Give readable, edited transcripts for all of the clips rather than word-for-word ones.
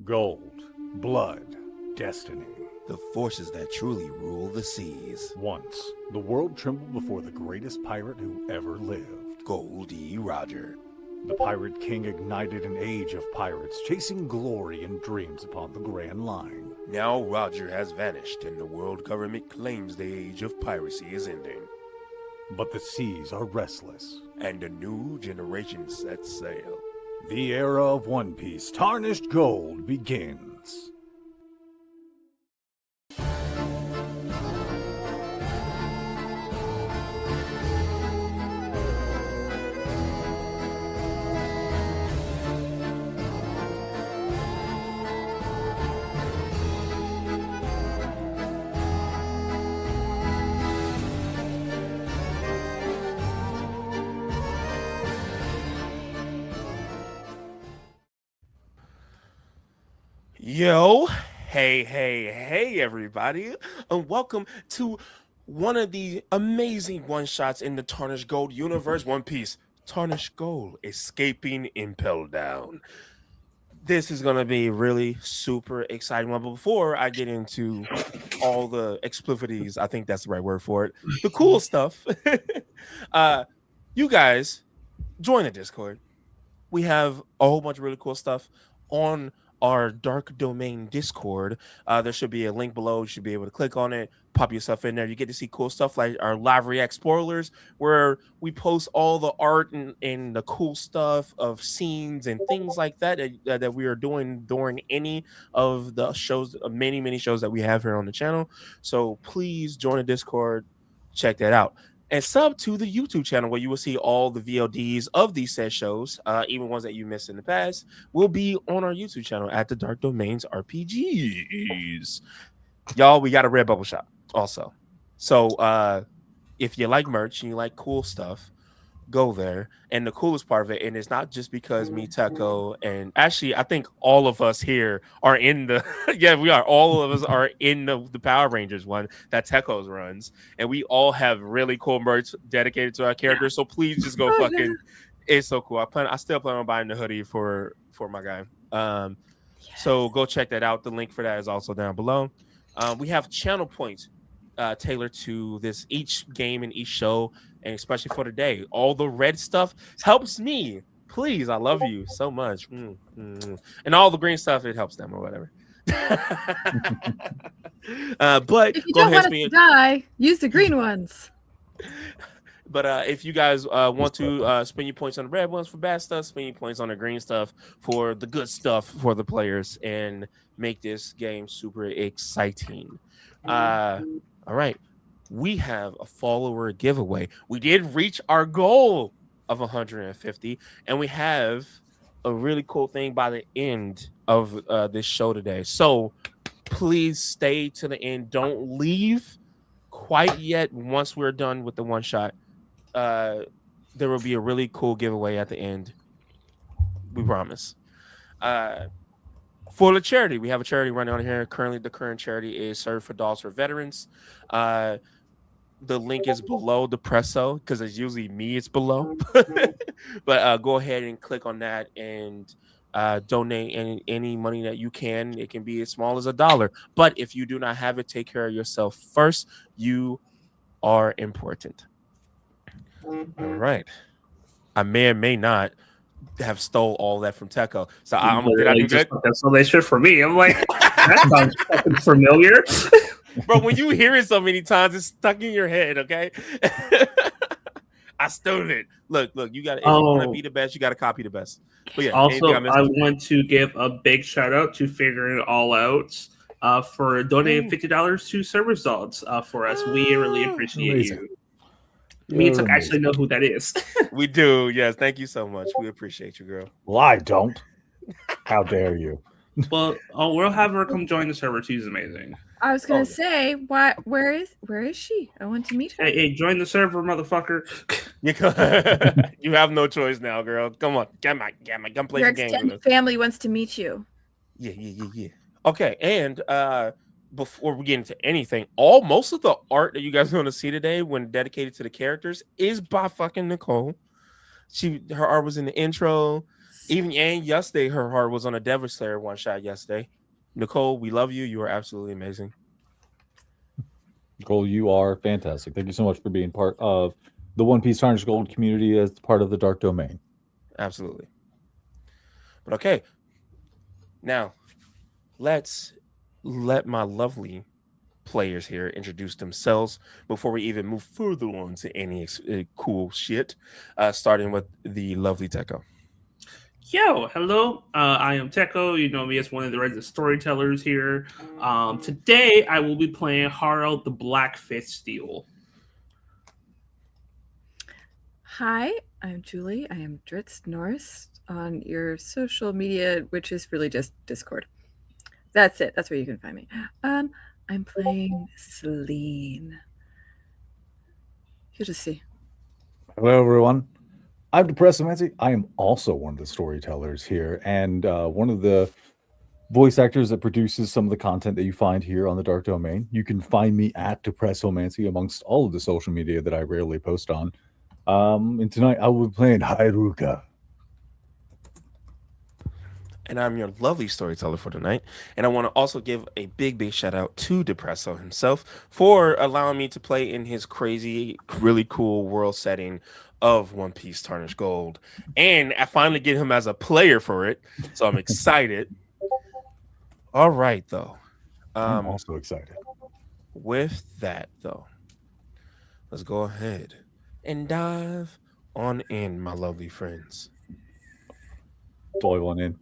Gold, blood, destiny. The forces that truly rule the seas. Once, the world trembled before the greatest pirate who ever lived. Goldie Roger. The Pirate King ignited an age of pirates, chasing glory and dreams upon the Grand Line. Now Roger has vanished, and the world government claims the age of piracy is ending. But the seas are restless. And a new generation sets sail. The era of One Piece, Tarnished Gold, begins. Yo, hey, everybody, and welcome to one of the amazing one-shots in the Tarnished Gold universe, One Piece, Tarnished Gold, Escaping Impel Down. This is going to be really super exciting one, but before I get into all the expletives, I think that's the right word for it, the cool stuff, you guys, join the Discord. We have a whole bunch of really cool stuff on our Dark Domain Discord. There should be a link below. You should be able to click on it, pop yourself in there. You get to see cool stuff like our live react spoilers, where we post all the art and the cool stuff of scenes and things like that that we are doing during any of the shows, many shows that we have here on the channel. So please join the Discord, check that out. And sub to the YouTube channel where you will see all the VODs of these said shows, even ones that you missed in the past, will be on our YouTube channel at the Dark Domains RPGs. Y'all, we got a Redbubble shop also. So if you like merch and you like cool stuff, go there. And the coolest part of it, and it's not just because me, Teco, and actually I think all of us here are in the yeah, we are, all of us are in the Power Rangers one that Teco's runs, and we all have really cool merch dedicated to our characters. So please just go fucking, it's so cool. I still plan on buying the hoodie for my guy. So go check that out. The link for that is also down below. We have channel points tailored to this each game and each show, and especially for today. All the red stuff helps me. Please, I love you so much. And all the green stuff, it helps them or whatever. But if you don't want us to die, use the green ones. But if you guys want to spend your points on the red ones for bad stuff, spend your points on the green stuff for the good stuff for the players, and make this game super exciting. All right, we have a follower giveaway. We did reach our goal of 150, and we have a really cool thing by the end of this show today. So please stay to the end. Don't leave quite yet. Once we're done with the one shot, there will be a really cool giveaway at the end. We promise. For the charity, we have a charity running on here. Currently, the current charity is Serve for Dogs for Veterans. The link is below the presso because it's usually me. It's below, but go ahead and click on that and donate any money that you can. It can be as small as $1. But if you do not have it, take care of yourself first. You are important. All right. I may or may not have stole all that from Teco. So did I do good? That's all they should for me. I'm like, that sounds fucking familiar. Bro, when you hear it so many times, it's stuck in your head, okay? I stole it. Look, you got to, if you want to be the best, you got to copy the best. But yeah, also, I want to give a big shout out to Figuring It All Out for donating $50 to Service Dogs for us. We really appreciate you. Me and Tuck actually know who that is. We do, yes. Thank you so much. We appreciate you, girl. Well, I don't. How dare you? Well, we'll have her come join the server. She's amazing. I was gonna say, what? Where is she? I want to meet her. Hey, join the server, motherfucker. You have no choice now, girl. Come on, come play Your the game. Your extended family wants to meet you. Yeah. Okay, and before we get into anything, most of the art that you guys are going to see today, when dedicated to the characters, is by fucking Nicole. Her art was in the intro. Even and yesterday, her heart was on a Devil Slayer one shot yesterday. Nicole, we love you. You are absolutely amazing. Nicole, you are fantastic. Thank you so much for being part of the One Piece Tarnished Gold community as part of the Dark Domain. Absolutely. But okay. Now, let's let my lovely players here introduce themselves before we even move further on to any cool shit. Starting with the lovely Teco. Yo, hello. I am Teko. You know me as one of the resident storytellers here. Today, I will be playing Harald the Black Fifth Steel. Hi, I'm Julie. I am Dritz Norris on your social media, which is really just Discord. That's it. That's where you can find me. I'm playing Celine. Good to see. Hello, everyone. I'm Depressomancy. I am also one of the storytellers here and one of the voice actors that produces some of the content that you find here on the Dark Domain. You can find me at Depressomancy amongst all of the social media that I rarely post on. And tonight I will be playing Haruka. And I'm your lovely storyteller for tonight. And I want to also give a big shout out to Depresso himself for allowing me to play in his crazy, really cool world setting of One Piece Tarnished Gold. And I finally get him as a player for it. So I'm excited. All right, though. I'm also excited. With that, though, let's go ahead and dive on in, my lovely friends. Dive on in.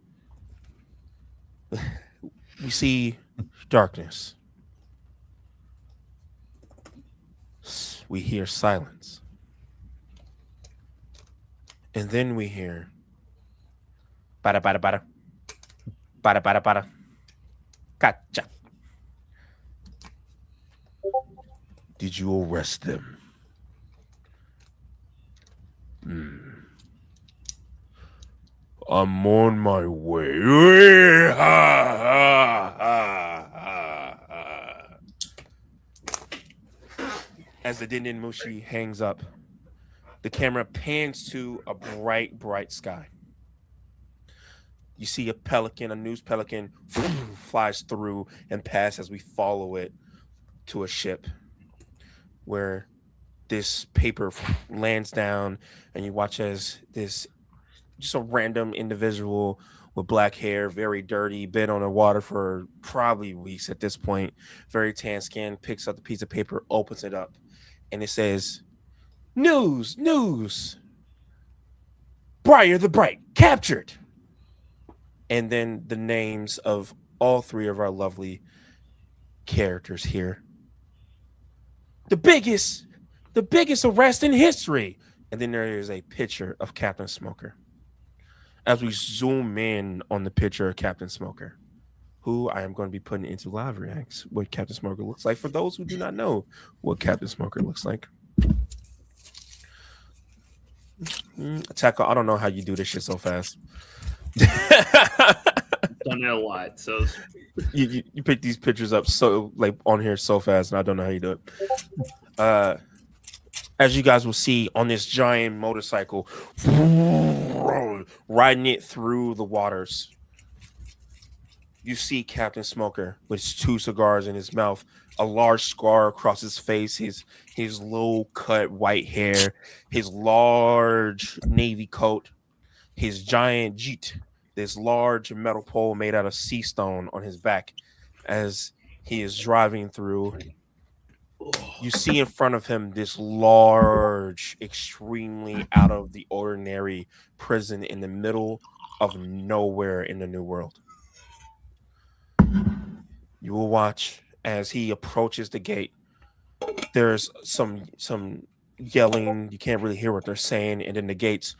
We see darkness. We hear silence. And then we hear bada bada bada. Bada bada bada. Gotcha. Did you arrest them? I'm on my way. As the Dindin Mushi hangs up, the camera pans to a bright sky. You see a pelican, a news pelican, flies through and past as we follow it to a ship where this paper lands down, and you watch as this just a random individual with black hair, very dirty, been on the water for probably weeks at this point, very tan skin, picks up the piece of paper, opens it up, and it says, news, Briar the Bright, captured. And then the names of all three of our lovely characters here. The biggest arrest in history. And then there is a picture of Captain Smoker. As we zoom in on the picture of Captain Smoker, who I am going to be putting into live reacts, what Captain Smoker looks like for those who do not know what Captain Smoker looks like. Tackle, I don't know how you do this shit so fast. Done it a lot, so you pick these pictures up so like on here so fast, and I don't know how you do it. As you guys will see on this giant motorcycle, riding it through the waters, you see Captain Smoker with his 2 cigars in his mouth, a large scar across his face, his low cut white hair, his large navy coat, his giant jeet, this large metal pole made out of sea stone on his back. As he is driving through, you see in front of him this large, extremely out of the ordinary prison in the middle of nowhere in the New World. You will watch as he approaches the gate. There's some yelling. You can't really hear what they're saying, and then the gates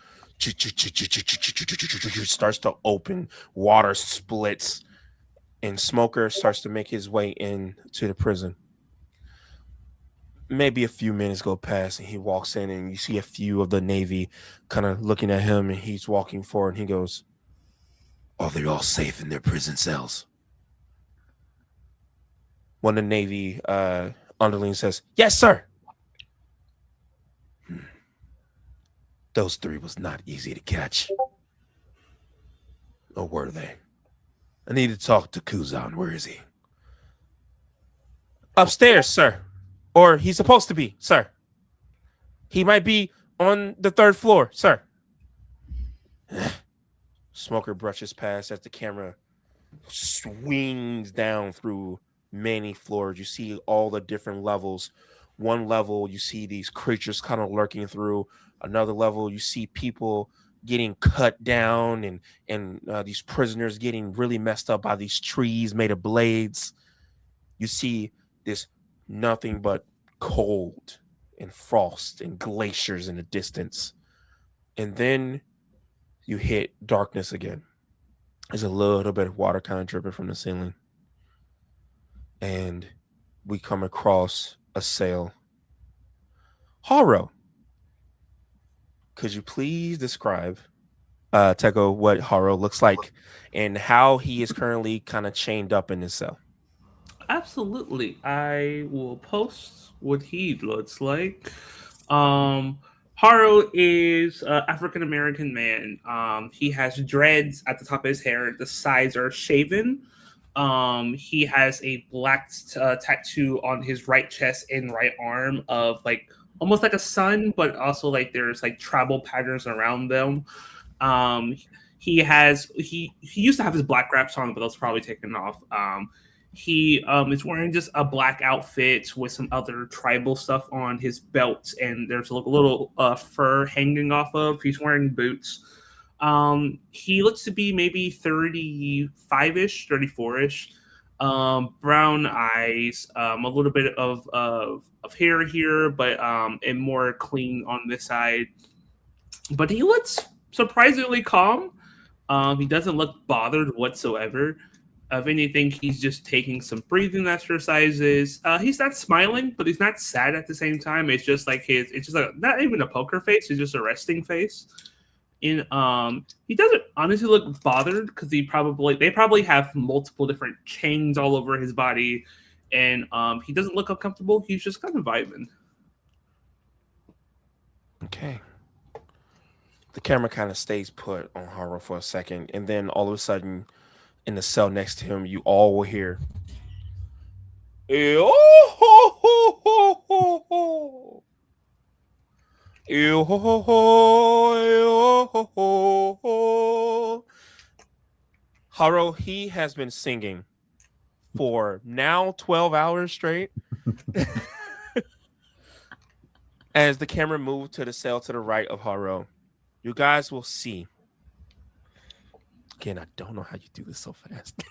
starts to open. Water splits, and Smoker starts to make his way into the prison. Maybe a few minutes go past, and he walks in, and you see a few of the Navy kind of looking at him, and he's walking forward, and he goes, "Are they all safe in their prison cells?" One of the Navy underlings says, "Yes, sir." Those 3 was not easy to catch. Or were they? I need to talk to Kuzan. Where is he? Upstairs, sir. Or he's supposed to be, sir. He might be on the 3rd floor, sir. Smoker brushes past as the camera swings down through many floors. You see all the different levels. One level, you see these creatures kind of lurking through. Another level, you see people getting cut down and these prisoners getting really messed up by these trees made of blades. You see this nothing but cold and frost and glaciers in the distance. And then you hit darkness again. There's a little bit of water kind of dripping from the ceiling. And we come across a sail. Haro, could you please describe, Teko, what Haro looks like and how he is currently kind of chained up in his cell? Absolutely. I will post what he looks like. Haro is an African American man. He has dreads at the top of his hair. The sides are shaven. He has a black tattoo on his right chest and right arm of like almost like a sun, but also like there's like tribal patterns around them. Um, he used to have his black wraps on, but those probably taken off. He is wearing just a black outfit with some other tribal stuff on his belt, and there's a little fur hanging off of. He's wearing boots. He looks to be maybe 35-ish, 34-ish. Brown eyes, a little bit of hair here, but and more clean on this side. But he looks surprisingly calm. He doesn't look bothered whatsoever. If anything, he's just taking some breathing exercises. He's not smiling, but he's not sad at the same time. It's just like it's just like not even a poker face. It's just a resting face. And he doesn't honestly look bothered because they probably have multiple different chains all over his body, and he doesn't look uncomfortable. He's just kind of vibing. Okay. The camera kind of stays put on Haro for a second, and then all of a sudden, in the cell next to him, you all will hear. Haro, he has been singing for now 12 hours straight. As the camera moved to the cell to the right of Haro, you guys will see. Again, I don't know how you do this so fast.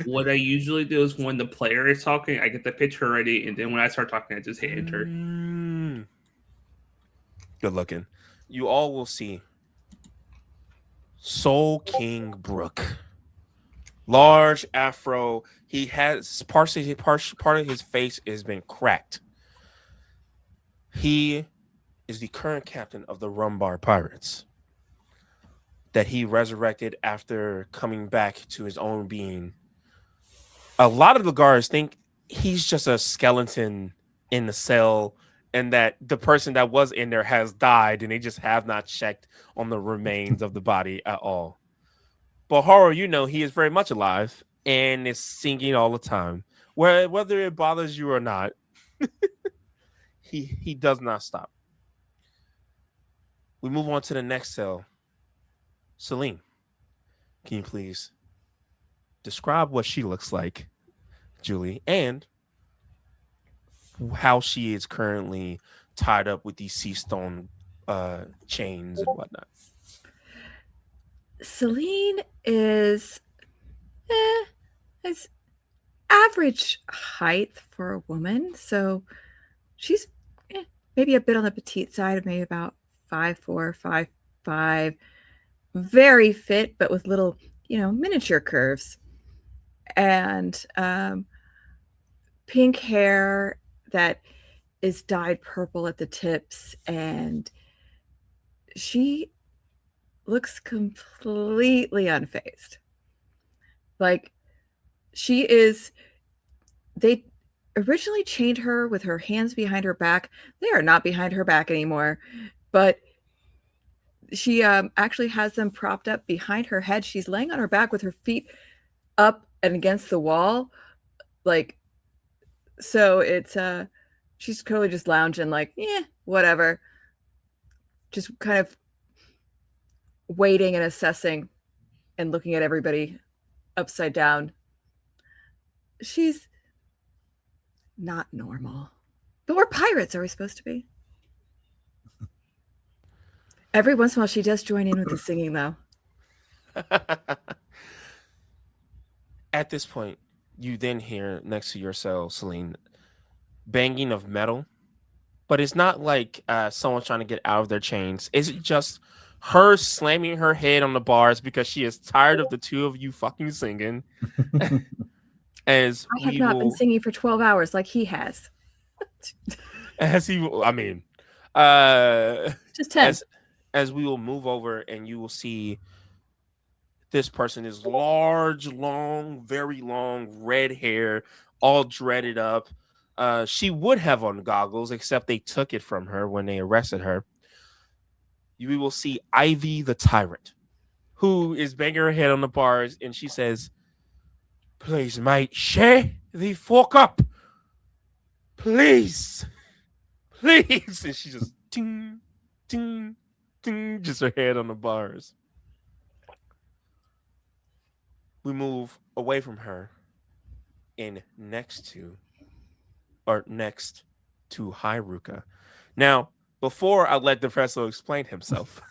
What I usually do is when the player is talking, I get the picture ready, and then when I start talking, I just hit enter. Good looking. You all will see Soul King Brook. Large afro. He has part of his face has been cracked. He is the current captain of the Rumbar Pirates that he resurrected after coming back to his own being. A lot of the guards think he's just a skeleton in the cell and that the person that was in there has died and they just have not checked on the remains of the body at all. But Haro, you know, he is very much alive and is singing all the time. Whether it bothers you or not, he does not stop. We move on to the next cell. Celine, can you please describe what she looks like, Julie, and how she is currently tied up with these sea stone chains and whatnot? Celine is average height for a woman, so she's maybe a bit on the petite side of maybe about 5'4", 5'5", very fit, but with little, miniature curves, and pink hair that is dyed purple at the tips, and she looks completely unfazed. Like they originally chained her with her hands behind her back. They are not behind her back anymore, but she actually has them propped up behind her head. She's laying on her back with her feet up and against the wall, like, so it's she's totally just lounging, like, yeah, whatever, just kind of waiting and assessing and looking at everybody upside down. She's not normal, but we're pirates. Are we supposed to be? Every once in a while she does join in with the singing, though. At this point, you then hear next to your cell, Celine, banging of metal, but it's not like someone trying to get out of their chains. It's just her slamming her head on the bars because she is tired of the two of you fucking singing. As I have not been singing for 12 hours like he has. As he, I mean, just 10. As we will move over and you will see this person is large, long, very long, red hair, all dreaded up. She would have on goggles, except they took it from her when they arrested her. We will see Ivy the Tyrant, who is banging her head on the bars, and she says, "Please, mate, share the fuck up. Please. Please." And she just ting, ting, ting, just her head on the bars. We move away from her and next to Haruka. Now, before I let Depresso explain himself,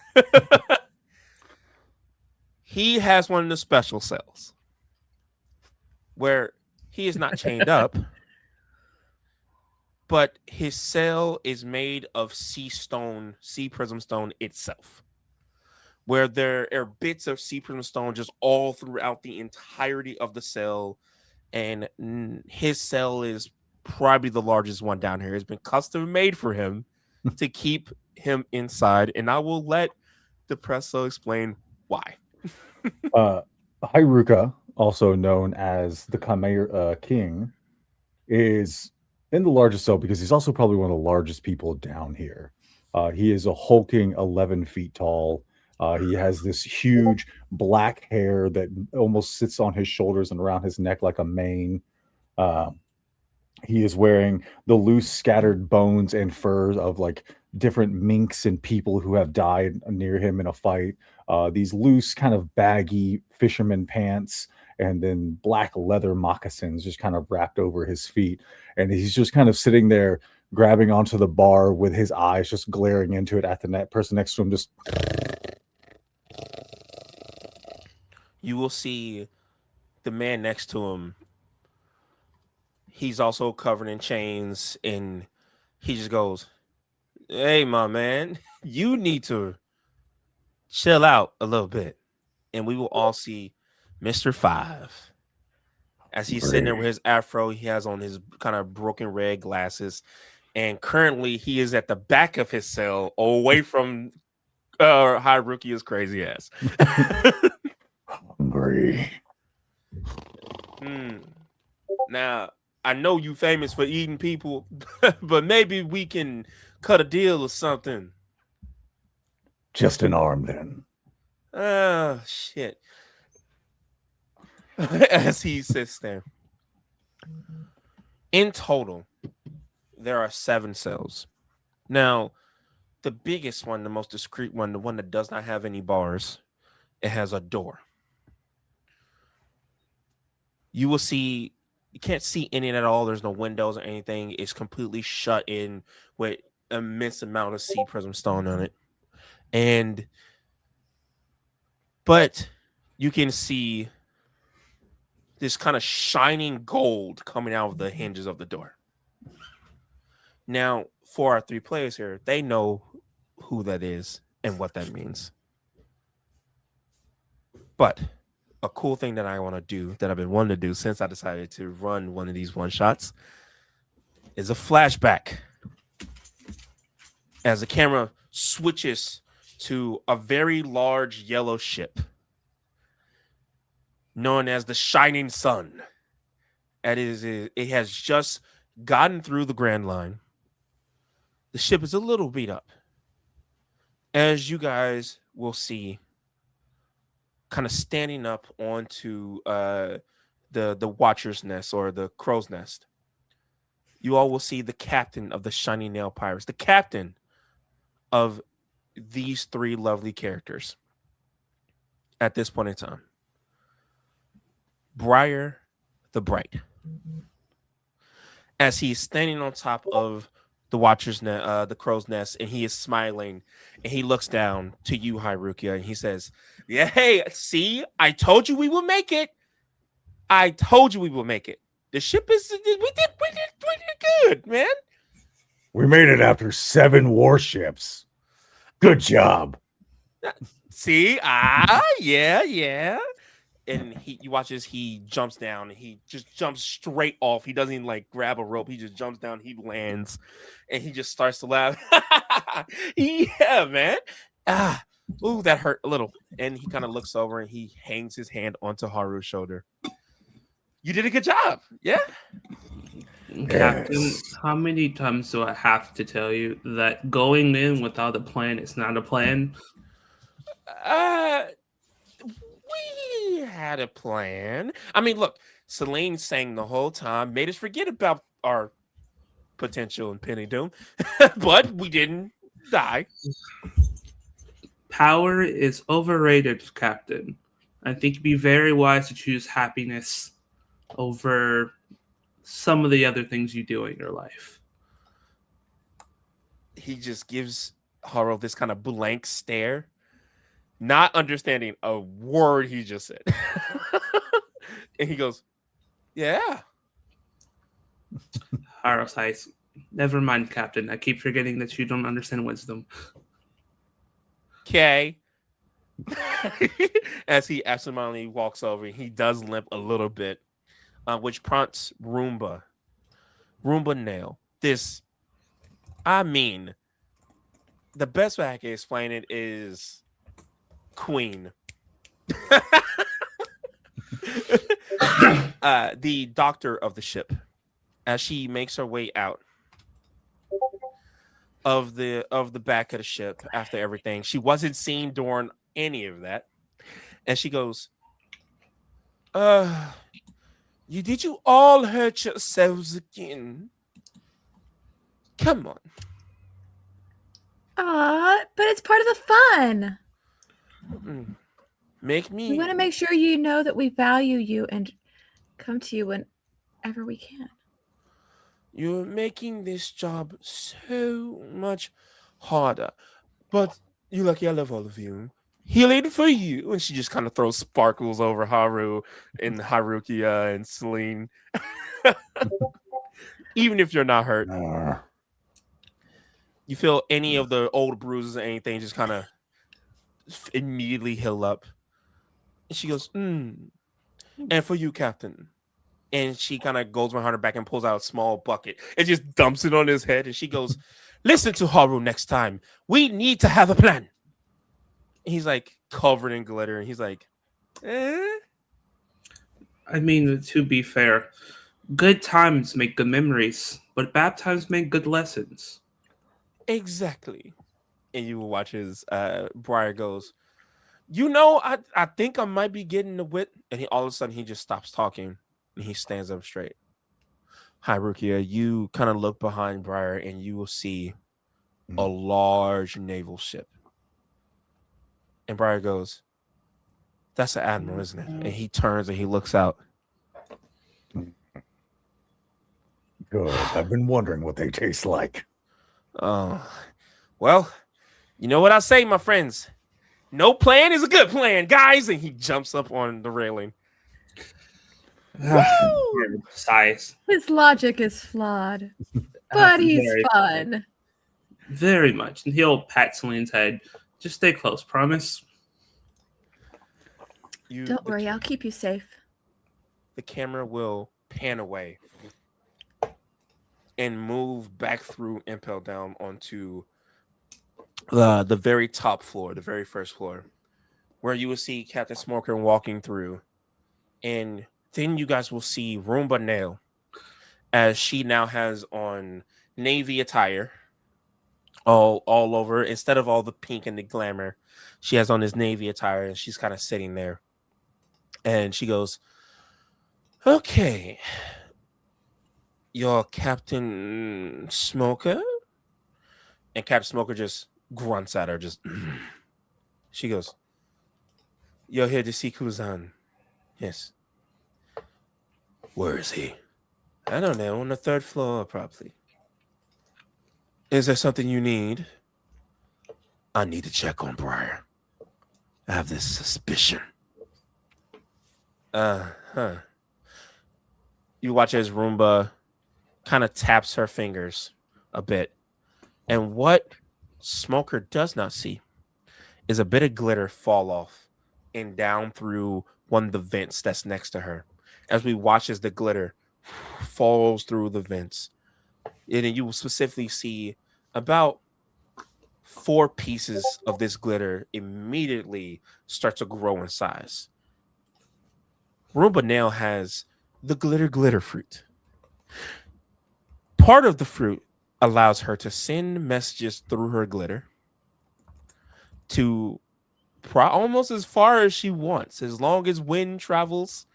he has one of the special cells where he is not chained up, but his cell is made of sea prism stone itself, where there are bits of sea prism stone just all throughout the entirety of the cell, and his cell is probably the largest one down here. It's been custom made for him to keep him inside, and I will let Depresso explain why. Haruka, also known as the Chimera King, is in the largest cell because he's also probably one of the largest people down here. He is a hulking 11 feet tall. He has this huge black hair that almost sits on his shoulders and around his neck like a mane. He is wearing the loose, scattered bones and furs of like different minks and people who have died near him in a fight. These loose, kind of baggy fisherman pants, and then black leather moccasins just kind of wrapped over his feet. And he's just kind of sitting there, grabbing onto the bar with his eyes just glaring into it at the person next to him. Just you will see the man next to him. He's also covered in chains, and he just goes, "Hey, my man, you need to chill out a little bit." And we will all see Mr. Five as he's sitting there with his afro. He has on his kind of broken red glasses, and currently he is at the back of his cell, away from Haruki's crazy ass. Hungry. Now, I know you famous for eating people, but maybe we can cut a deal or something. Just an arm, then. Oh, shit. As he sits there. In total, there are 7 cells. Now, the biggest one, the most discreet one, the one that does not have any bars, it has a door. You will see, you can't see in it at all. There's no windows or anything. It's completely shut in with an immense amount of sea prism stone on it. But you can see this kind of shining gold coming out of the hinges of the door. Now, for our 3 players here, they know who that is and what that means. But a cool thing that I want to do, that I've been wanting to do since I decided to run one of these one-shots, is a flashback. As the camera switches to a very large yellow ship known as the Shining Sun. It has just gotten through the Grand Line. The ship is a little beat up. As you guys will see kind of standing up onto the Watcher's Nest or the Crow's Nest. You all will see the captain of the Shiny Nail Pirates, the captain of these three lovely characters at this point in time. Briar the Bright. As he's standing on top of the Watcher's Nest, the Crow's Nest, and he is smiling, and he looks down to you, Hyrukia, and he says, "Yeah, hey, see, I told you we will make it. I told you we will make it. The ship is we did good, man. We made it after 7 warships. Good job." See, yeah. And you watch as he jumps down, and he just jumps straight off. He doesn't even like grab a rope. He just jumps down. He lands, and he just starts to laugh. Yeah, man. Ooh, that hurt a little. And he kind of looks over and he hangs his hand onto Haru's shoulder. You did a good job. Yeah. Captain, how many times do I have to tell you that going in without a plan is not a plan? We had a plan. I mean, look, Celine sang the whole time, made us forget about our potential impending doom, but we didn't die. Power is overrated, Captain. I think you'd be very wise to choose happiness over some of the other things you do in your life. He just gives Haru this kind of blank stare, not understanding a word he just said. And he goes, "Yeah." Haru sighs. Never mind, Captain. I keep forgetting that you don't understand wisdom. Okay. As he absentmindedly walks over, he does limp a little bit, which prompts Roomba Nail. The best way I can explain it is Queen. The doctor of the ship, as she makes her way out of the back of the ship after everything. She wasn't seen during any of that. And she goes, did you all hurt yourselves again? Come on. But it's part of the fun. We want to make sure you know that we value you and come to you whenever we can. You're making this job so much harder. But you're lucky I love all of you. Healing for you. And she just kind of throws sparkles over Haru and Harukia and Celine. Even if you're not hurt. You feel any of the old bruises or anything just kind of immediately heal up. And she goes, And for you, Captain. And she kind of goes behind her back and pulls out a small bucket and just dumps it on his head. And she goes, "Listen to Haru next time. We need to have a plan." And he's like covered in glitter. And he's like, I mean, to be fair, good times make good memories, but bad times make good lessons. Exactly. And you will watch as Briar goes, I think I might be getting the wit. And all of a sudden, he just stops talking. And he stands up straight. Hi, Rukia. You kind of look behind Briar and you will see a large naval ship. And Briar goes, "That's an admiral, isn't it?" And he turns and he looks out. Good. I've been wondering what they taste like. Well, you know what I say, my friends. No plan is a good plan, guys. And he jumps up on the railing. Size. His logic is flawed, but he's fun. Very much. And he'll pat Celine's head. Just stay close, promise? Don't worry, I'll keep you safe. The camera will pan away and move back through Impel down onto the very top floor, the very first floor, where you will see Captain Smoker walking through. And then you guys will see Roomba Nail, as she now has on navy attire all over. Instead of all the pink and the glamour, She has on this navy attire, and she's kind of sitting there. And she goes, "Okay, you're Captain Smoker?" And Captain Smoker just grunts at her. She goes, "You're here to see Kuzan." "Yes." "Where is he?" "I don't know, on the 3rd floor, probably." "Is there something you need?" "I need to check on Briar. I have this suspicion." Huh. You watch as Roomba kind of taps her fingers a bit. And what Smoker does not see is a bit of glitter fall off and down through one of the vents that's next to her. As we watch as the glitter falls through the vents. And then you will specifically see about 4 pieces of this glitter immediately start to grow in size. Roomba now has the glitter fruit. Part of the fruit allows her to send messages through her glitter to almost as far as she wants. As long as wind travels,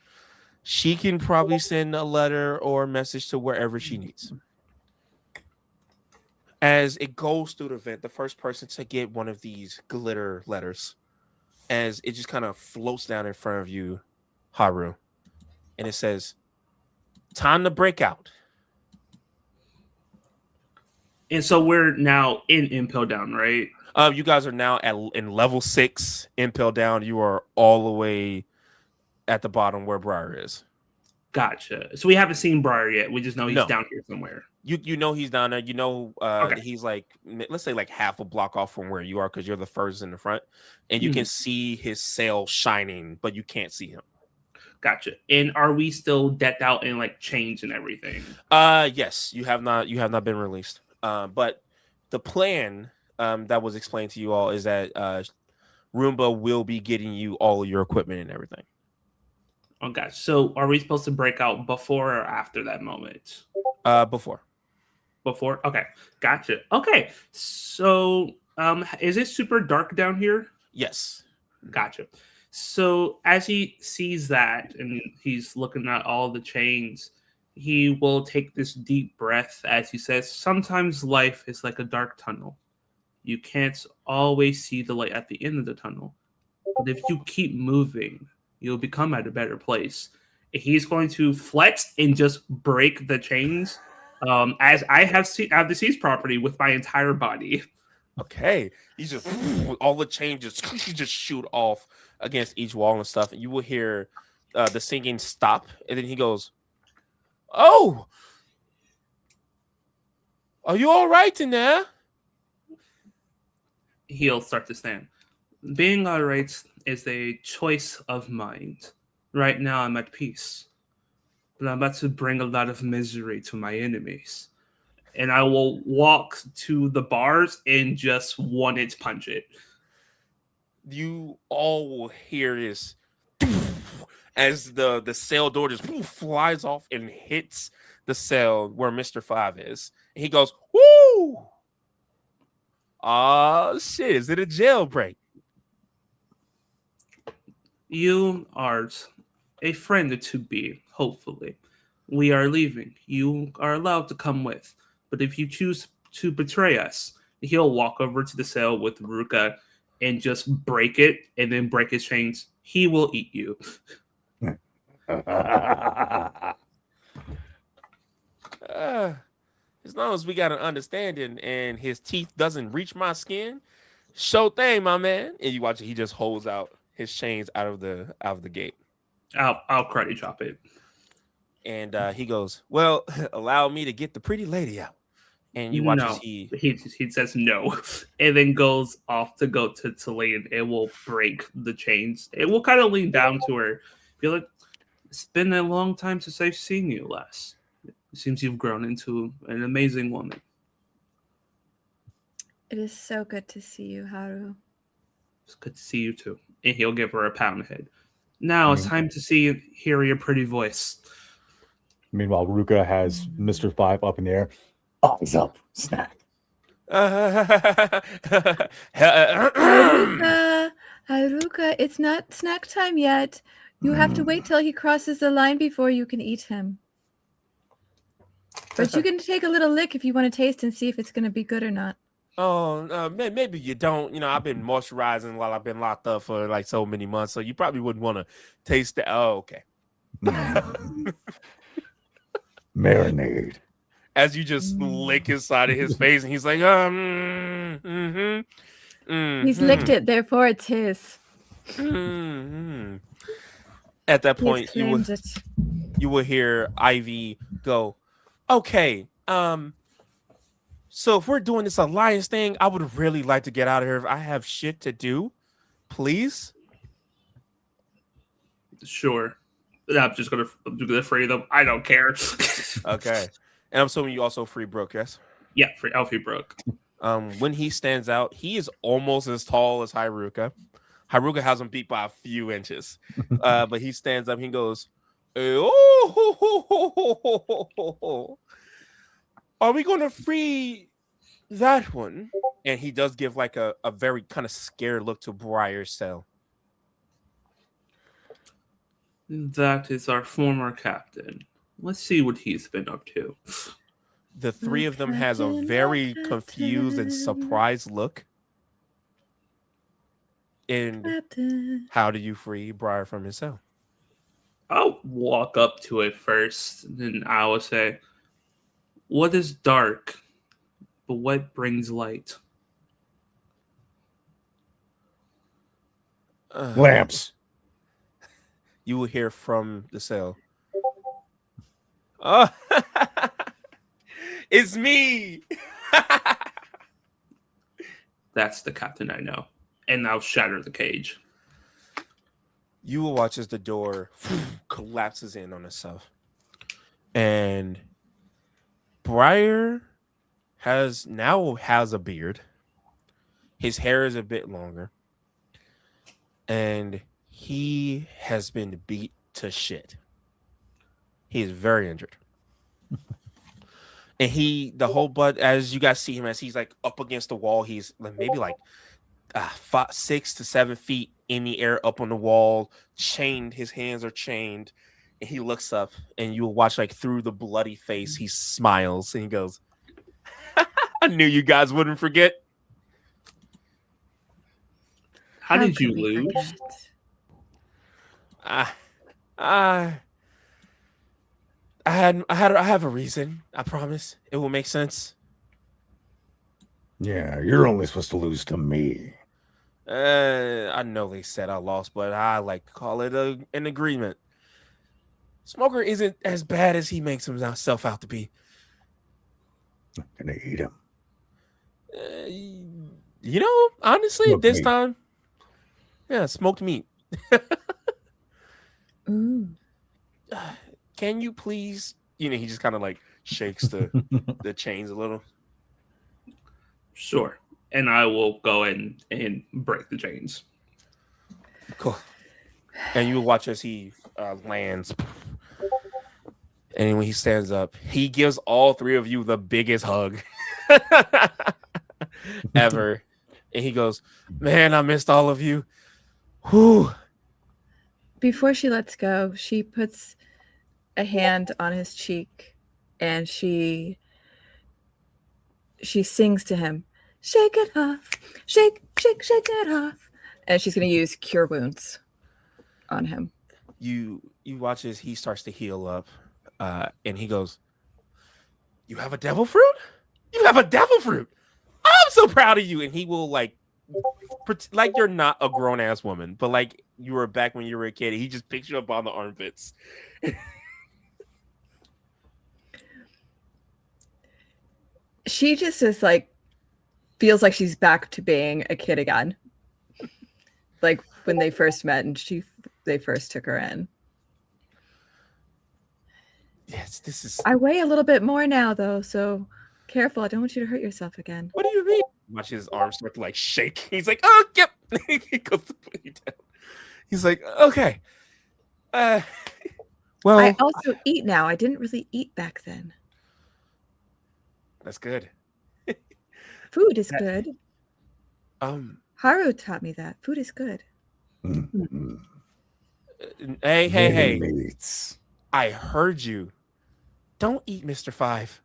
she can probably send a letter or a message to wherever she needs. As it goes through the vent, the first person to get one of these glitter letters, as it just kind of floats down in front of you, Haru, and it says, "Time to break out." And so we're now in Impel Down, right? You guys are now in level 6, Impel Down. You are all the way at the bottom where Briar is. Gotcha. So we haven't seen Briar yet. We just know he's No. down here somewhere. You know he's down there. You know Okay. he's like, let's say like half a block off from where you are because you're the first in the front, and you can see his sail shining, but you can't see him. Gotcha. And are we still decked out in like chains and everything? Yes, you have not been released. But the plan that was explained to you all is that Roomba will be getting you all of your equipment and everything. Oh gosh. So are we supposed to break out before or after that moment? Before. Before? Okay. Gotcha. Okay. So is it super dark down here? Yes. Gotcha. So as he sees that and he's looking at all the chains, he will take this deep breath as he says, "Sometimes life is like a dark tunnel. You can't always see the light at the end of the tunnel. But if you keep moving, you'll become at a better place." He's going to flex and just break the chains. As I have the Seas property with my entire body. Okay. He's just all the changes just shoot off against each wall and stuff. And you will hear the singing stop. And then he goes, "Oh, are you all right in there?" He'll start to stand. "Being all right is a choice of mind. Right now I'm at peace. But I'm about to bring a lot of misery to my enemies. And I will walk to the bars and just one-inch punch it." You all will hear this as the cell door just flies off and hits the cell where Mr. 5 is. And he goes, "Woo! Shit, is it a jailbreak?" "You are a friend to be, hopefully. We are leaving. You are allowed to come with. But if you choose to betray us," he'll walk over to the cell with Ruka and just break it and then break his chains. "He will eat you." As long as we got an understanding and his teeth doesn't reach my skin, show thing, my man. And you watch it, he just holds out his chains out of the gate. I'll karate chop it. And he goes, "Well, allow me to get the pretty lady out." And you watch as he says no, and then goes off to go to lean. It will break the chains. It will kind of lean down to her, be like, "It's been a long time since I've seen you last. It seems you've grown into an amazing woman." It is so good to see you, Haru. "It's good to see you too." And he'll give her a pound head. "Now it's time to hear your pretty voice." Meanwhile, Ruka has Mr. 5 up in the air. Eyes up, snack. Haruka, Haruka, it's not snack time yet. You have to wait till he crosses the line before you can eat him. But you can take a little lick if you want to taste and see if it's going to be good or not. Oh, maybe you don't. You know, I've been moisturizing while I've been locked up for like so many months, so you probably wouldn't want to taste that. Oh, okay. Marinade. As you just lick his side of his face, and he's like, He's licked it, therefore it's his. At that He point, claims it. you will hear Ivy go, okay, so if we're doing this alliance thing, I would really like to get out of here. If I have shit to do, please. Sure. I'm just gonna free them. I don't care. Okay. And I'm assuming you also free Brooke, yes? Yeah, free Alfie Brooke. When he stands out, he is almost as tall as Haruka. Haruka has him beat by a few inches. But he stands up, he goes, oh, are we gonna free that one? And he does give like a very kind of scared look to Briar's cell. That is our former captain. Let's see what he's been up to. The three of them has a very confused and surprised look. And how do you free Briar from his cell? I'll walk up to it first, and I will say, what is dark, but what brings light? Lamps. You will hear from the cell. Oh, it's me. That's the captain I know. And I'll shatter the cage. You will watch as the door collapses in on itself. And Briar has a beard. His hair is a bit longer. And he has been beat to shit. He is very injured. And as you guys see him, as he's like up against the wall, he's like maybe like 6 to 7 feet in the air up on the wall, chained. His hands are chained. And he looks up, and you'll watch like through the bloody face, he smiles and he goes, I knew you guys wouldn't forget. How did you lose? I have a reason. I promise it will make sense. Yeah, you're only supposed to lose to me. I know they said I lost, but I like to call it an agreement. Smoker isn't as bad as he makes himself out to be. I'm gonna eat him. You know, honestly, Smoked this meat. time, yeah, smoked meat. Can you please? You know, he just kind of like shakes the chains a little. Sure. And I will go in and break the chains. Cool. And you will watch as he lands. And when he stands up, he gives all three of you the biggest hug ever. And he goes, man, I missed all of you. Whew. Before she lets go, she puts a hand on his cheek and she sings to him, shake it off, shake it off. And she's going to use Cure Wounds on him. You watch as he starts to heal up, and he goes, you have a devil fruit? You have a devil fruit. I'm so proud of you. And he will like you're not a grown-ass woman, but like you were back when you were a kid. He just picks you up on the armpits. She just is like, feels like she's back to being a kid again. Like when they first met and they first took her in. Yes, this is. I weigh a little bit more now, though, so careful. I don't want you to hurt yourself again. What do you mean? Watch his arms start to like shake. He's like, oh, yep. He goes to put you down. He's like, okay. Well, I also eat now. I didn't really eat back then. That's good. Food is good. Haru taught me that. Food is good. Hey. Meats. I heard you. Don't eat Mr. Five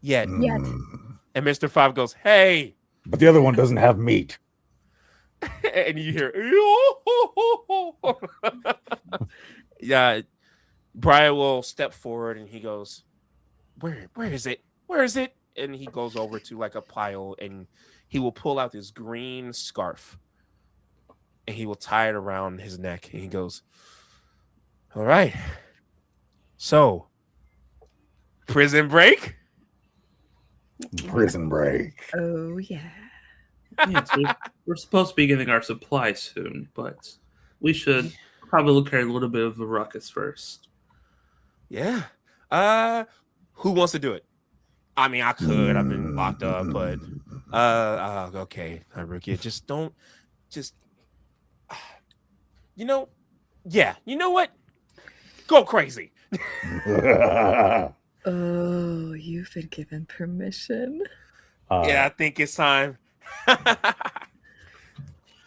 yet. And Mr. Five goes, hey. But the other one doesn't have meat. And you hear, yeah. Brian will step forward and he goes, where is it? Where is it? And he goes over to like a pile and he will pull out this green scarf and he will tie it around his neck. And he goes, all right. So, prison break? Prison break. Oh, yeah. Yes, we're supposed to be getting our supplies soon, but we should probably carry a little bit of a ruckus first. Yeah. Who wants to do it? I mean, I could. I've been locked up, but okay, Rookie. Just don't. Just you know. Yeah. You know what? Go crazy. Oh, you've been given permission. Yeah, I think it's time.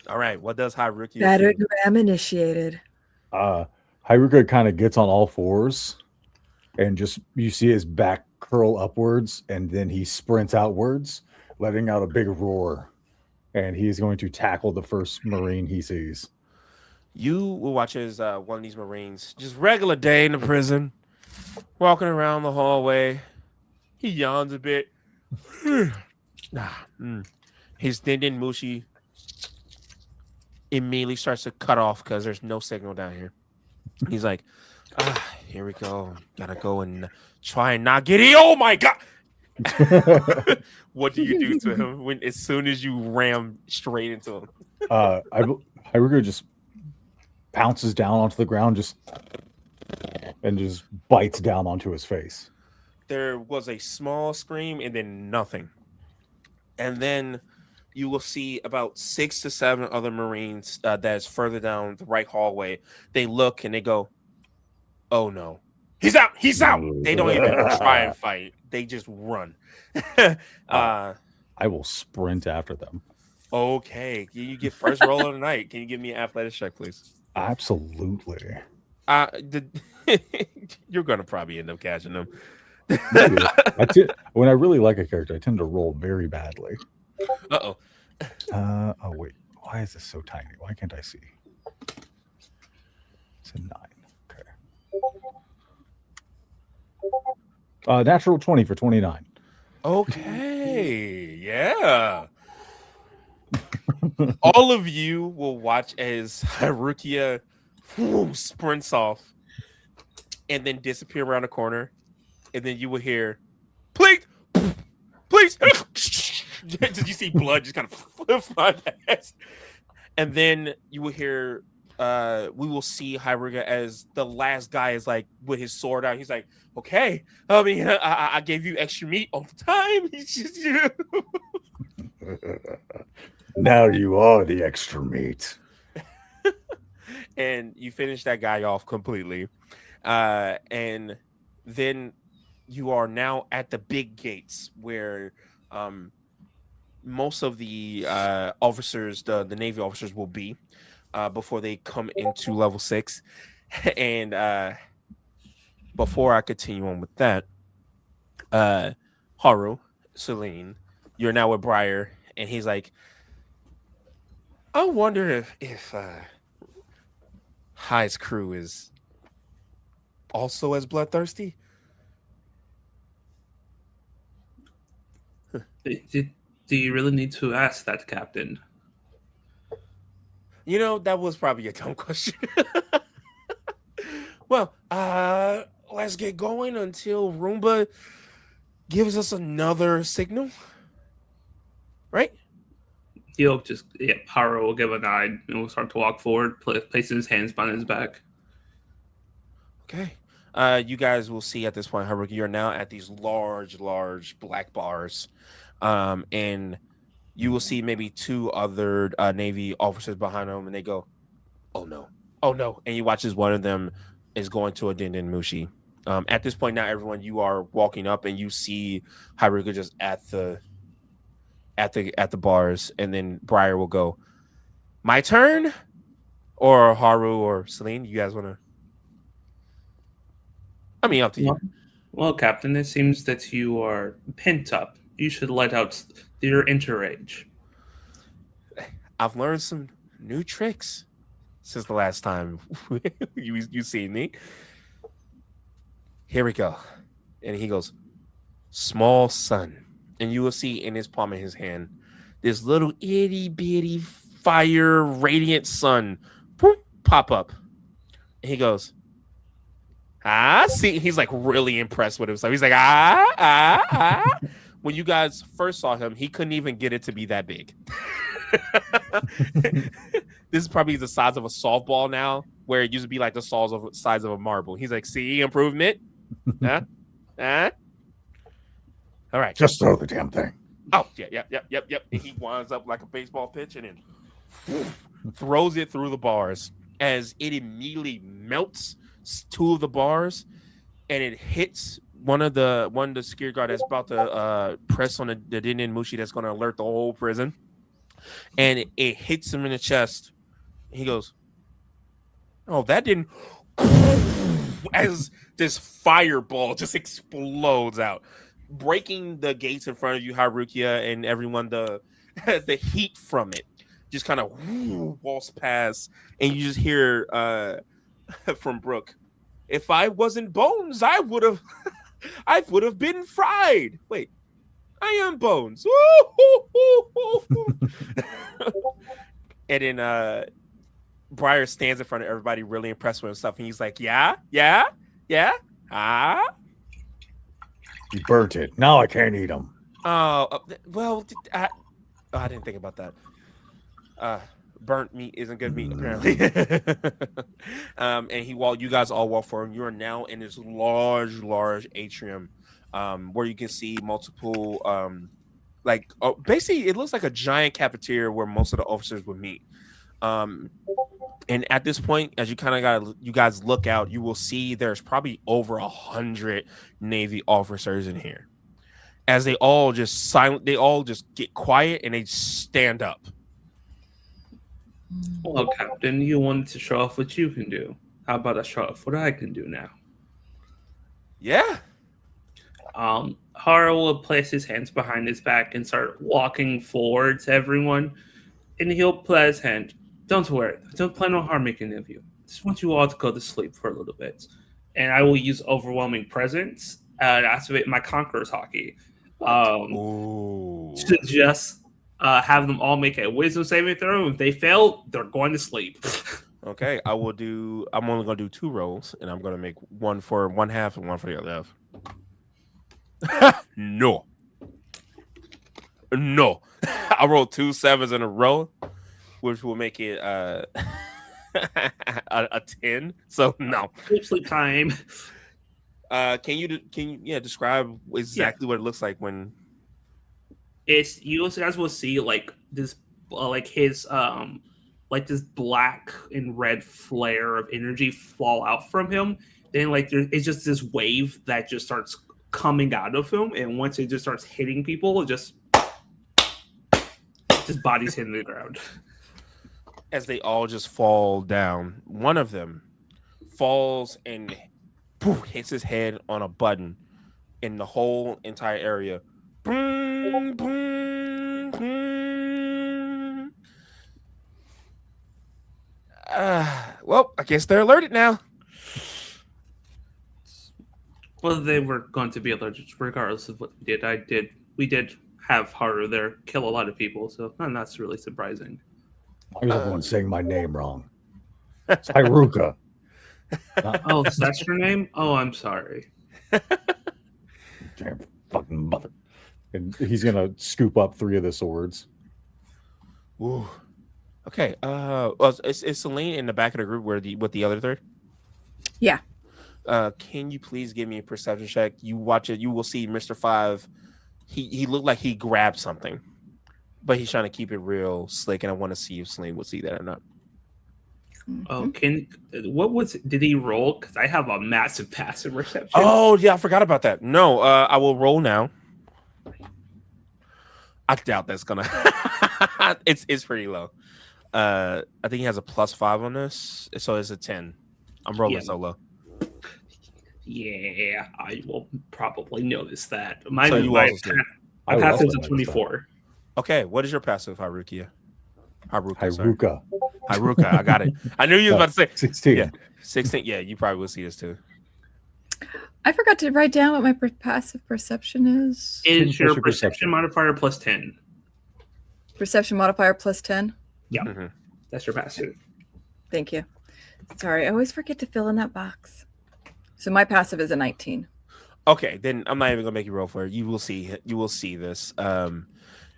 All right. What does Haruki? Battlegram initiated. Haruka kind of gets on all fours and just you see his back curl upwards and then he sprints outwards, letting out a big roar. And he's going to tackle the first Marine he sees. You will watch as one of these Marines, just regular day in the prison, walking around the hallway. He yawns a bit. His Dindin Mushi immediately starts to cut off because there's no signal down here. He's like, here we go. Gotta go and try and not get it. Oh my God. What do you do to him when as soon as you ram straight into him? Haruka just pounces down onto the ground and just bites down onto his face. There was a small scream and then nothing. And then you will see about 6 to 7 other Marines that's further down the right hallway. They look and they go, oh no. He's out. He's out. They don't even try and fight. They just run. I will sprint after them. Okay. You get first roll of the night. Can you give me an athletics check, please? Absolutely. You're going to probably end up catching them. When I really like a character, I tend to roll very badly. Uh-oh. Oh, wait. Why is this so tiny? Why can't I see? It's a 9. Okay. Natural 20 for 29. Okay. Yeah. All of you will watch as Harukia sprints off and then disappear around the corner. And then you will hear, please. Did you see blood just kind of fly past? And then you will hear, we will see Haruka as the last guy is like with his sword out. He's like, okay, I mean, I gave you extra meat all the time. He's just Now you are the extra meat. And you finish that guy off completely. And then you are now at the big gates where most of the officers, the Navy officers will be before they come into level 6. And before I continue on with that, Haru, Celine, you're now with Briar, and he's like, I wonder if High's crew is also as bloodthirsty. Do you really need to ask that, Captain? You know, that was probably a dumb question. Well, let's get going until Roomba gives us another signal. Right? He'll just, Haru will give a nod and will start to walk forward, placing his hands behind his back. Okay. You guys will see at this point, Haruki, you're now at these large black bars. And you will see maybe 2 other Navy officers behind them, and they go, oh no. And you watch as one of them is going to a Dindin Mushi. At this point now, everyone, you are walking up and you see Haruka just at the at the bars, and then Briar will go, "My turn," or Haru or Celine. You guys want to? I mean, up to you. Well, Captain, it seems that you are pent up. You should let out your interrage. I've learned some new tricks since the last time you seen me. Here we go. And he goes, "Small sun." And you will see in his palm of his hand this little itty bitty fire radiant sun pop up. And he goes, see, he's like really impressed with himself. He's like, When you guys first saw him, he couldn't even get it to be that big. This is probably the size of a softball now, where it used to be like the size of a marble. He's like, "See, improvement." Huh? All right. Just throw the damn thing. Oh, yeah. And he winds up like a baseball pitch and then throws it through the bars as it immediately melts two of the bars, and it hits one of the security guard that's about to press on the Dinin Mushi that's going to alert the whole prison. And it hits him in the chest. He goes, "Oh, that didn't..." As this fireball just explodes out, breaking the gates in front of you, Harukia, and everyone. The heat from it just kind of walks past, and you just hear from Brooke, "If I wasn't Bones, I would have been fried." Wait, I am Bones. And then Briar stands in front of everybody, really impressed with himself, and he's like, "Yeah, ah." You burnt it. Now I can't eat them. Oh, well, I didn't think about that. Burnt meat isn't good meat, apparently. And you guys all walk forward. You are now in this large atrium, where you can see multiple, basically it looks like a giant cafeteria where most of the officers would meet. And at this point, as you guys look out, you will see there's probably over 100 Navy officers in here. As they all just get quiet and they stand up. Well, Captain, you wanted to show off what you can do. How about I show off what I can do now? Yeah. Haru will place his hands behind his back and start walking forward to everyone, and he'll play his hand. "Don't worry, I don't plan on harming any of you. I just want you all to go to sleep for a little bit." And I will use overwhelming presence to activate my Conqueror's Hockey. To just have them all make a wisdom saving throw. If they fail, they're going to sleep. Okay, I'm only going to do 2 rolls, and I'm going to make one for one half and one for the other half. No. I rolled 2 7s in a row, which will make it a 10. So no. Sleep time. Can you describe exactly what it looks like when? It's, you guys will see like this, like his like this black and red flare of energy fall out from him. Then like it's just this wave that just starts coming out of him, and once it just starts hitting people, it just bodies hitting the ground. As they all just fall down, one of them falls and hits his head on a button, in the whole entire area. Boom, boom, boom. Well, I guess they're alerted now. Well, they were going to be alerted regardless of what we did. We did have Haru there kill a lot of people, so that's really surprising. Why is everyone saying my name wrong? It's Haruka. Oh, that's your name? Oh, I'm sorry. Damn fucking mother. And he's gonna scoop up 3 of the swords. Ooh. Okay. Is Celine in the back of the group with the other 3? Yeah. Can you please give me a perception check? You watch it. You will see Mr. 5. He looked like he grabbed something, but he's trying to keep it real slick, and I want to see if Celine would see that or not. Oh, did he roll? Because I have a massive passive perception. Oh yeah, I forgot about that. No, I will roll now. I doubt that's gonna. it's pretty low. I think he has a +5 on this, so it's a 10. I'm rolling solo. Yeah, I will probably notice that. So My you also see. passive is a 24. Okay, what is your passive, Haruka? Haruka. Haruka, I got it. I knew you was about to say 16. Yeah, 16. Yeah, you probably will see this too. I forgot to write down what my passive perception is. Is your perception modifier +10? Perception modifier +10? Yeah, Mhm. that's your passive. Thank you. Sorry, I always forget to fill in that box. So my passive is a 19. Okay, then I'm not even gonna make you roll for it. You will see. You will see this.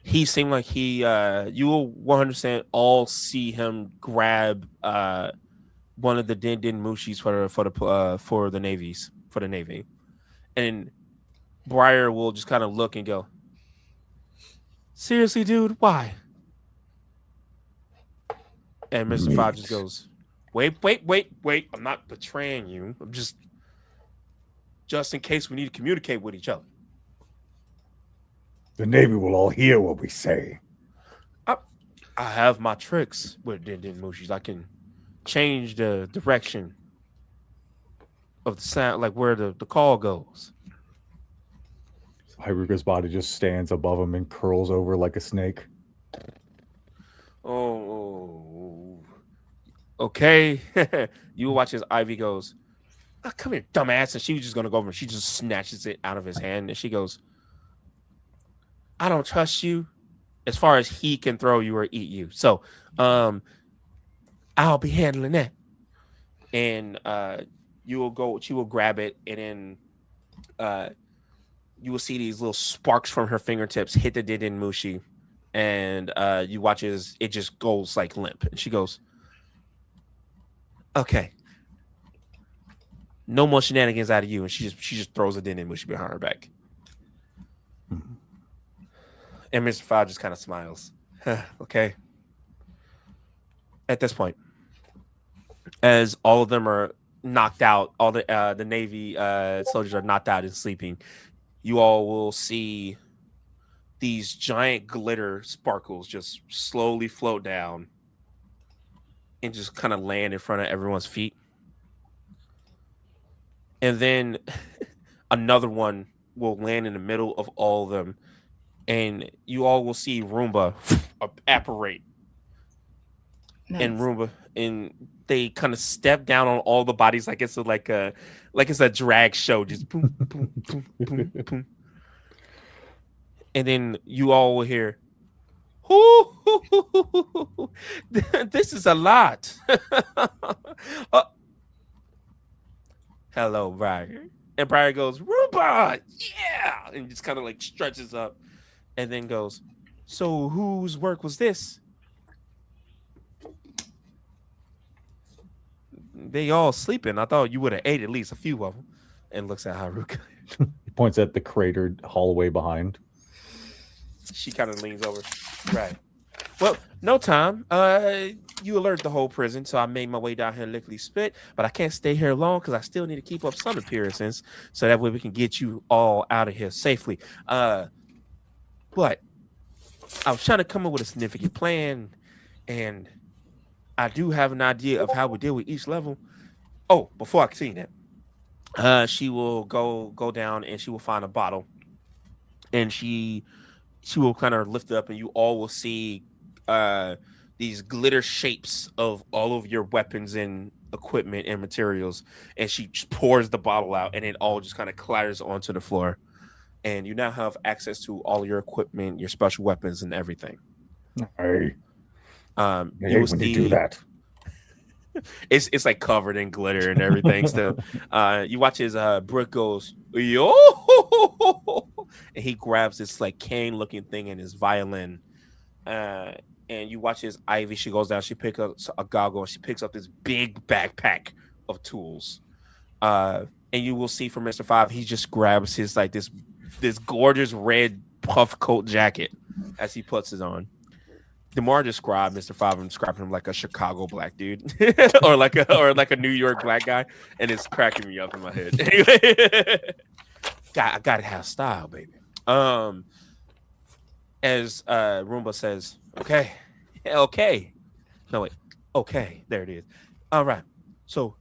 He seemed like he. You will 100% all see him grab one of the din mushis for the Navy, and Briar will just kind of look and go, "Seriously, dude, why?" And Mr. Five just goes, "Wait. I'm not betraying you. I'm just in case we need to communicate with each other." The Navy will all hear what we say. I have my tricks with din mushis. I can change the direction of the sound, like where the call goes. Haruka's body just stands above him and curls over like a snake. Oh, okay. You watch as Ivy goes, "Oh, come here, dumbass," and she was just gonna go over and she just snatches it out of his hand and she goes, "I don't trust you as far as he can throw you or eat you. So I'll be handling that." And she will grab it, and then you will see these little sparks from her fingertips hit the Didin Mushi, and you watch as it just goes like limp. And she goes, "Okay, no more shenanigans out of you." And she just throws a Didin Mushi behind her back. And Mr. Five just kind of smiles. Okay. At this point, as all of them are knocked out, all the Navy soldiers are knocked out and sleeping, you all will see these giant glitter sparkles just slowly float down and just kind of land in front of everyone's feet. And then another one will land in the middle of all of them, and you all will see Roomba apparate. Nice. And Roomba, and they kind of step down on all the bodies like it's a drag show, just boom, boom, boom, boom, boom. And then you all will hear, "Hoo, this is a lot." Hello, Briar. And Briar goes, "Roomba, yeah," and just kind of like stretches up, and then goes, "So whose work was this?" "They all sleeping. I thought you would have ate at least a few of them." And looks at Haruka. He points at the cratered hallway behind. She kind of leans over. "Right. Well, no time. You alerted the whole prison, so I made my way down here lickety split, but I can't stay here long because I still need to keep up some appearances, so that way we can get you all out of here safely. But I was trying to come up with a significant plan, and I do have an idea of how we deal with each level." Oh, before I continue that, she will go down and she will find a bottle, and she will kind of lift it up, and you all will see these glitter shapes of all of your weapons and equipment and materials. And she just pours the bottle out, and it all just kind of clatters onto the floor. And you now have access to all your equipment, your special weapons, and everything. Hey, You hey, will when you see do that. it's like covered in glitter and everything still. You watch as Brooke goes, "Yo," and he grabs this like cane looking thing in his violin. And you watch as Ivy, she goes down, she picks up a goggle, and she picks up this big backpack of tools. And you will see from Mr. Five, he just grabs his like this gorgeous red puff coat jacket as he puts it on. The more I describe Mr. Five, I'm describing him like a Chicago black dude, or like a New York black guy, and it's cracking me up in my head. Anyway, I gotta have style, baby. And as Roomba says, "Okay, okay, no wait, okay, there it is. All right, so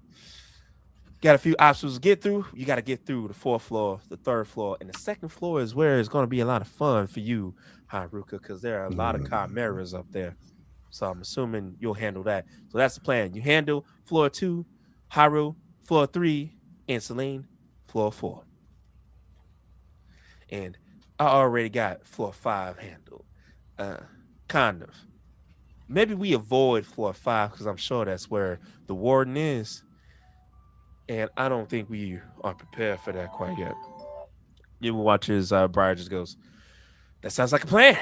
got a few obstacles to get through. You got to get through the 4th floor, the 3rd floor, and the 2nd floor is where it's going to be a lot of fun for you, Haruka, because there are a lot of chimeras up there. So I'm assuming you'll handle that. So that's the plan. You handle floor 2, Haru, floor 3, and Celine, floor 4. And I already got floor 5 handled. Kind of. Maybe we avoid floor 5 because I'm sure that's where the warden is. And I don't think we are prepared for that quite yet. You will watch as Briar just goes, that sounds like a plan.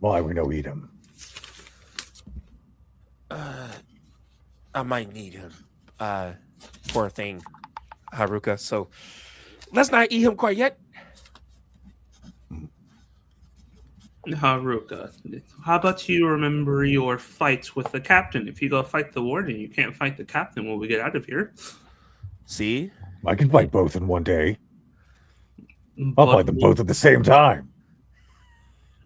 Why we no eat him? I might need him. Poor thing, Haruka. So let's not eat him quite yet. Haruka, how about you remember your fights with the captain? If you go fight the warden, you can't fight the captain when we get out of here. See? I can fight both in one day. I'll fight them both at the same time.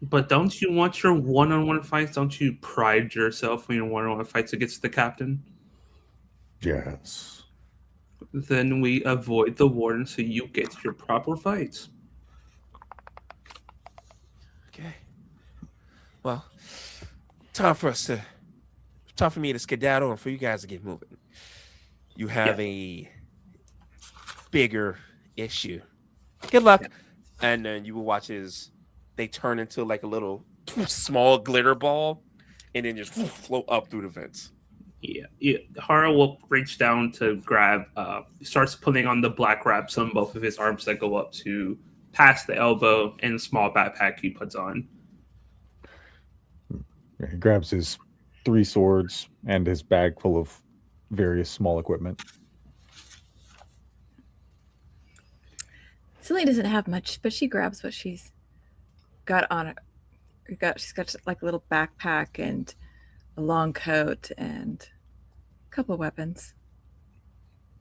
But don't you want your one-on-one fights? Don't you pride yourself in your one-on-one fights against the captain? Yes. Then we avoid the warden so you get your proper fights. Okay. Well, time for me to skedaddle and for you guys to get moving. You have a bigger issue. Good luck. Yeah. And then you will watch as they turn into like a little small glitter ball and then just float up through the vents. Yeah. Hara will reach down to grab, starts putting on the black wraps on both of his arms that go up to past the elbow and the small backpack he puts on. Yeah, he grabs his 3 swords and his bag full of various small equipment. Celine doesn't have much, but she grabs what she's got on her. She's got like a little backpack and a long coat and a couple of weapons.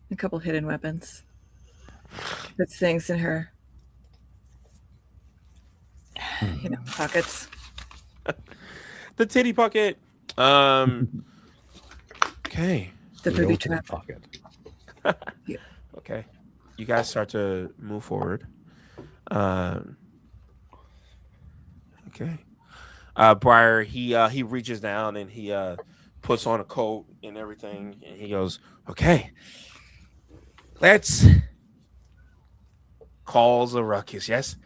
A couple hidden weapons. Puts things in her, pockets. The titty pocket. Okay. The booby trap pocket. Yeah. Okay. You guys start to move forward. Okay. Briar, he reaches down and he puts on a coat and everything, and he goes, "Okay, let's cause a ruckus." Yes.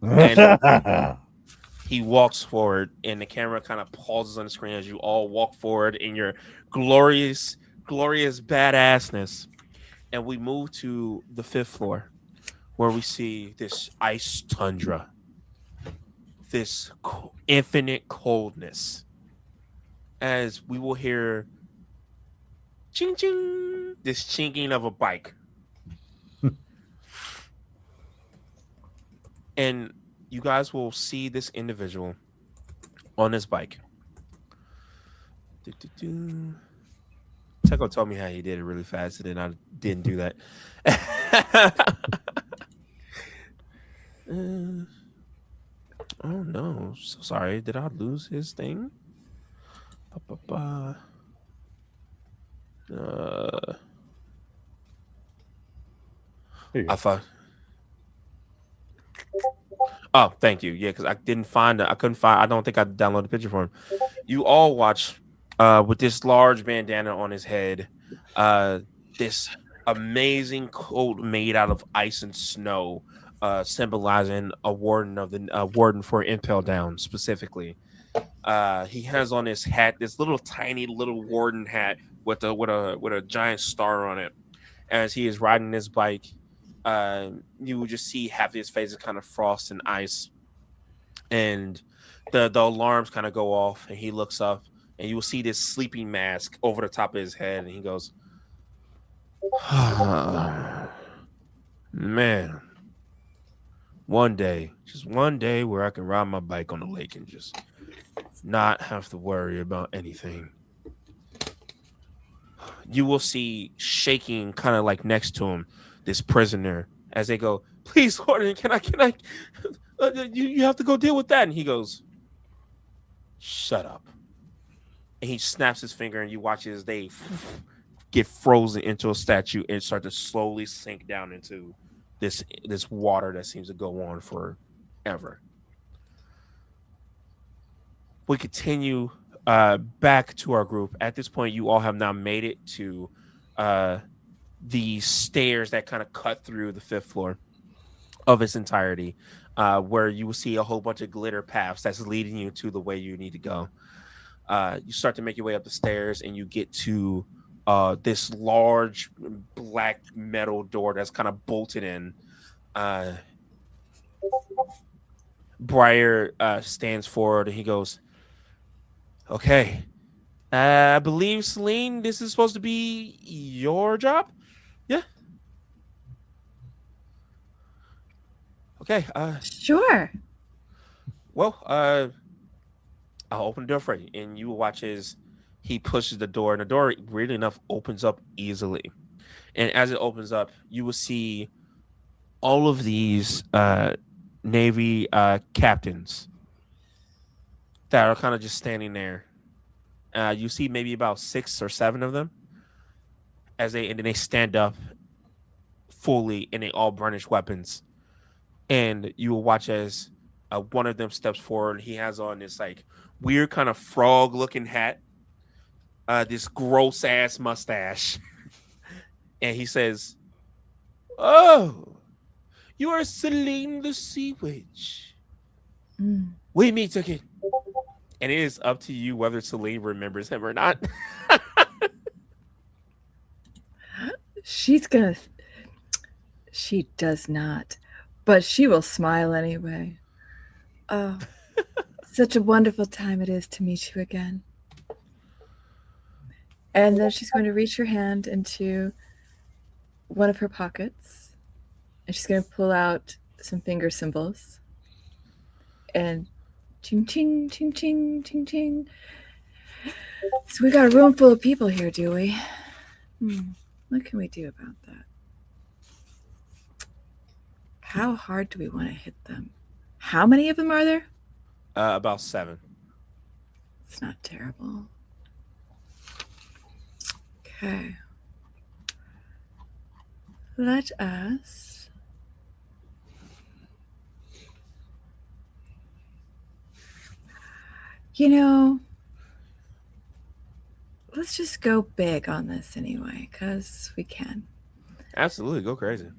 And he walks forward, and the camera kind of pauses on the screen as you all walk forward in your glorious badassness. And we move to the 5th floor, where we see this ice tundra, this infinite coldness, as we will hear ching ching, this chinking of a bike. And you guys will see this individual on this bike. Teco told me how he did it really fast, and then I didn't do that. Oh no, so sorry. Did I lose his thing? I thought. Oh, thank you. Yeah, because I couldn't find. I don't think I downloaded a picture for him. You all watch with this large bandana on his head, this amazing coat made out of ice and snow, symbolizing a warden of the warden for Impel Down specifically. He has on his hat, this little tiny little warden hat with a giant star on it. As he is riding this bike, you will just see half his face is kind of frost and ice, and the alarms kind of go off, and he looks up, and you will see this sleeping mask over the top of his head, and he goes, "Man, just one day where I can ride my bike on the lake and just not have to worry about anything." You will see shaking kind of like next to him, this prisoner, as they go, please, Gordon, can I? You have to go deal with that. And he goes, shut up. And he snaps his finger, and you watch as they get frozen into a statue and start to slowly sink down into this water that seems to go on forever. We continue back to our group. At this point, you all have now made it to the stairs that kind of cut through the 5th floor of its entirety, where you will see a whole bunch of glitter paths that's leading you to the way you need to go. You start to make your way up the stairs, and you get to this large black metal door that's kind of bolted in. Briar stands forward, and he goes, okay, I believe, Celine, this is supposed to be your job? Yeah? Okay. Sure. Well, I'll open the door for you, and you watch as he pushes the door, and the door, weirdly enough, opens up easily. And as it opens up, you will see all of these Navy captains that are kind of just standing there. You see maybe about 6 or 7 of them, and then they stand up fully, and they all brandished weapons. And you will watch as one of them steps forward. He has on this like weird kind of frog looking hat, this gross ass mustache, and he says, "Oh, you are Celine the Sea Witch. We meet again." And it is up to you whether Celine remembers him or not. She does not, but she will smile anyway. Oh, such a wonderful time it is to meet you again. And then she's going to reach her hand into one of her pockets, and she's going to pull out some finger symbols. And ching, ching, ching, ching, ching, ching. So we got a room full of people here, do we? What can we do about that? How hard do we want to hit them? How many of them are there? About 7. It's not terrible. Okay. Let us let's just go big on this anyway, because we can. Absolutely, go crazy.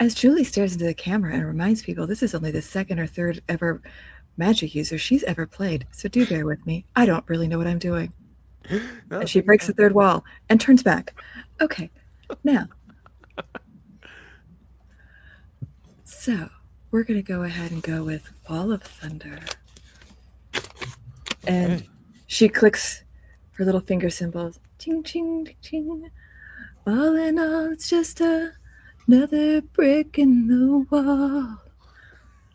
As Julie stares into the camera and reminds people this is only the 2nd or 3rd ever magic user she's ever played, so do bear with me. I don't really know what I'm doing. No, and she breaks the 3rd wall and turns back. Okay, now. So, we're going to go ahead and go with Wall of Thunder. And she clicks her little finger symbols. Ching, ching, ching. All in all, it's just another brick in the wall.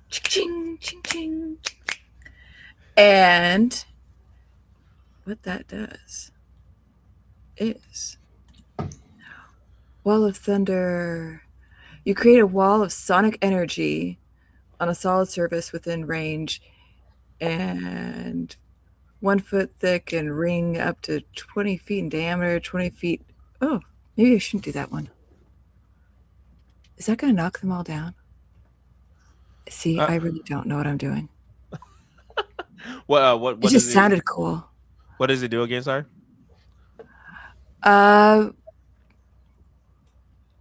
Ching, ching, ching. And what that does is Wall of Thunder. You create a wall of sonic energy on a solid surface within range, and 1 foot thick and ring up to 20 feet in diameter, 20 feet. Oh, maybe I shouldn't do that one. Is that going to knock them all down? See, I really don't know what I'm doing. What it just sounded cool. What does it do again, sorry?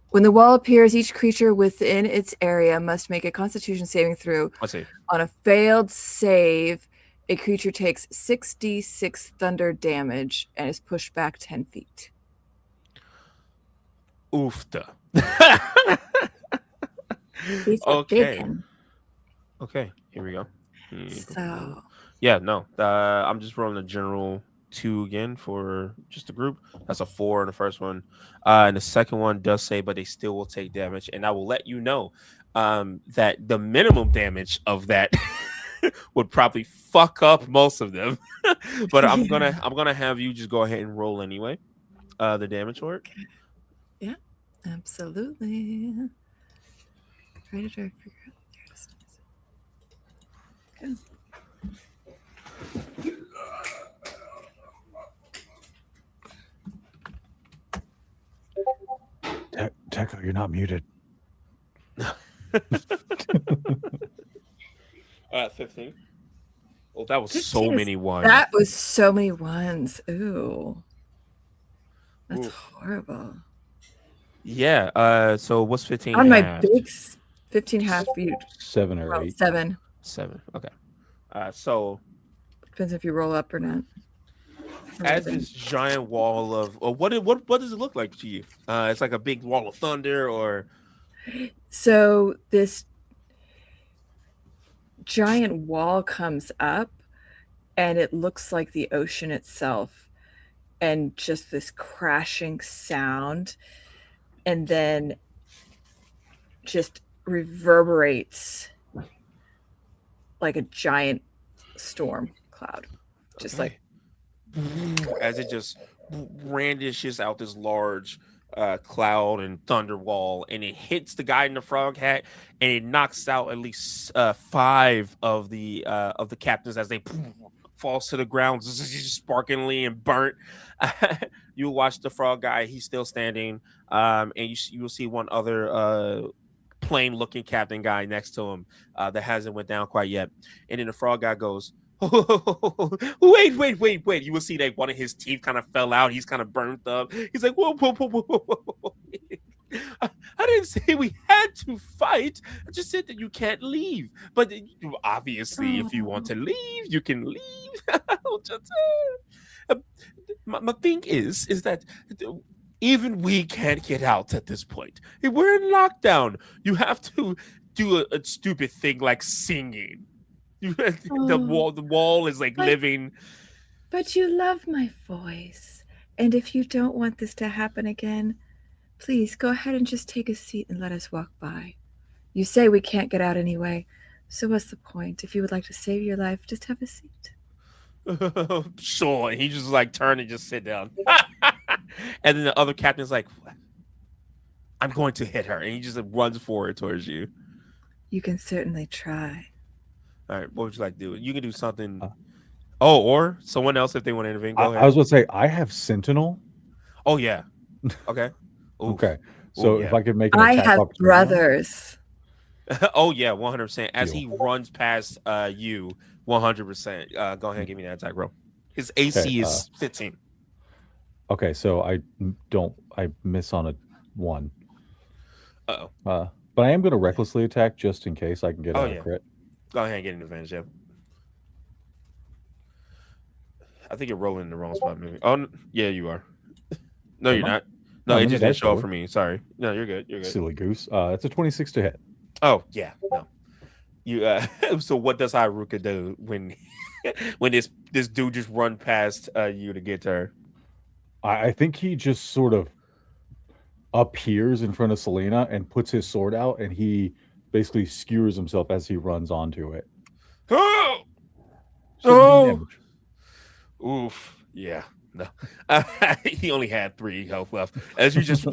When the wall appears, each creature within its area must make a Constitution saving throw. Let's see. On a failed save, a creature takes 6d6 thunder damage and is pushed back 10 feet. Oofta. Okay. Okay, here we go. So. Yeah, no. I'm just rolling a general 2 again for just the group. That's a 4 in the first one. And the second one does say, but they still will take damage. And I will let you know that the minimum damage of that would probably fuck up most of them. But I'm gonna have you just go ahead and roll anyway. the damage for it? Yeah, absolutely. Try to figure out. There it is. Good. Techo, you're not muted. 15. Oh, that was 15 so is- many ones. That was so many ones. Ooh. That's Oof. horrible. Yeah. So what's 15 On my half? big 15 half, you 7 or 8. 7. 7. Okay. So Depends if you roll up or not. as this giant wall of what does it look like to you? It's like a big wall of thunder, or So this giant wall comes up and it looks like the ocean itself, and just this crashing sound, and then just reverberates like a giant storm cloud, just okay. As it just brandishes out this large cloud and thunder wall, and it hits the guy in the frog hat, and it knocks out at least 5 of the captains as they falls to the ground, sparkingly and burnt. You watch the frog guy; he's still standing, and you will see one other plain looking captain guy next to him that hasn't went down quite yet, and then the frog guy goes, wait. You will see that one of his teeth kind of fell out. He's kind of burnt up. He's like, whoa. I didn't say we had to fight. I just said that you can't leave. But obviously, if you want to leave, you can leave. My thing is that even we can't get out at this point. We're in lockdown. You have to do a stupid thing like singing. The wall is like living. But you love my voice. And if you don't want this to happen again, please go ahead and just take a seat and let us walk by. You say we can't get out anyway, so what's the point? If you would like to save your life, just have a seat. Sure. He just like turn and just sit down. And then the other captain's like, I'm going to hit her. And he just runs forward towards you. You can certainly try. All right. What would you like to do? You can do something. Or someone else if they want to intervene. Go ahead. I was going to say, I have Sentinel. Oh, yeah. Okay. Okay. So if I could make an I attack have opportunity. brothers. Oh, yeah. 100%. As Deal. he runs past you, 100%. Go ahead and give me that attack, bro. His AC is 15. Okay. So I miss on a 1. Uh-oh. But I am going to recklessly attack just in case I can get a crit. Go ahead and get an advantage, yeah. I think you're rolling in the wrong spot, maybe. Oh, yeah, you are. No, you're not. No, it just didn't show up for me. Sorry. No, you're good. You're good. Silly goose. It's a 26 to hit. Oh, yeah. No. You. So what does Haruka do when this dude just run past you to get to her? I think he just sort of appears in front of Selena and puts his sword out, and he basically skewers himself as he runs onto it. Damage. Oof. Yeah. No. He only had 3 health left. As you just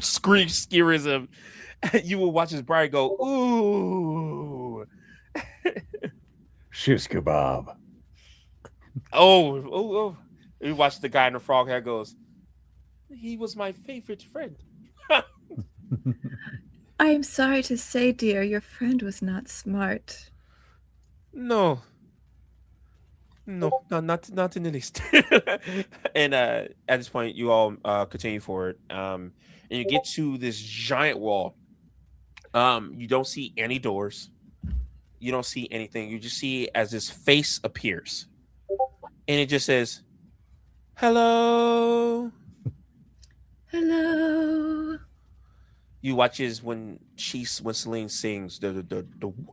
skewers him, you will watch his bride go, ooh. Shish kebab. Oh. You watch the guy in the frog hat goes, he was my favorite friend. I am sorry to say, dear, your friend was not smart. No, not in the least. And at this point, you all continue forward, and you get to this giant wall. You don't see any doors. You don't see anything. You just see as this face appears, and it just says, "Hello." Hello. You watch as when Celine sings, the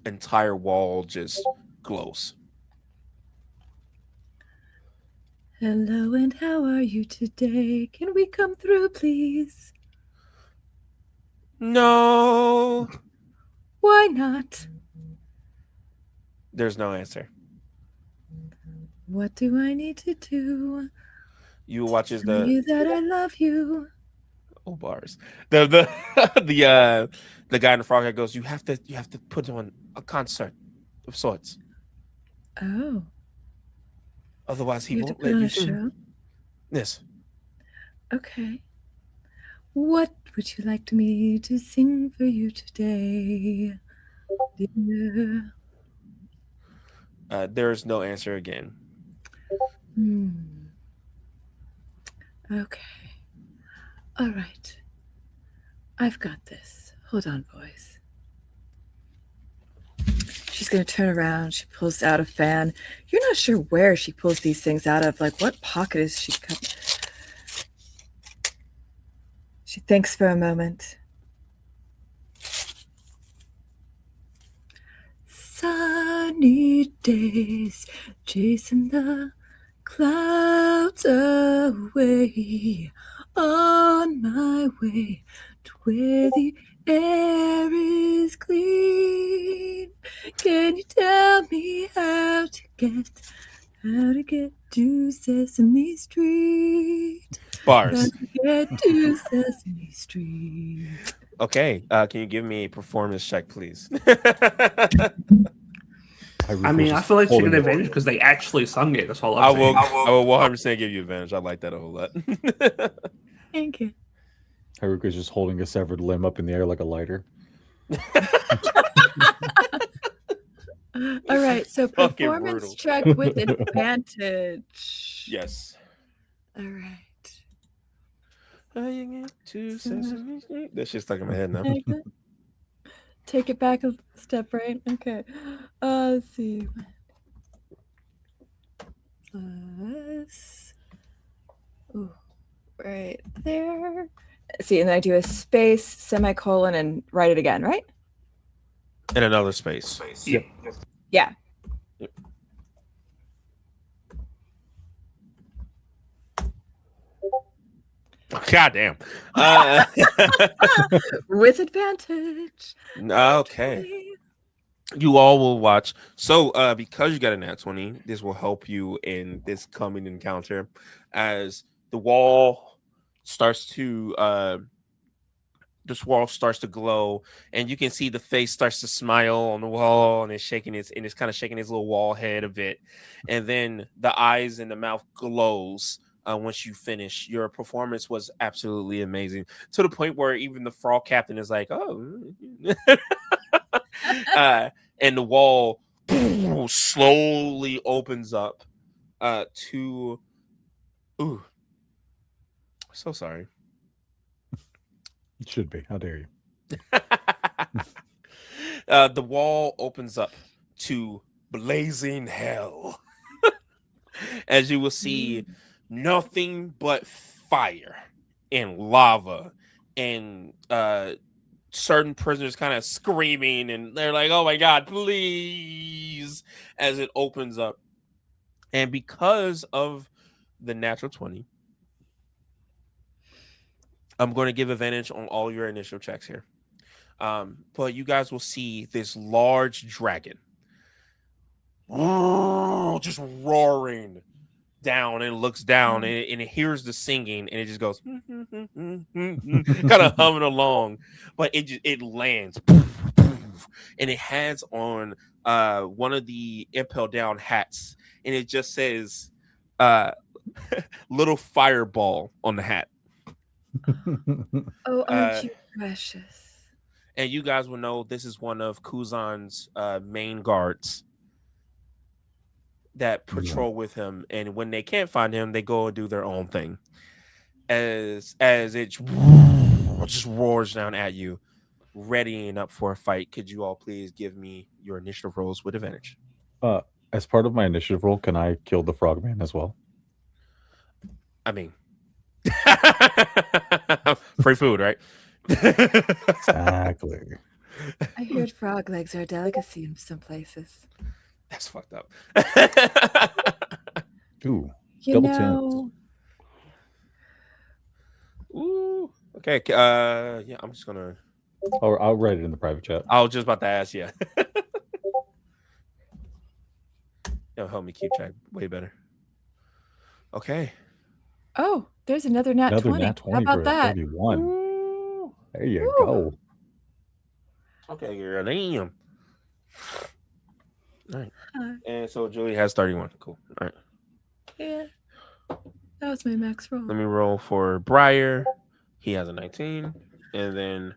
entire wall just glows. Hello, and how are you today? Can we come through, please? No. Why not? There's no answer. What do I need to do? You watch as Tell you that I love you. bars. The the guy in the frog hat goes, you have to put on a concert of sorts. Oh, Otherwise he you have to won't put let on you a through. show? Yes. Okay. What would you like me to sing for you today, dear? There's no answer again. Okay. All right. I've got this. Hold on, boys. She's going to turn around. She pulls out a fan. You're not sure where she pulls these things out of. Like, what pocket is she cut? She thinks for a moment. Sunny days, chasing the clouds away, on my way to where the air is clean. Can you tell me how to get to Sesame Street? Bars. How to get to Sesame Street? Okay. Can you give me a performance check, please? I mean, I feel like she got an advantage because they actually sung it. That's all I'm saying. I will 100% give you advantage. I like that a whole lot. Thank you. Haruka's just holding a severed limb up in the air like a lighter. All right, so Fucking performance brutal. check with advantage. Yes. All right. That shit's stuck in my head now. Take it back a step, right? Okay. Let's see. Plus. Ooh, right there. See, and then I do a space, semicolon, and write it again, right? In another space. Yep. Yeah. Yep. God damn. With advantage. Okay. You all will watch. So because you got a nat 20, this will help you in this coming encounter as the wall starts to glow, and you can see the face starts to smile on the wall, and it's kind of shaking its little wall head a bit, and then the eyes and the mouth glows. Once you finish, your performance was absolutely amazing, to the point where even the frog captain is like, "Oh," and the wall slowly opens up to. Ooh, so sorry. It should be. How dare you? The wall opens up to blazing hell. As you will see nothing but fire and lava and certain prisoners kind of screaming, and they're like, oh my god, please, as it opens up. And because of the natural 20, I'm going to give advantage on all your initial checks here. But you guys will see this large dragon just roaring down, and looks down, and it hears the singing, and it just goes kind of humming along, but it lands and it has on one of the Impel down hats, and it just says little fireball on the hat. Oh, aren't you precious? And you guys will know this is one of Kuzan's main guards that patrol with him, and when they can't find him, they go and do their own thing. As it just roars down at you, readying up for a fight. Could you all please give me your initiative rolls with advantage? As part of my initiative roll, can I kill the frogman as well? I mean, free food, right? Exactly. I heard frog legs are a delicacy in some places. That's fucked up. Ooh, You double know, Ooh. Okay. Yeah, I'm just gonna. I'll write it in the private chat. I was just about to ask you. It'll help me keep track way better. Okay. Oh, there's another nat Another 20. nat How 20 about for a that? 31. Ooh. There you Woo. go. Okay, girl, damn. All right. Huh. And so Julie has 31. Cool. All right. Yeah. That was my max roll. Let me roll for Briar. He has a 19. And then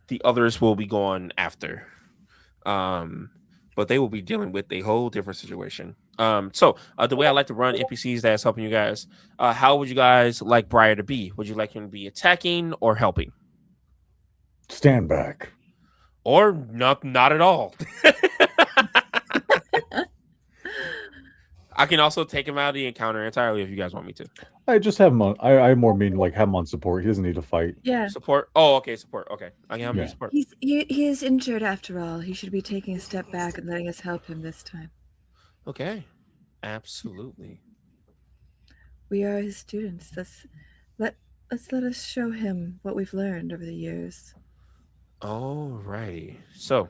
the others will be going after. But they will be dealing with a whole different situation. So the way I like to run NPCs that's helping you guys, how would you guys like Briar to be? Would you like him to be attacking or helping? Stand back. Or not at all. I can also take him out of the encounter entirely if you guys want me to. I just have him on. I more mean like have him on support. He doesn't need to fight. Yeah. Support. Oh, okay, support. Okay, I can have him Yeah. support. He is injured after all. He should be taking a step back and letting us help him this time. Okay, absolutely. We are his students. Let us show him what we've learned over the years. All righty. So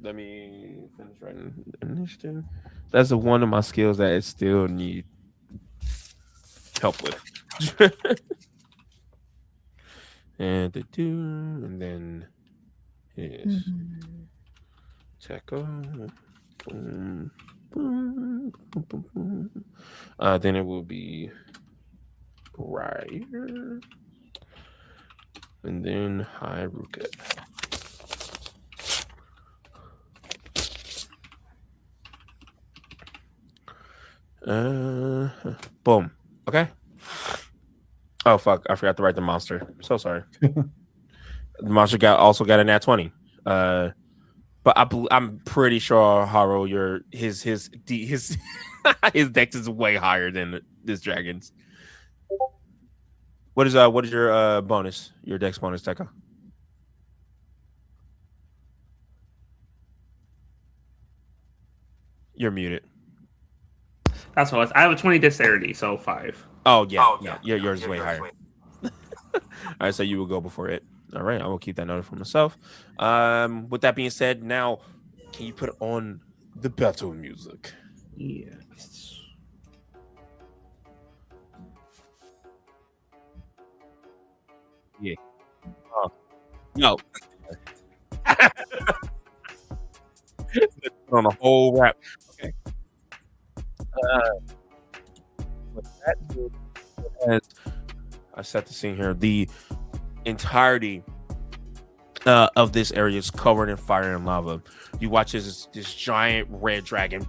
let me finish writing initiative. That's one of my skills that I still need help with. And then his tackle. Boom, boom, boom, boom, boom. Then it will be Briar. And then Haruka. Boom. Okay. Oh fuck! I forgot to write the monster. So sorry. The monster also got a nat 20. But I'm pretty sure Haro, his his dex is way higher than this dragon's. What is your bonus? Your dex bonus, Tekka? You're muted. That's what I have a 20 dexterity, so 5. Oh yeah. Yours is way higher. All right, so you will go before it. All right, I will keep that noted for myself. With that being said, now can you put on the battle music? Yes. Yeah. No. On a whole rap. Okay. With that, as I set the scene here, the entirety of this area is covered in fire and lava. You watch this giant red dragon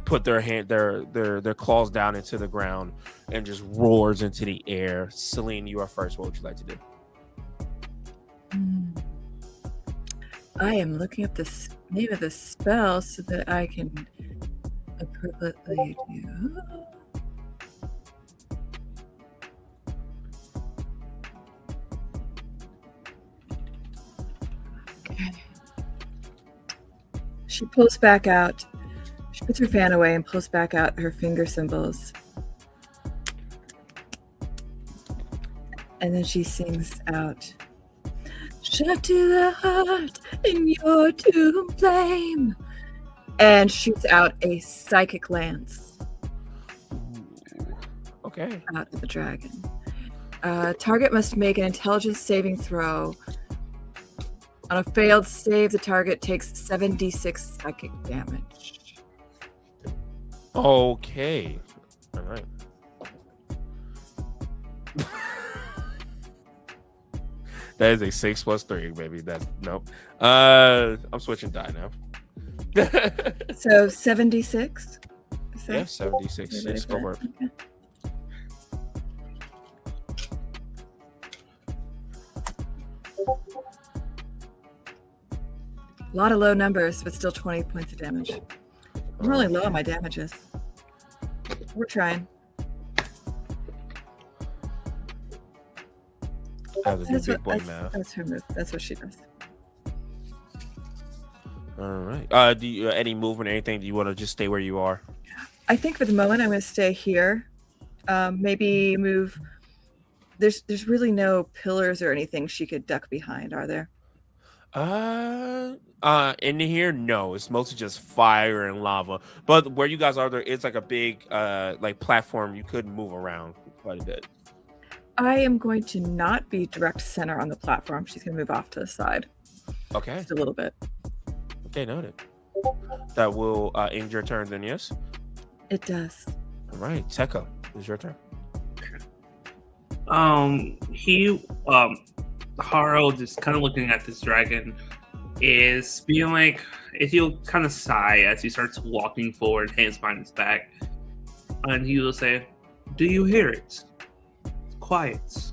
put their claws down into the ground and just roars into the air. Celine, you are first. What would you like to do? I am looking up the name of the spell so that I can appropriately do. Okay. She pulls back out. She puts her fan away and pulls back out her finger symbols. And then she sings out, "Shut to the heart in your tomb flame," and shoots out a psychic lance. Okay. Out of the dragon. Target must make an intelligence saving throw. On a failed save, the target takes 7d6 psychic damage. Okay. All right. That is a 6 plus 3, baby. That's nope. I'm switching die now. So 7d6? Yeah, 76. Yes, go for it. Okay. A lot of low numbers, but still 20 points of damage. I'm really low on my damages. We're trying. I have to do big boy math. That's her move. That's what she does. All right. Do you any movement or anything? Do you want to just stay where you are? I think for the moment I'm going to stay here. Maybe move. There's really no pillars or anything she could duck behind, are there? In here, no. It's mostly just fire and lava. But where you guys are, there is like a big like platform you could move around quite a bit. I am going to not be direct center on the platform. She's going to move off to the side. Okay. Just a little bit. Okay, noted. That will end your turn then, yes? It does. All right, Tekka, it's your turn. Haro, just kind of looking at this dragon, is being like, he'll kind of sigh as he starts walking forward, hands behind his back, and he will say, "Do you hear it? It's quiet.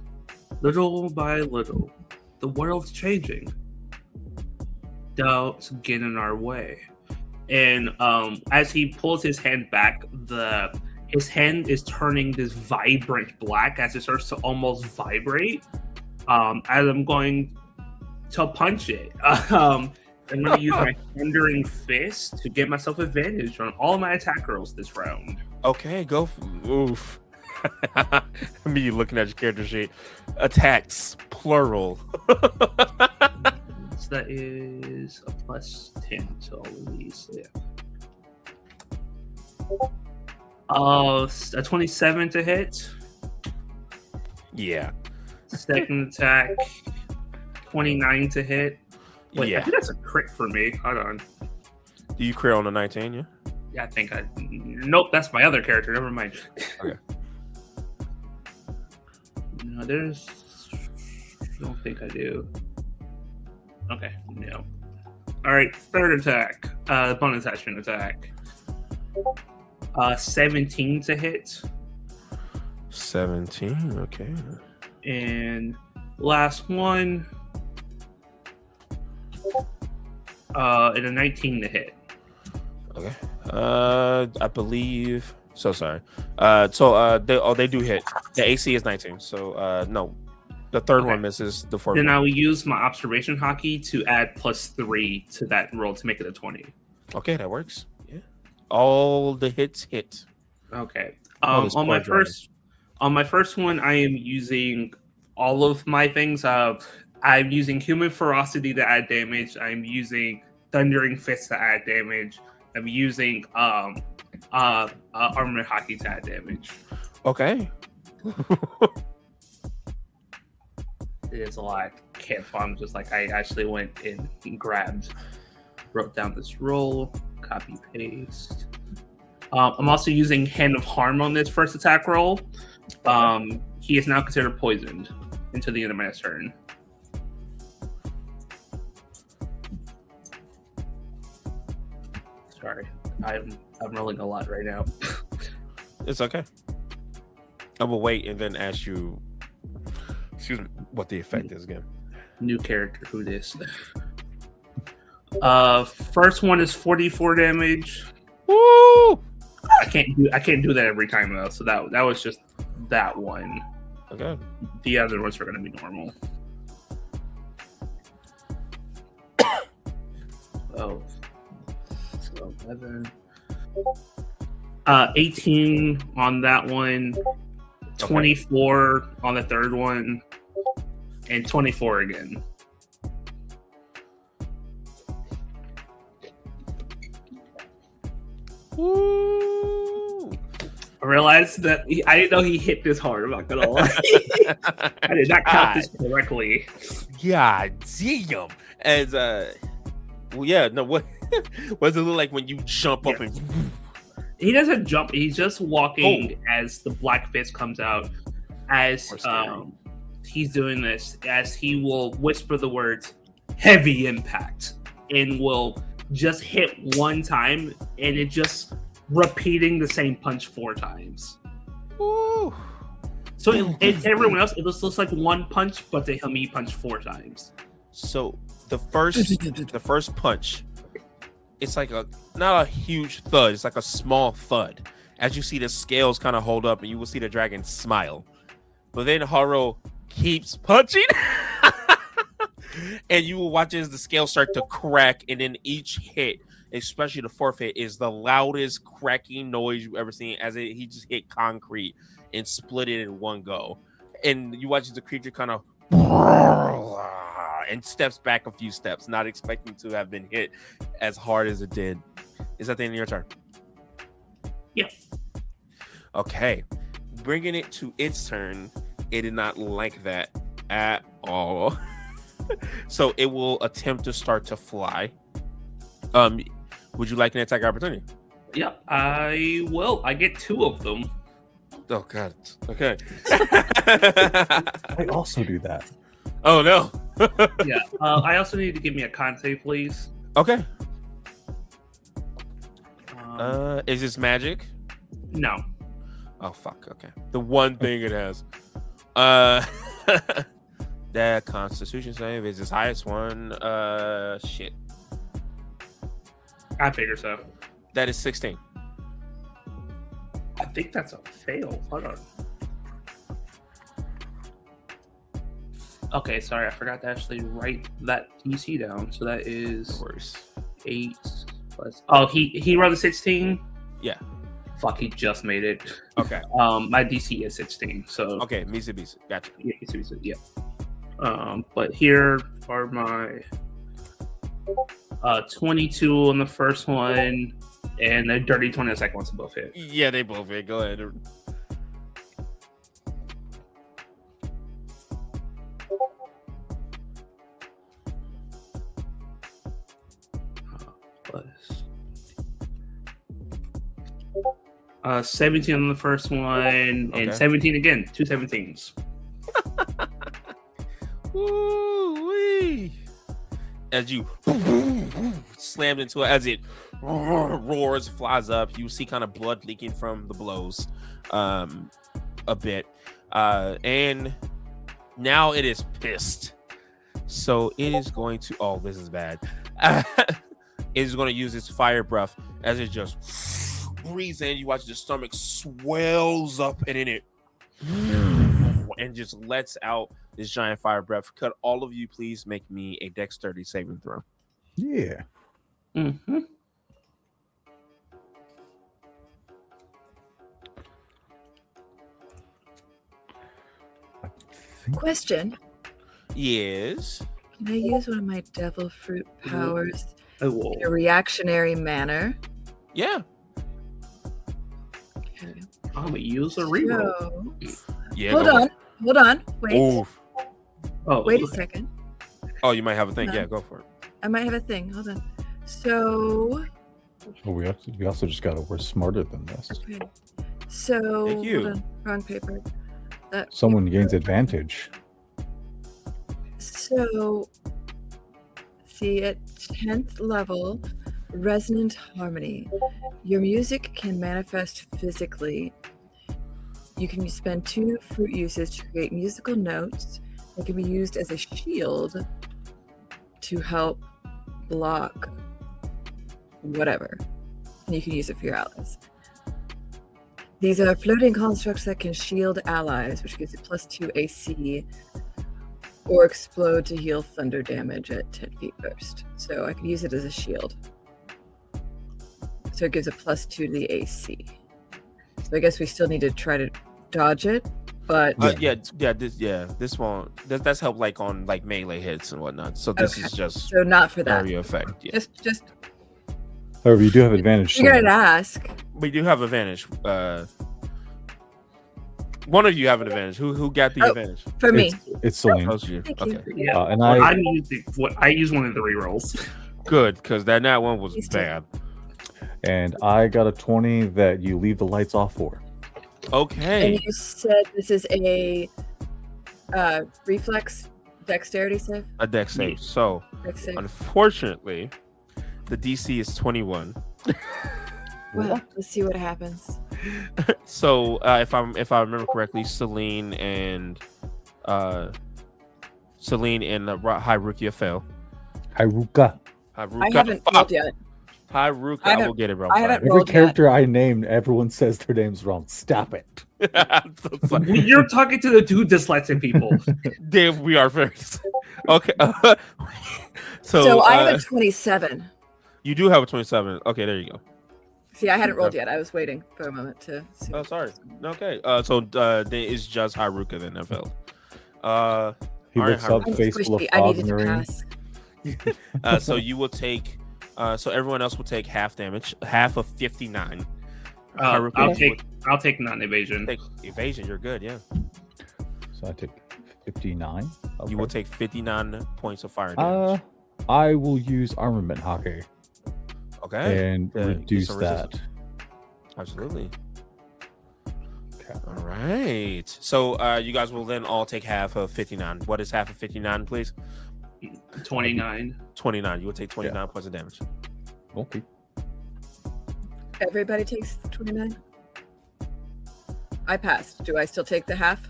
Little by little, the world's changing. Doubts get in our way." And as he pulls his hand back, his hand is turning this vibrant black as it starts to almost vibrate. As I'm going to punch it. I'm going to use my Thundering Fist to give myself advantage on all my attack rolls this round. Okay, go. Oof. Me looking at your character sheet. Attacks, plural. So that is a +10 to all of these. Yeah. A 27 to hit. Yeah. Second attack, 29 to hit. Wait, Yeah. I think that's a crit for me. Hold on. Do you crit on a 19, yeah? Yeah, I think Nope, that's my other character. Never mind. Okay. No, I don't think I do. Okay, no. All right, third attack. Bonus action attack. 17 to hit. 17, okay. And last one. And a 19 to hit. Okay. I believe. So sorry. They do hit. The AC is 19. So no, the third one misses. The fourth. Then one. I will use my observation hockey to add +3 to that roll to make it a 20. Okay, that works. Yeah. All the hits hit. Okay. Oh, this on my poor first one, I am using all of my things. I'm using Human Ferocity to add damage. I'm using Thundering Fist to add damage. I'm using Armored Hockey to add damage. Okay. It is a lot. Can't farm. Just like I actually went and wrote down this roll, copy paste. I'm also using Hand of Harm on this first attack roll. He is now considered poisoned until the end of my next turn. Sorry, I'm rolling a lot right now. It's okay. I will wait and then ask you. Excuse me. What the effect is again? New character. Who this? First one is 44 damage. Woo! I can't do that every time though. So that was just that one. Okay. The other ones are going to be normal. Oh. So 11. 18 on that one. 24 on the third one. And 24 again. Woo! I realized that I didn't know he hit this hard. I'm not gonna lie. I did not count this correctly. God damn! As well, yeah, no. What does it look like when you jump up and? He doesn't jump. He's just walking as the black fist comes out. As he's doing this, as he will whisper the words "heavy impact" and will just hit one time, and it just repeating the same punch 4 times. Woo. So to everyone else, it looks like one punch, but to him, he punched 4 times. So the first punch, it's like not a huge thud. It's like a small thud. As you see the scales kind of hold up, and you will see the dragon smile. But then Haro keeps punching, and you will watch as the scales start to crack, and then each hit, especially the fourth hit, is the loudest cracking noise you've ever seen. As he just hit concrete and split it in one go, and you watch as the creature kind of and steps back a few steps, not expecting to have been hit as hard as it did. Is that the end of your turn? Yeah. Okay. bringing it to its turn, it did not like that at all. So it will attempt to start to fly. Would you like an attack opportunity? Yeah, I will. I get 2 of them. Oh god. Okay. I also do that. Oh no. Yeah. I also need to give me a con save, please. Okay. Um, Is this magic? no. Oh fuck. Okay. The one thing it has. That Constitution save is its highest one. Shit. I figure so. That is 16. I think that's a fail. Hold on. Okay, sorry, I forgot to actually write that DC down. So that is Worse. 8 plus. Oh, he rolled a 16. Yeah. Fuck, he just made it. Okay. My DC is 16. So Okay. Mitsubishi. Gotcha. yeah, yeah. But here are my 22 on the first one and a dirty 20 on the second one, so both hit. Yeah, they both hit. Go ahead. Plus 17 on the first one Okay. and 17 again. 2 17s. Woo-wee. As you slammed into it, as it roars, flies up, you see kind of blood leaking from the blows a bit. And now it is pissed. So it is going to, oh, this is bad. It is going to use its fire breath as it just breathes in. You watch the stomach swells up and in it and just lets out this giant fire breath. Could all of you please make me a dexterity saving throw? Yeah. Mm-hmm. Question: Yes. Can I use one of my devil fruit powers Oh, in a reactionary manner? Yeah. Okay. I'm gonna use a reroll. So, Yeah. hold go on, hold on. Wait, Oof. Oh, wait a second. Oh, you might have a thing. No. Yeah, go for it. I might have a thing. Hold on. So, Well, we also just got to, we're smarter than this. okay. So, Thank you. hold on. Wrong paper. That Someone gains advantage. So, see, at 10th level, resonant harmony. Your music can manifest physically. You can spend 2 fruit uses to create musical notes that can be used as a shield to help block whatever. And you can use it for your allies. These are floating constructs that can shield allies, which gives it +2 AC, or explode to heal thunder damage at 10 feet burst. So I can use it as a shield. So it gives a +2 to the AC. So I guess we still need to try to dodge it, but This won't. That's help like on like melee hits and whatnot. So this Okay. is just so not for that. area effect. Yeah. Just However, you do have advantage. figured I'd Someone. ask. We do have advantage. One of you have an advantage. Who got the Oh. advantage? For me. It's Celine. That was you. Thank you. Okay, yeah. And Well, I I use one of the rerolls. good, because that one was Please do. bad. got a 20 that you leave the lights off for. Okay. And you said this is a reflex dexterity save? A dex save. So Dex save. unfortunately, the DC is 21. Well, let's see what happens. So if I remember correctly, Celine and Hyrukia fail. Hyruka. I haven't rolled yet. Hyruka, I I haven't- will get it wrong. I haven't Every rolled yet. character I named, everyone says their name's wrong. Stop it. I'm so sorry. You're talking to the 2 dyslexic people. Dave, we are very okay. So I have a 27. You do have a 27. Okay, there you go. See, I hadn't rolled yet. I was waiting for a moment to see. Oh, sorry. Okay. So then it's just Hyruka then that failed. He All right, looks up, Hyruka. I'm face full of squishy. I fog needed in the to ring. pass. So you will take. So everyone else will take half damage, half of 59. Hyruka, I'll you take I'll take non-evasion. Take evasion. You're good. Yeah. So I take 59. Okay. You will take 59 points of fire damage. I will use armament hockey Okay. and reduce that. Absolutely. Okay. All right. So you guys will then all take half of 59. What is half of 59, please? 29. 29. You will take 29 points of damage. Okay. Everybody takes 29. I passed. Do I still take the half?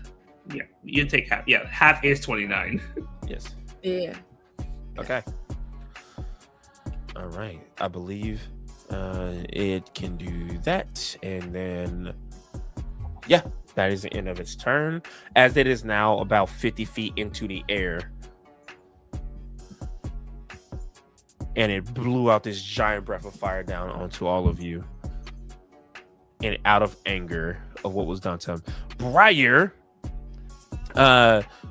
Yeah, you take half. Yeah, half is 29. Yes. Yeah. Okay. All right. I believe it can do that. And then, yeah, that is the end of its turn. As it is now about 50 feet into the air. And it blew out this giant breath of fire down onto all of you. And out of anger of what was done to him. Briar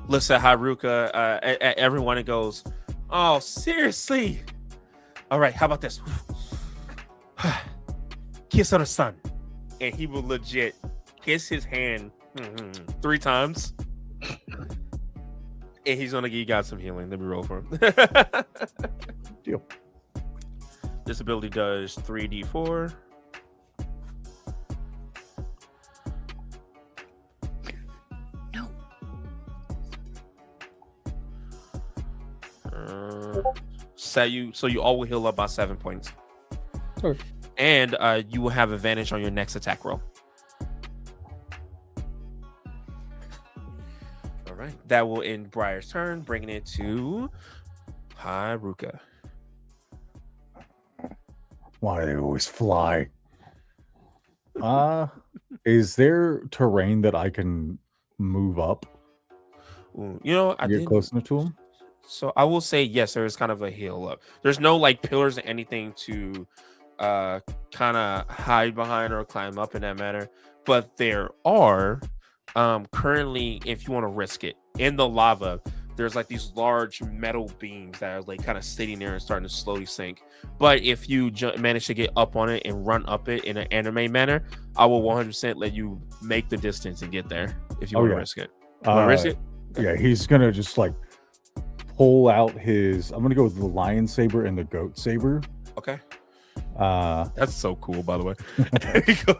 looks at Haruka, at everyone, and goes, "Oh, seriously? All right, how about this? Kiss on the sun." And he will legit kiss his hand 3 times. And he's gonna give you guys some healing. Let me roll for him. Deal. This ability does 3d4. No. So you all will heal up by 7 points. Sure. And you will have advantage on your next attack roll. All right. That will end Briar's turn, bringing it to Haruka. Why do they always fly? Is there terrain that I can move up? Ooh, you know, I Get did close enough to them? So I will say yes, there is kind of a hill up. There's no like pillars or anything to kind of hide behind or climb up in that manner. But there are currently, if you want to risk it, in the lava, there's like these large metal beams that are like kind of sitting there and starting to slowly sink. But if you manage to get up on it and run up it in an anime manner, I will 100% let you make the distance and get there if you want to risk it. Risk it? Yeah, he's gonna just like pull out his. I'm gonna go with the lion saber and the goat saber. Okay. That's so cool, by the way. That's so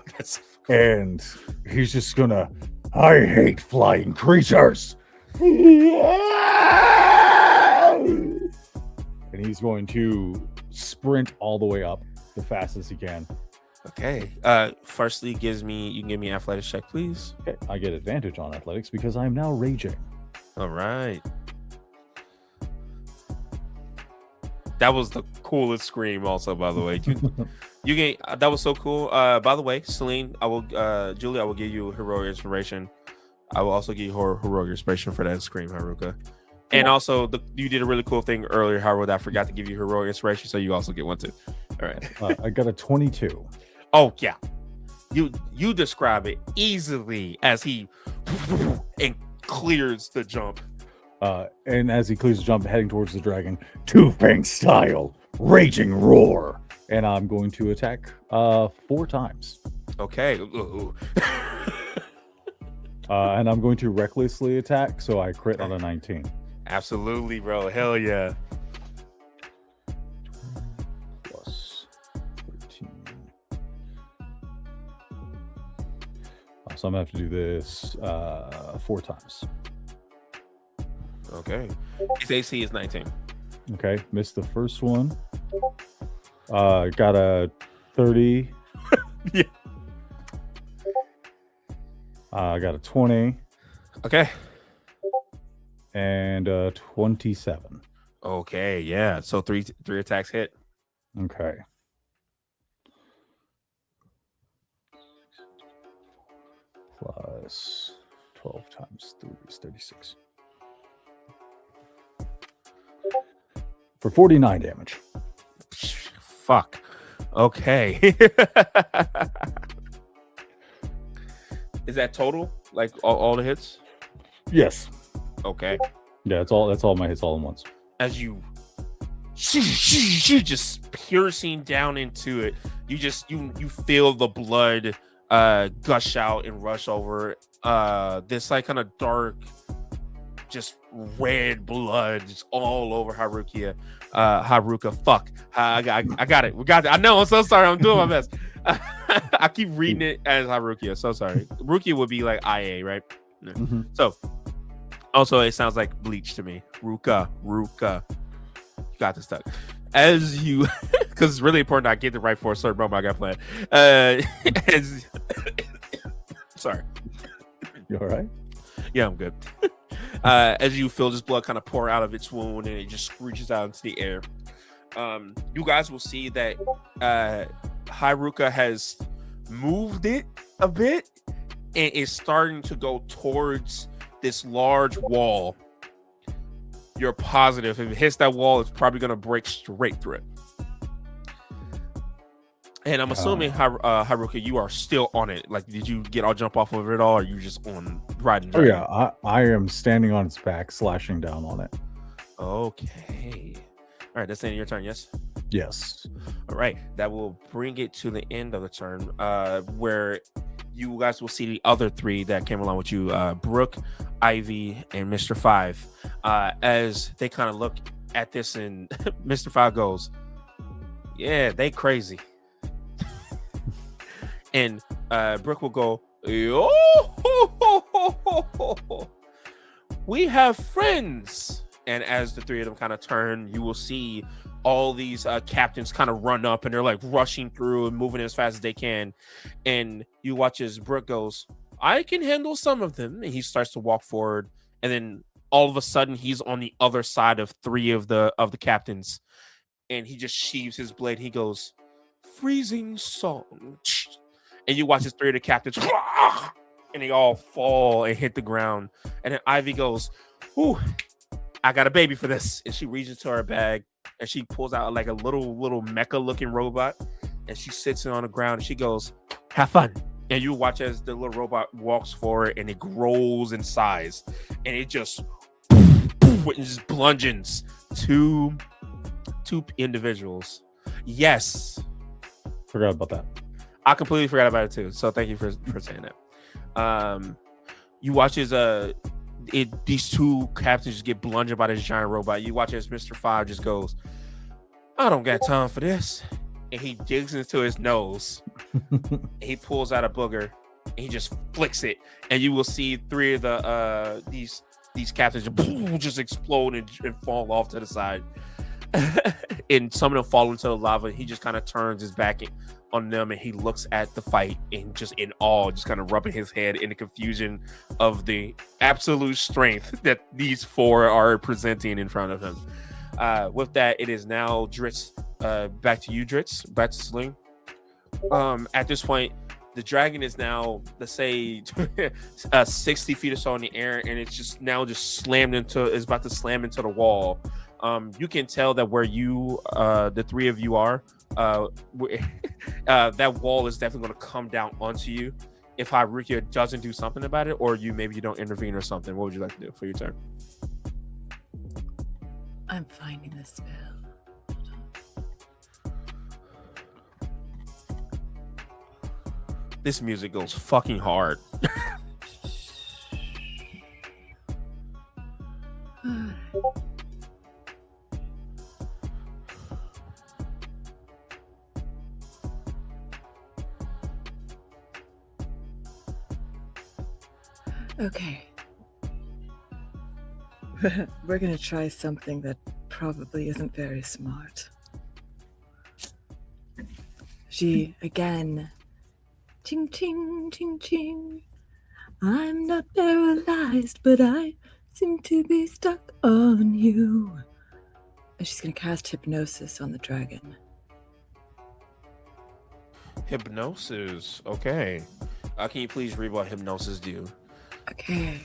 cool. And he's just gonna. I hate flying creatures. And he's going to sprint all the way up the fastest he can. Okay. Firstly, you can give me an athletics check, please. Okay, I get advantage on athletics because I'm now raging. All right. That was the coolest scream, also, by the way. You get that was so cool. By the way, Celine, Julie, I will give you heroic inspiration. I will also give you heroic inspiration for that scream, Haruka. And also, you did a really cool thing earlier, Haruka, that I forgot to give you heroic inspiration, so you also get one too. All right. I got a 22. Oh yeah, you describe it easily as he and clears the jump. And as he clears the jump, heading towards the dragon, Two-Fang style, raging roar. And I'm going to attack 4 times. Okay. And I'm going to recklessly attack, so I crit on a 19. Absolutely, bro. Hell yeah. Plus 13. So I'm gonna have to do this 4 times. Okay. His AC is 19. Okay, missed the first one. Got a 30. Yeah. I got a 20. Okay. And 27. Okay, yeah. So three attacks hit. Okay. Plus 12 times 3 is 36. For 49 damage. Fuck. Okay. Is that total? Like all the hits? Yes. Okay. Yeah, that's all my hits all in once. As you just piercing down into it, you feel the blood gush out and rush over. This like kind of dark, just red blood just all over Haruka. Fuck. I got it. We got it. I know. I'm so sorry. I'm doing my best. I keep reading it as Haruka. So sorry. Rukia would be like IA, right? No. Mm-hmm. So also it sounds like Bleach to me. Ruka. Got this stuck. As you, because it's really important I get the right for a certain moment I got planned. Sorry. You all right? Yeah, I'm good. As you feel this blood kind of pour out of its wound and it just screeches out into the air, you guys will see that Haruka has moved it a bit and is starting to go towards this large wall. You're positive if it hits that wall, it's probably going to break straight through it. And I'm assuming, Haruka, you are still on it. Like, did you jump off of it all, or are you just on riding? Oh yeah, I am standing on its back, slashing down on it. Okay. All right, that's the end of your turn, yes? Yes. All right, that will bring it to the end of the turn, where you guys will see the other three that came along with you, Brooke, Ivy, and Mr. Five. As they kind of look at this, and Mr. Five goes, "Yeah, they crazy." And Brooke will go, "Yo, we have friends." And as the three of them kind of turn, you will see all these captains kind of run up, and they're like rushing through and moving as fast as they can. And you watch as Brooke goes, "I can handle some of them." And he starts to walk forward, and then all of a sudden he's on the other side of three of the captains, and he just sheaves his blade. He goes, "Freezing song." And you watch his three of the captains, and they all fall and hit the ground. And then Ivy goes, "Ooh, I got a baby for this." And she reaches into her bag and she pulls out like a little mecha looking robot, and she sits it on the ground and she goes, "Have fun." And you watch as the little robot walks forward and it grows in size, and it just bludgeons two individuals. Yes. Forgot about that. I completely forgot about it too. So thank you for saying that. You watch as these two captains just get bludgeoned by this giant robot. You watch as Mr. Five just goes, "I don't got time for this." And he digs into his nose. And he pulls out a booger and he just flicks it. And you will see three of the these captains just explode and fall off to the side. And some of them fall into the lava. He just kind of turns his back on them and he looks at the fight and just in awe, just kind of rubbing his head in the confusion of the absolute strength that these four are presenting in front of him. With that, it is now Dritz. Back to you, Dritz. Back to Sling. At this point, the dragon is now, let's say, 60 feet or so in the air, and it's just is about to slam into the wall. You can tell that where you, the three of you are, that wall is definitely going to come down onto you if Haruka doesn't do something about it, or maybe you don't intervene or something. What would you like to do for your turn? I'm finding the spell. This music goes fucking hard. Okay. We're gonna try something that probably isn't very smart. She again. Ching, ching, ching, ching. I'm not paralyzed, but I seem to be stuck on you. And she's going to cast hypnosis on the dragon. Hypnosis. Okay. Can you please read what hypnosis do? Okay.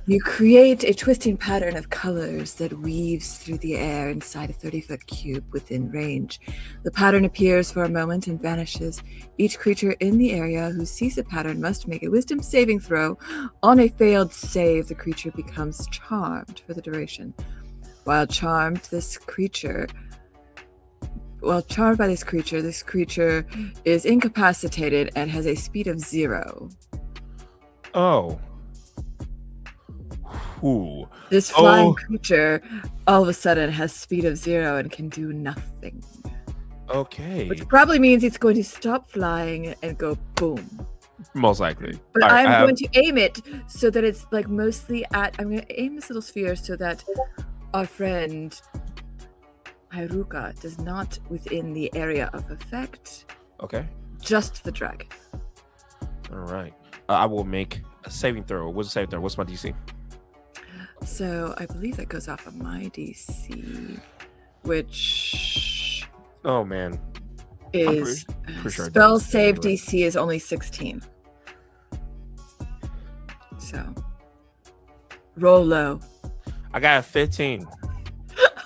You create a twisting pattern of colors that weaves through the air inside a 30-foot cube within range. The pattern appears for a moment and vanishes. Each creature in the area who sees the pattern must make a wisdom saving throw. On a failed save, the creature becomes charmed for the duration. While charmed, this creature charmed by this creature. This creature is incapacitated and has a speed of 0. Oh. Ooh. This flying creature all of a sudden has speed of 0 and can do nothing. Okay. Which probably means it's going to stop flying and go boom. Most likely. But I'm going to aim it so that it's like mostly at. I'm going to aim this little sphere so that our friend Haruka does not within the area of effect. Okay. Just the dragon. All right. I will make a saving throw. What's a saving throw? What's my DC? So I believe that goes off of my DC, which oh man, is pretty sure spell save DC is only 16. So roll low. I got a 15.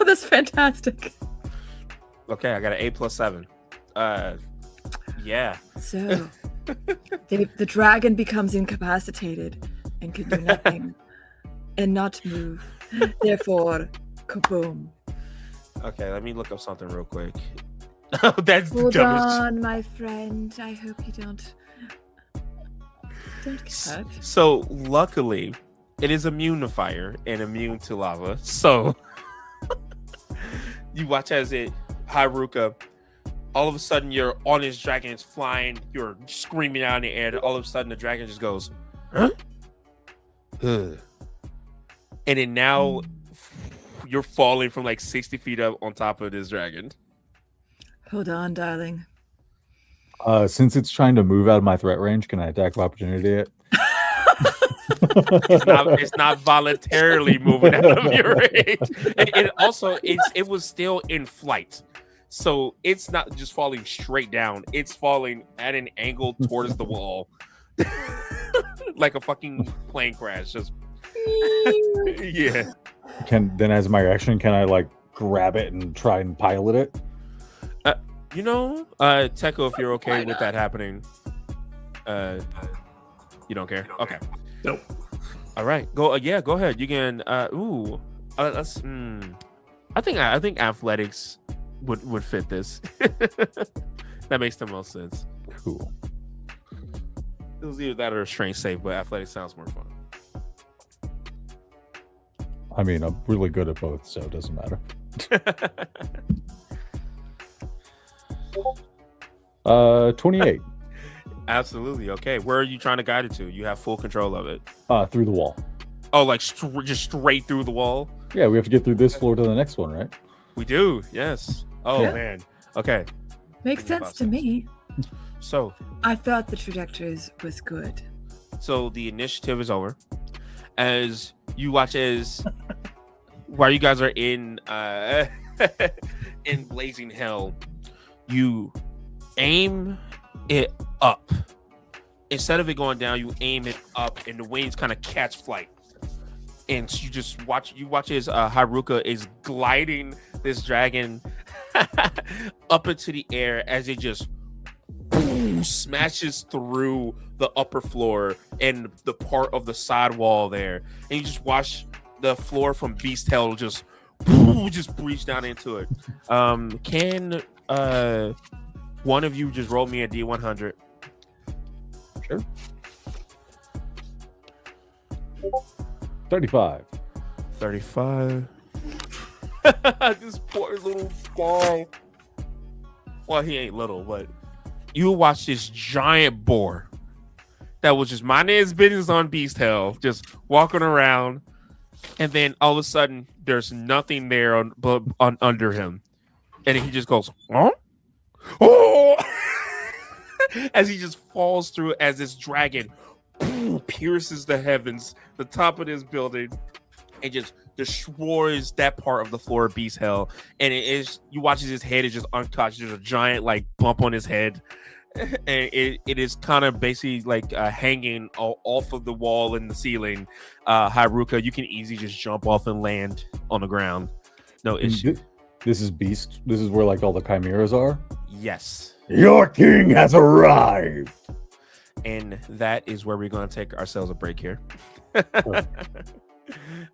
Oh, that's fantastic. Okay, I got an 8 plus 7. Yeah. So the dragon becomes incapacitated and can do nothing and not move. Therefore, kaboom. Okay, let me look up something real quick. Oh, that's Hold the dumbest. on, my friend. I hope you don't get hurt. So luckily, it is immune to fire and immune to lava. So you watch as Haruka, all of a sudden you're on this dragon, it's flying, you're screaming out in the air, and all of a sudden the dragon just goes, huh? Ugh. And then now you're falling from like 60 feet up on top of this dragon. Hold on, darling. Since it's trying to move out of my threat range, can I attack of opportunity it? It's not voluntarily moving out of your range. And also, it was still in flight. So it's not just falling straight down. It's falling at an angle towards the wall. Like a fucking plane crash. Just yeah. Then as my reaction, can I like grab it and try and pilot it? Tekko, if you're okay with that happening, you don't care. Okay. Nope. All right. Go. Yeah. Go ahead. You can. That's. I think athletics would fit this. That makes the most sense. Cool. It was either that or a strength save, but athletics sounds more fun. I mean, I'm really good at both, so it doesn't matter. 28. Absolutely. Okay. Where are you trying to guide it to? You have full control of it. Through the wall. Oh, like just straight through the wall? Yeah, we have to get through this floor to the next one, right? We do. Yes. Oh, Yeah. man. Okay. Makes sense to me. So I thought the trajectory was good. So the initiative is over. As you watch as while you guys are in in blazing hell, you aim it up. Instead of it going down, you aim it up and the wings kind of catch flight. And you just watch as Haruka is gliding this dragon up into the air as it just smashes through the upper floor and the part of the side wall there, and you just watch the floor from Beast Hell just breach down into it. Can one of you just roll me a D100? Sure. 35. This poor little guy. Well, he ain't little, but you watch this giant boar that was just minding his business on Beast Hell, just walking around, and then all of a sudden there's nothing there on under him, and he just goes, huh? Oh! As he just falls through as this dragon pierces the heavens, the top of this building, and just destroys that part of the floor of Beast Hell. And you watch as his head is just unconscious. There's a giant like bump on his head. And it is kind of basically like hanging off of the wall in the ceiling. Haruka, you can easily just jump off and land on the ground. No issue. This is Beast. This is where like all the chimeras are. Yes. Your king has arrived. And that is where we're going to take ourselves a break here. All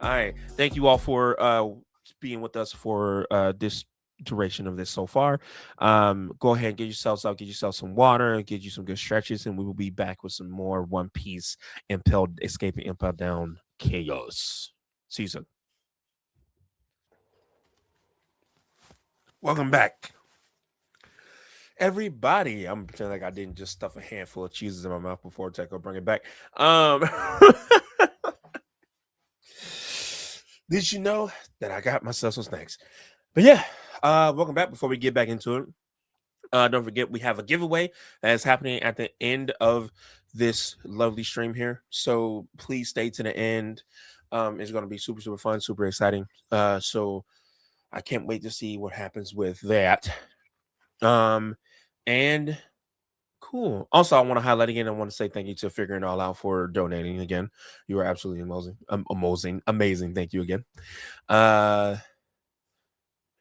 right. Thank you all for being with us for this duration of this so far. Go ahead and get yourselves up, get yourself some water, get you some good stretches, and we will be back with some more One Piece Impel escaping Impel Down chaos season. Welcome back, everybody. I'm pretending like I didn't just stuff a handful of cheeses in my mouth before Techo bring it back. Did you know that I got myself some snacks? But yeah, welcome back. Before we get back into it, don't forget we have a giveaway that is happening at the end of this lovely stream here. So please stay to the end. It's going to be super, super fun, super exciting. So I can't wait to see what happens with that. And cool. Also, I want to highlight again. I want to say thank you to Figuring It All Out for donating again. You are absolutely amazing. Thank you again.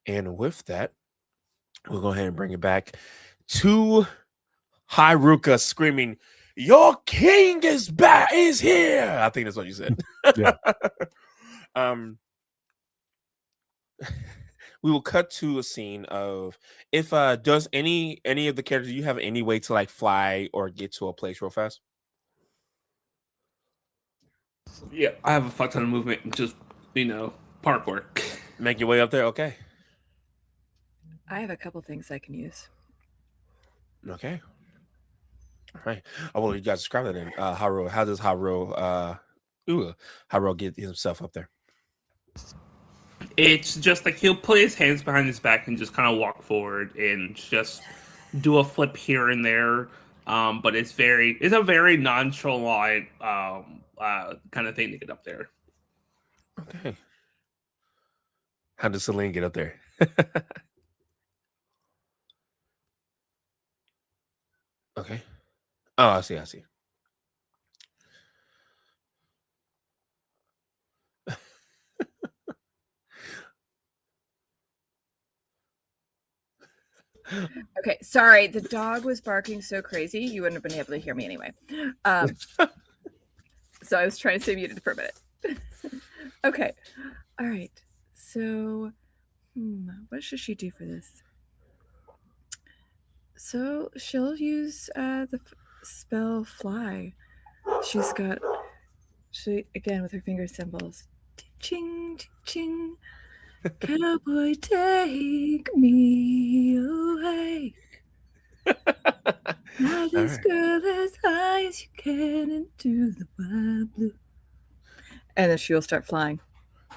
And with that, we'll go ahead and bring it back to Haruka screaming, "Your king is back! Is here!" I think that's what you said. Yeah. We will cut to a scene of if does any of the characters, you have any way to like fly or get to a place real fast? Yeah, I have a fuck ton of movement and just, parkour. Make your way up there, okay? I have a couple things I can use. Okay. All right. Oh, well, you guys describe that then. Haru, how does Haru get himself up there? It's just like he'll put his hands behind his back and just kind of walk forward and just do a flip here and there. But it's a very nonchalant kind of thing to get up there. Okay. How does Celine get up there? Okay. Oh, I see. Okay, sorry. The dog was barking so crazy, you wouldn't have been able to hear me anyway. So I was trying to stay muted for a minute. Okay. All right. So, what should she do for this? So she'll use the spell fly. She's got, again with her finger symbols. Ching, ching, cowboy, take me away. Now this girl as high as you can into the wild blue. And then she'll start flying.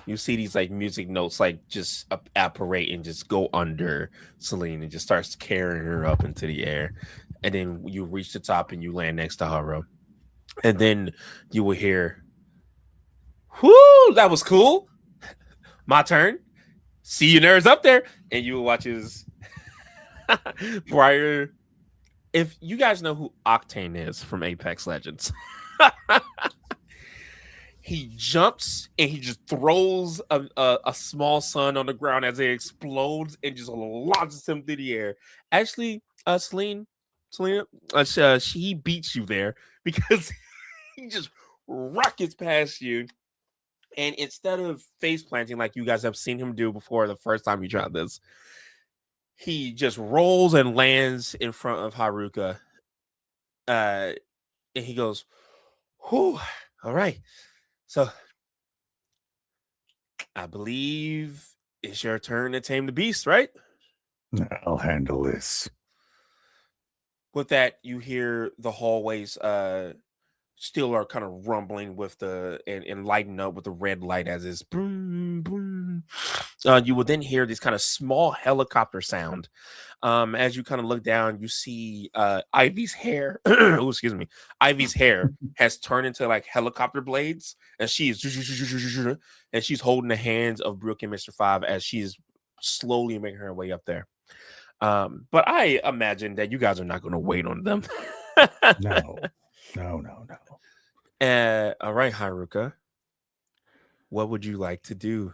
You see these like music notes like just apparate and just go under Celine and just starts carrying her up into the air. And then you reach the top and you land next to Haru. And then you will hear, "Whoo, that was cool. My turn. See you nerds up there." And you will watch his Briar. If you guys know who Octane is from Apex Legends, he jumps and he just throws a small sun on the ground as it explodes and just launches him through the air. Actually, Selena, she beats you there because he just rockets past you. And instead of face planting like you guys have seen him do before the first time you tried this, he just rolls and lands in front of Haruka. And he goes, "Whew, all right. So I believe it's your turn to tame the beast, right?" I'll handle this. With that, you hear the hallways still are kind of rumbling with and lighting up with the red light as it's boom, boom. You will then hear this kind of small helicopter sound. As you kind of look down, you see Ivy's hair. Oh, excuse me. Ivy's hair has turned into like helicopter blades, and she's holding the hands of Brooke and Mr. Five as she's slowly making her way up there. But I imagine that you guys are not going to wait on them. No. All right, Haruka. What would you like to do?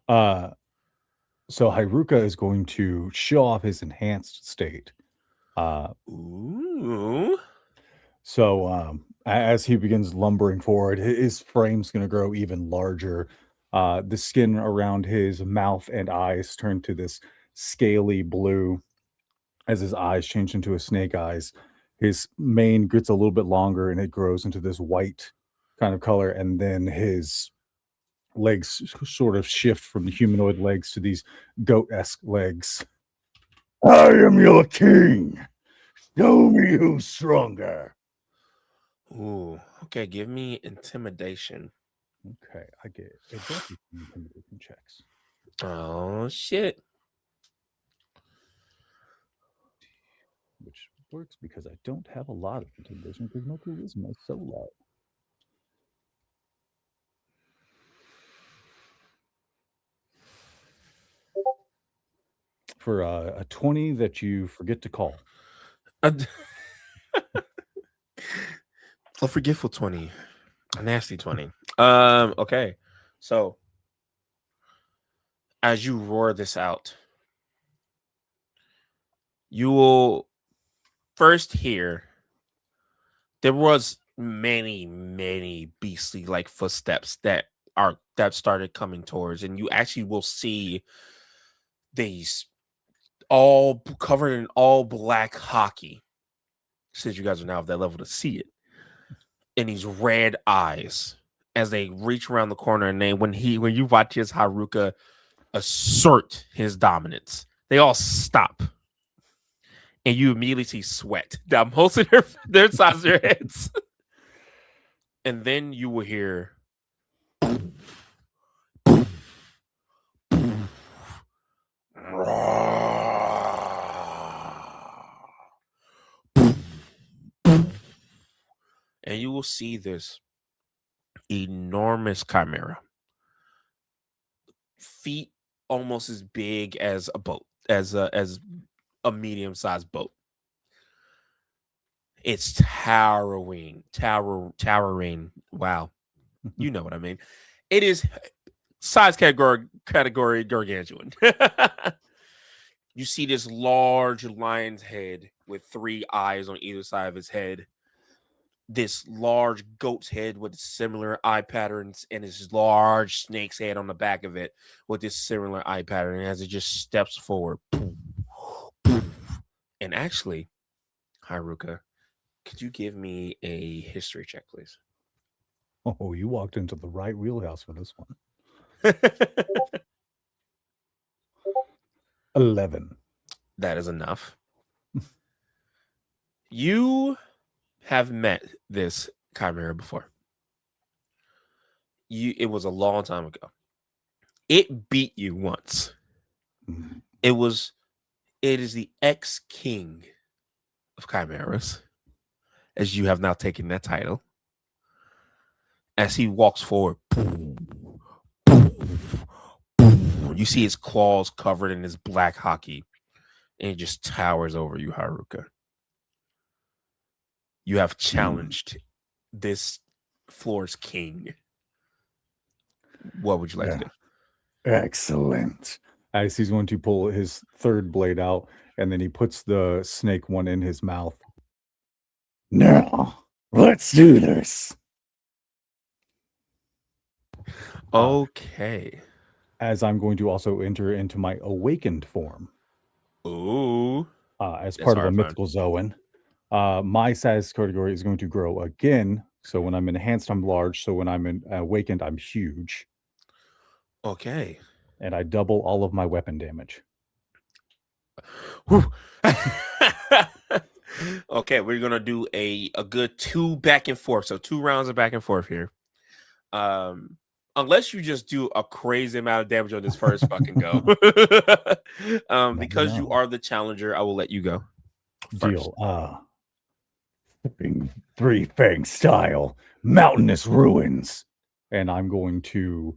So Haruka is going to show off his enhanced state. Ooh. So as he begins lumbering forward, his frame's going to grow even larger. The skin around his mouth and eyes turn to this scaly blue as his eyes change into a snake eyes. His mane gets a little bit longer and it grows into this white kind of color, and then his legs sort of shift from the humanoid legs to these goat-esque legs. I am your king. Show me who's stronger. Ooh, okay. Give me intimidation. Okay, I get advantage in intimidation checks. Oh shit! Which works because I don't have a lot of intimidation because my charisma is so low. For a 20 that you forget to call. A forgetful 20, a nasty 20. Okay, so as you roar this out, you will first hear there was many beastly like footsteps that started coming towards, and you actually will see these all covered in all black hockey, since you guys are now of that level to see it, in these red eyes as they reach around the corner, and then when you watch his Haruka assert his dominance, they all stop. And you immediately see sweat down most of their sides of their heads. And then you will hear and you will see this enormous chimera, feet almost as big as a boat, as a medium-sized boat. It's towering. Wow, you know what I mean. It is size category gargantuan. You see this large lion's head with 3 eyes on either side of his head. This large goat's head with similar eye patterns, and this large snake's head on the back of it with this similar eye pattern. And as it just steps forward, and actually, Haruka, could you give me a history check, please? Oh, you walked into the right wheelhouse for this one. 11. That is enough. You have met this chimera before. It was a long time ago. It beat you once. Mhm. It is the ex-king of chimeras, as you have now taken that title. As he walks forward, you see his claws covered in his black hockey, and he just towers over you, Haruka. You have challenged this floor's king. What would you like to do? Excellent. As he's going to pull his third blade out, and then he puts the snake one in his mouth. Now, let's do this. Okay. As I'm going to also enter into my awakened form. Ooh. As part of a mythical Zoan. My size category is going to grow again. So when I'm enhanced, I'm large. So when I'm awakened, I'm huge. Okay. And I double all of my weapon damage. Okay, we're gonna do a good 2 back and forth. So 2 rounds of back and forth here. Unless you just do a crazy amount of damage on this first fucking go. Because you are the challenger, I will let you go first. Deal. Three Fang style, mountainous ruins. And I'm going to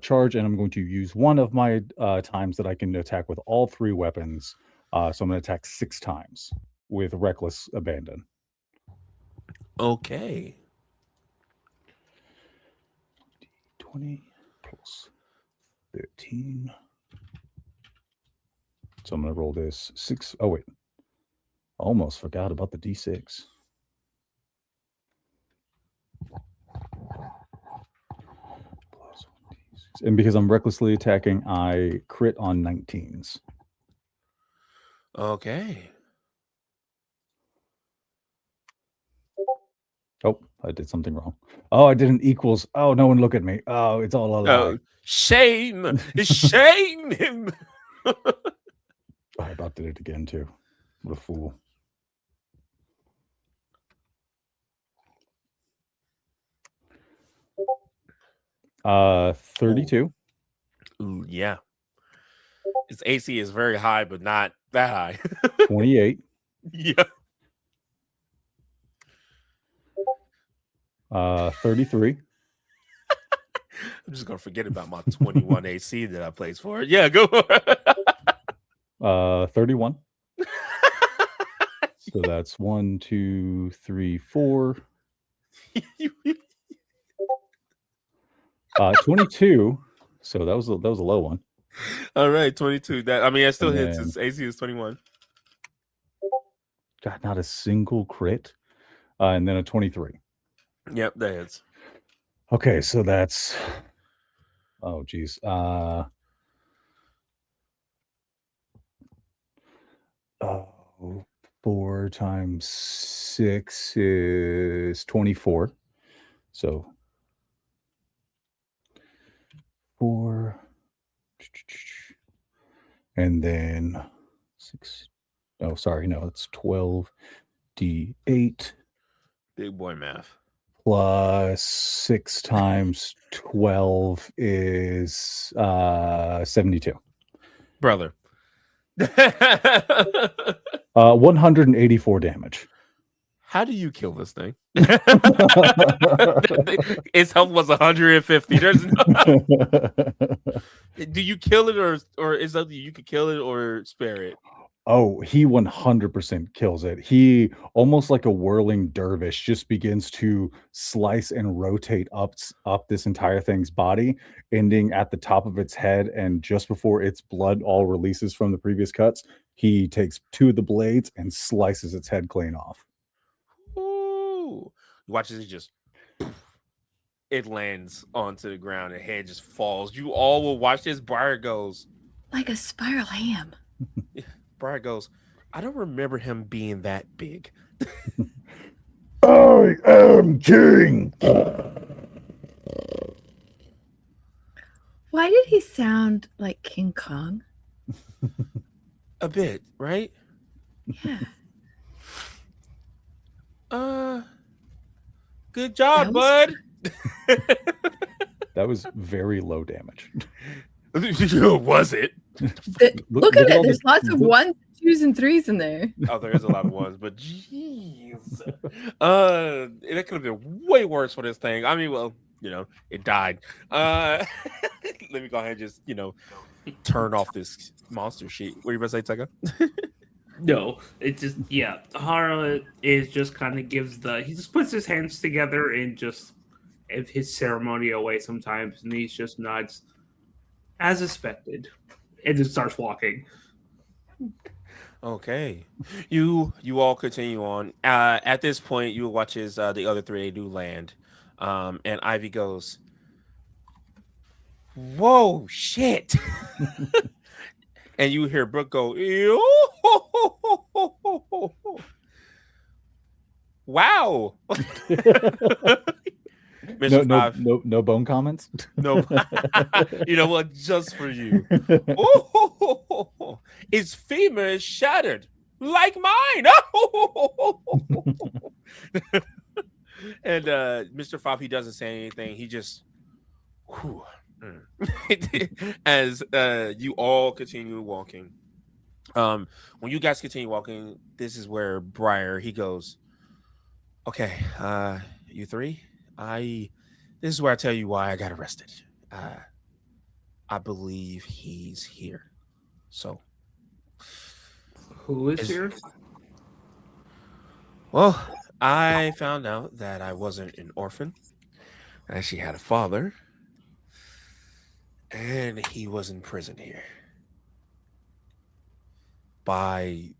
charge, and I'm going to use one of my times that I can attack with all 3 weapons. So I'm going to attack 6 times with reckless abandon. Okay. 20 plus 13. So I'm going to roll this 6. Oh, wait. Almost forgot about the D6. Plus 1 D6. And because I'm recklessly attacking, I crit on 19s. Okay. Oh, I did something wrong. Oh, I did an equals. Oh, no one look at me. Oh, it's all a lie. Shame. Shame him. I about did it again, too. What a fool. Uh, 32. Ooh, yeah. Its AC is very high, but not that high. 28. Yeah. 33. I'm just gonna forget about my 21 AC that I plays for. Yeah, go. 31. So that's 1, 2, 3, 4. 22. So that was a low one. All right, 22. That still And hits. then- Its AC is 21. God, not a single crit. And then a 23. Yep, that hits. Okay, so that's geez. 4 times 6 is 24. So 4, and then 6. Oh, sorry, no, it's 12 d8 Big boy math. plus 6 times 12 is 72. Brother. 184 damage. How do you kill this thing? Its health was 150. There's no. Do you kill it or is that you could kill it or spare it? Oh, he 100% kills it. He, almost like a whirling dervish, just begins to slice and rotate up this entire thing's body, ending at the top of its head. And just before its blood all releases from the previous cuts, he takes 2 of the blades and slices its head clean off. Ooh. You watch as it just it lands onto the ground and head just falls. You all will watch this. Briar goes Like a spiral ham. Briar goes, I don't remember him being that big. I am king. Why did he sound like King Kong? A bit, right? Yeah. Good job, That bud. That was very low damage. Was it? Look at it. all There's the- lots of look- 1s, 2s, and 3s in there. Oh, there is a lot of ones, but jeez. It could have been way worse for this thing. I mean, well, it died. Let me go ahead and just, turn off this monster sheet. What are you about to say, Taka? No, it just Hara is just kind of he just puts his hands together and just his ceremonial way sometimes, and he just nods as expected, and just starts walking. Okay, you all continue on. At this point, you watch as the other three they do land, and Ivy goes, "Whoa, shit!" And you hear Brooke go, "Ew." Wow. Mr. Five. No bone comments. No. You know what? Just for you. Its femur is shattered like mine. And Mr. Five, he doesn't say anything. He just as you all continue walking. When you guys continue walking, this is where Briar he goes, okay, you three, this is where I tell you why I got arrested. I believe he's here. So Who is here? Well, I found out that I wasn't an orphan. I actually had a father. And he was in prison here. By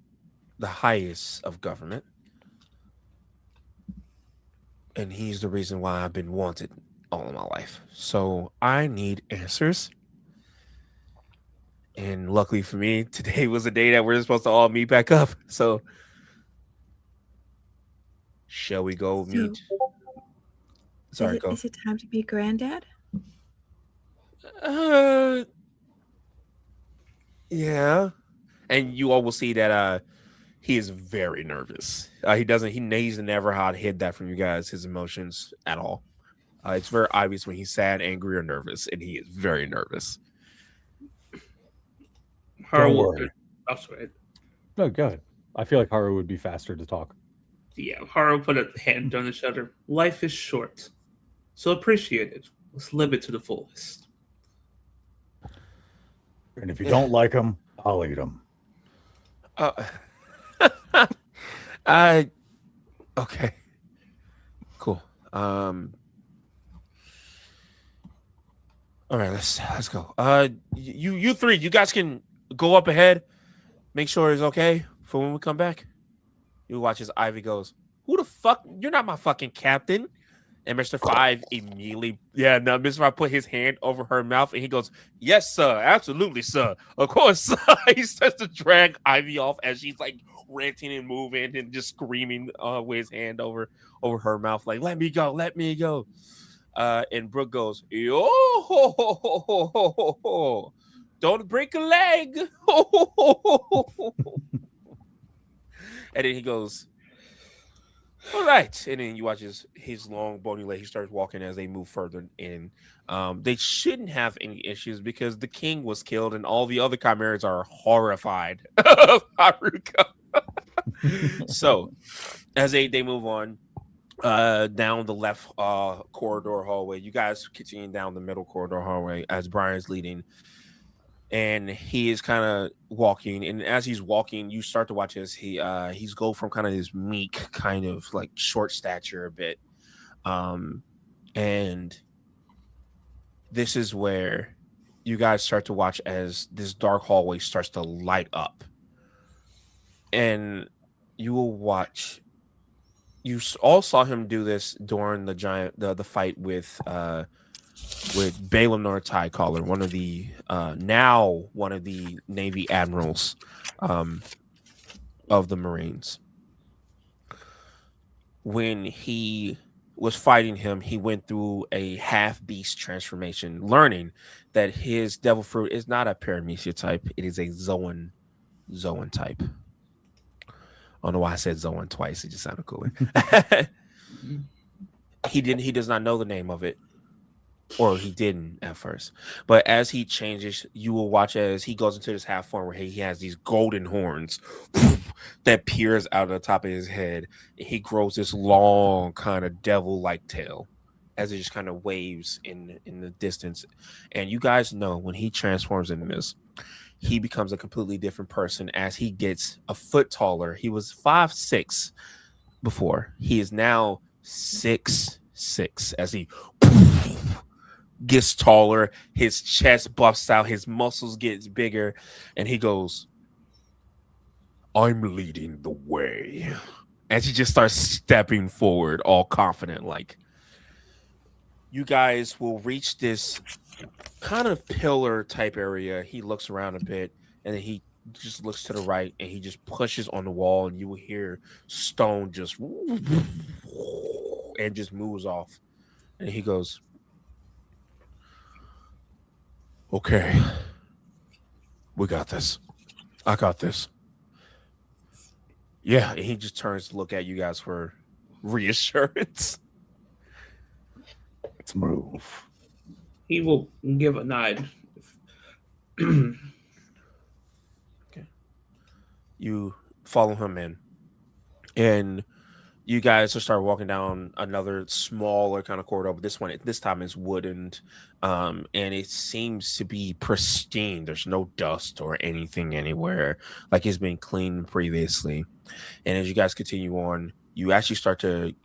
the highest of government. And he's the reason why I've been wanted all of my life. So I need answers. And luckily for me, today was a day that we're supposed to all meet back up. So shall we go meet? Sorry, go. Is it time to be granddad? Yeah. And you all will see that he is very nervous. He's never hid that from you guys, his emotions at all. It's very obvious when he's sad, angry, or nervous, and he is very nervous. Don't worry. Oh, sorry. No, go ahead. I feel like Haru would be faster to talk. Yeah, Haru put a hand on his shoulder. Life is short, so appreciate it. Let's live it to the fullest. And if you don't like them, I'll eat them. Okay. Cool. All right, let's go. You three, you guys can go up ahead. Make sure it's okay for when we come back. You watch as Ivy goes, "Who the fuck? You're not my fucking captain." And Mr. Five immediately, Mr. Five put his hand over her mouth and he goes, "Yes, sir. Absolutely, sir. Of course, sir." He starts to drag Ivy off as she's like ranting and moving and just screaming with his hand over her mouth, like, "Let me go, let me go." And Brooke goes, "Yo, ho, ho, ho, ho, ho, ho. Don't break a leg." And then he goes, "All right." And then you watch his long bony leg. He starts walking as they move further in. They shouldn't have any issues because the king was killed and all the other chimeras are horrified of Haruka. So as they move on down the left corridor hallway, you guys continue down the middle corridor hallway as Brian's leading. And he is kind of walking, and as he's walking, you start to watch as he's go from kind of this meek, kind of like short stature a bit, and this is where you guys start to watch as this dark hallway starts to light up, and you will watch. You all saw him do this during the fight with Balaam Nor Collar, one of the Navy admirals of the Marines. When he was fighting him, he went through a half beast transformation, learning that his devil fruit is not a paramecia type; it is a Zoan type. I don't know why I said Zoan twice; it just sounded cooler. He does not know the name of it. Or he didn't at first. But as he changes, you will watch as he goes into this half form where he has these golden horns that peers out of the top of his head. And he grows this long kind of devil-like tail as it just kind of waves in the distance. And you guys know when he transforms into this, he becomes a completely different person as he gets a foot taller. He was 5'6" before. He is now 6'6" as he gets taller, his chest buffs out, his muscles gets bigger, and he goes, "I'm leading the way." And he just starts stepping forward, all confident. Like, you guys will reach this kind of pillar type area. He looks around a bit, and then he just looks to the right, and he just pushes on the wall, and you will hear stone just and just moves off. And he goes, "Okay, we got this. I got this." Yeah, and he just turns to look at you guys for reassurance. Let's move. He will give a nod. Okay. You follow him in, and you guys will start walking down another smaller kind of corridor, but this time is wooden, and it seems to be pristine. There's no dust or anything anywhere, like it's been cleaned previously. And as you guys continue on, you actually start to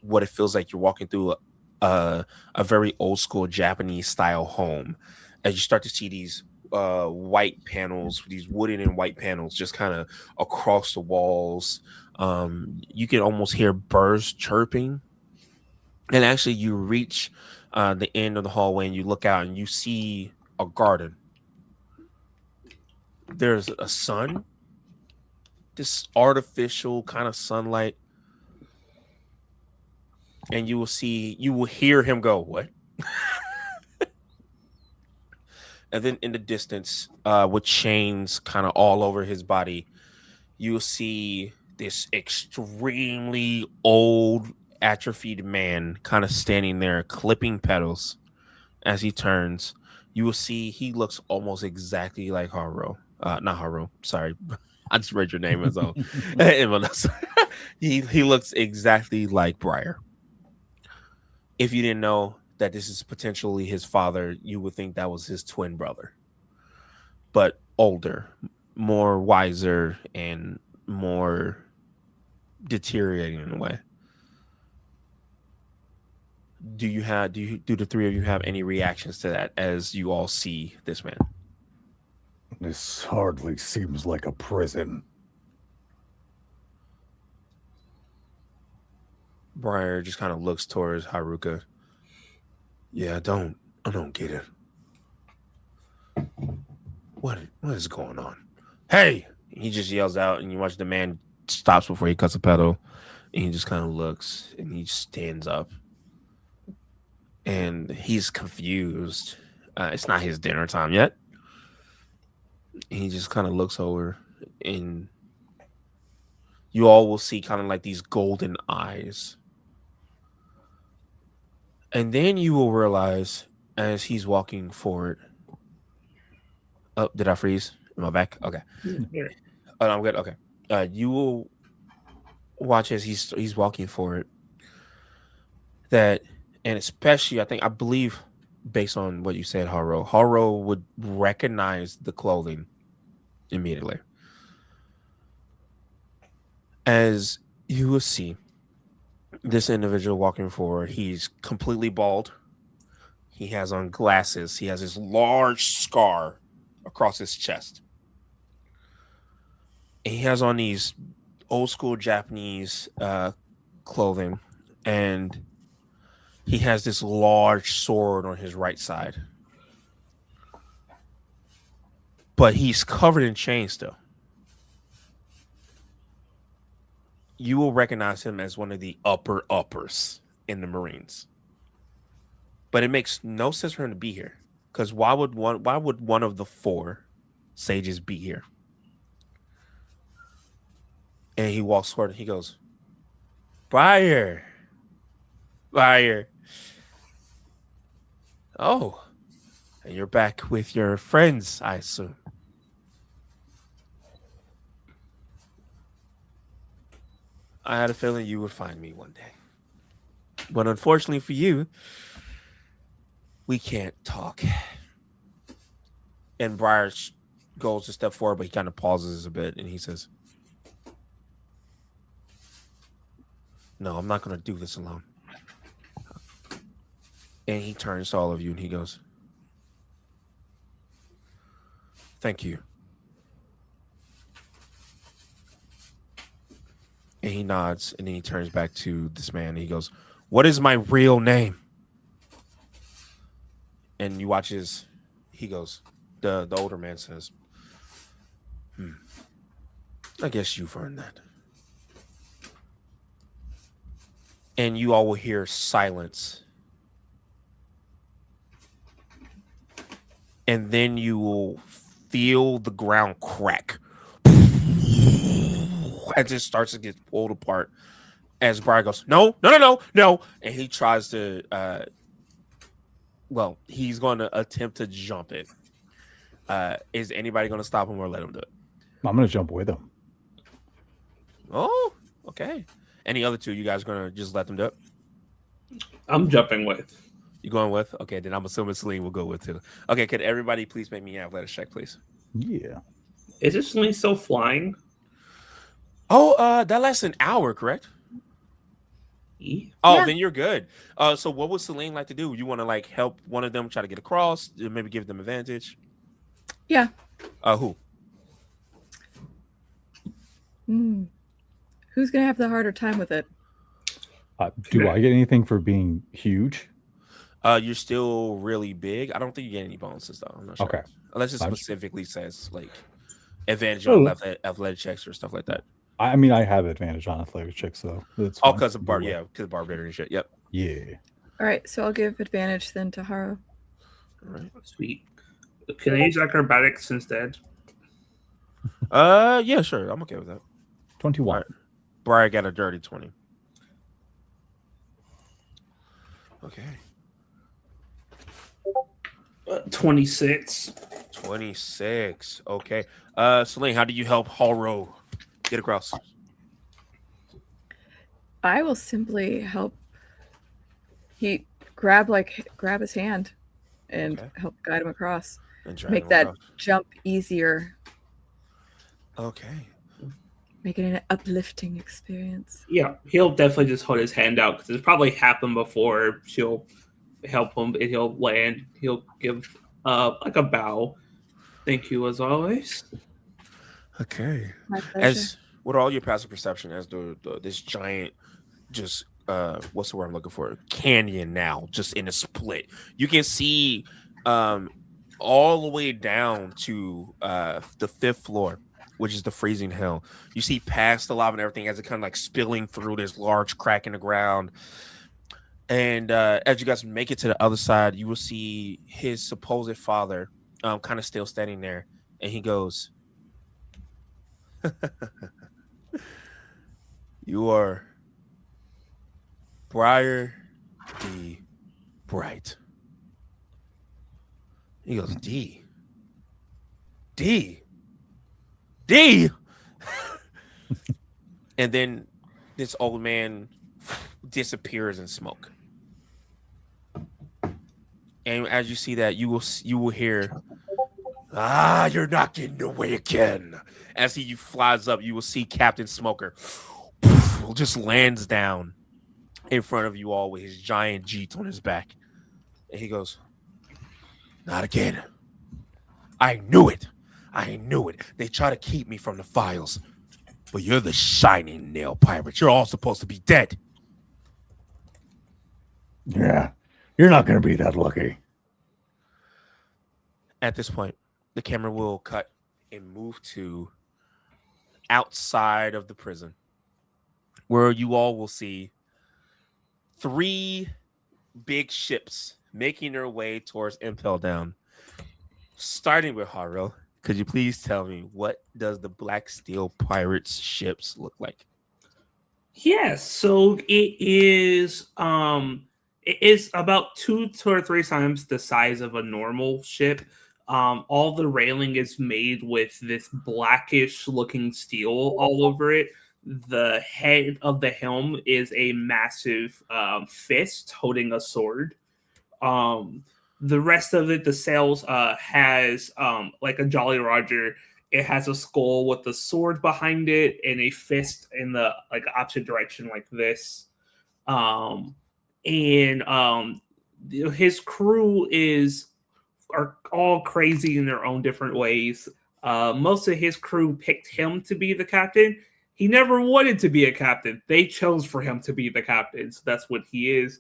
what it feels like you're walking through a very old school Japanese style home. As you start to see these white panels, these wooden and white panels, just kind of across the walls. You can almost hear birds chirping, and actually you reach the end of the hallway, and you look out and you see a garden. There's a sun, this artificial kind of sunlight, and you will hear him go, "What?" And then in the distance, with chains kind of all over his body, you'll see this extremely old, atrophied man kind of standing there, clipping petals as he turns. You will see he looks almost exactly like Haru. Not Haru. Sorry, I just read your name as well. He looks exactly like Briar. If you didn't know that this is potentially his father, you would think that was his twin brother, but older, more wiser, and more deteriorating in a way. Do the three of you have any reactions to that as you all see this man? This hardly seems like a prison. Briar just kind of looks towards Haruka. Yeah, I don't get it. What is going on? Hey! He just yells out, and you watch the man stops before he cuts a pedal, and he just kind of looks, and he stands up, and he's confused. It's not his dinner time yet. He just kind of looks over, and you all will see kind of like these golden eyes. And then you will realize as he's walking forward. Oh, did I freeze? Am I back? Okay. Yeah. Oh, no, I'm good. Okay. You will watch as he's walking forward. That, and especially, I believe, based on what you said, Haro would recognize the clothing immediately. As you will see this individual walking forward, he's completely bald. He has on glasses. He has this large scar across his chest. And he has on these old school Japanese clothing, and he has this large sword on his right side. But he's covered in chains still. You will recognize him as one of the uppers in the Marines. But it makes no sense for him to be here. Because why would one of the 4 sages be here? And he walks forward and he goes, Briar. Oh, and you're back with your friends, I assume. I had a feeling you would find me one day. But unfortunately for you, we can't talk. And Briar goes a step forward, but he kind of pauses a bit and he says, no, I'm not going to do this alone. And he turns to all of you and he goes, thank you. And he nods and then he turns back to this man and he goes, what is my real name? And you watch he goes, the older man says, I guess you've earned that. And you all will hear silence. And then you will feel the ground crack. As it starts to get pulled apart. As Brian goes, no. And he tries to, he's going to attempt to jump it. Is anybody going to stop him or let him do it? I'm going to jump with him. Oh, okay. Any other 2, you guys going to just let them do it? I'm jumping with. You going with? Okay, then I'm assuming Celine will go with too. Okay, could everybody please make me an athletics check, please? Yeah. Is this Celine still flying? Oh, that lasts an hour, correct? Yeah. Oh, Yeah. then you're good. So what would Celine like to do? You want to like help one of them try to get across, maybe give them advantage? Yeah. Who? Who's going to have the harder time with it? Do I get anything for being huge? You're still really big. I don't think you get any bonuses though. I'm not sure. Okay. Unless it I'm just- specifically says like advantage on Oh, athletic checks or stuff like that. I mean, I have advantage on athletic checks, so that's Oh, fine. because of Either way. because barbarian shit. Yep. Yeah. All right, so I'll give advantage then to Haro. All right. Sweet. Can I use acrobatics instead? Yeah, sure. I'm okay with that. 21. All right. Briar got a dirty 20. Okay. 26. 26. Okay. Celine, how do you help Haro get across? I will simply help. He grab his hand and Okay. help guide him across. And drag Make him that across. jump easier. Okay. Make it an uplifting experience. Yeah, he'll definitely just hold his hand out because it's probably happened before. She'll help him and he'll land. He'll give like a bow. Thank you as always. Okay. My pleasure. As what are all your passive perception as this giant just what's the word I'm looking for? Canyon now, just in a split. You can see all the way down to the 5th floor, which is the freezing hell. You see past the lava and everything as it kind of like spilling through this large crack in the ground. And as you guys make it to the other side, you will see his supposed father kind of still standing there. And he goes, "You are Briar D. Bright." He goes, D. And then this old man disappears in smoke. And as you see that, you will hear, "Ah, you're not getting away again." As he flies up, you will see Captain Smoker just lands down in front of you all with his giant jeet on his back. And he goes, "Not again. I knew it. They try to keep me from the files. But you're the shining nail pirate. You're all supposed to be dead." Yeah. You're not going to be that lucky. At this point, the camera will cut and move to outside of the prison, where you all will see 3 big ships making their way towards Impel Down. Starting with Haro, could you please tell me what does the Black Steel Pirates ships look like? Yes, so it is about 2 or 3 times the size of a normal ship. All the railing is made with this blackish looking steel all over it. The head of the helm is a massive fist holding a sword. The rest of it, the sails has like a Jolly Roger. It has a skull with a sword behind it and a fist in the like opposite direction, like this. And his crew are all crazy in their own different ways. Most of his crew picked him to be the captain. He never wanted to be a captain. They chose for him to be the captain, so that's what he is.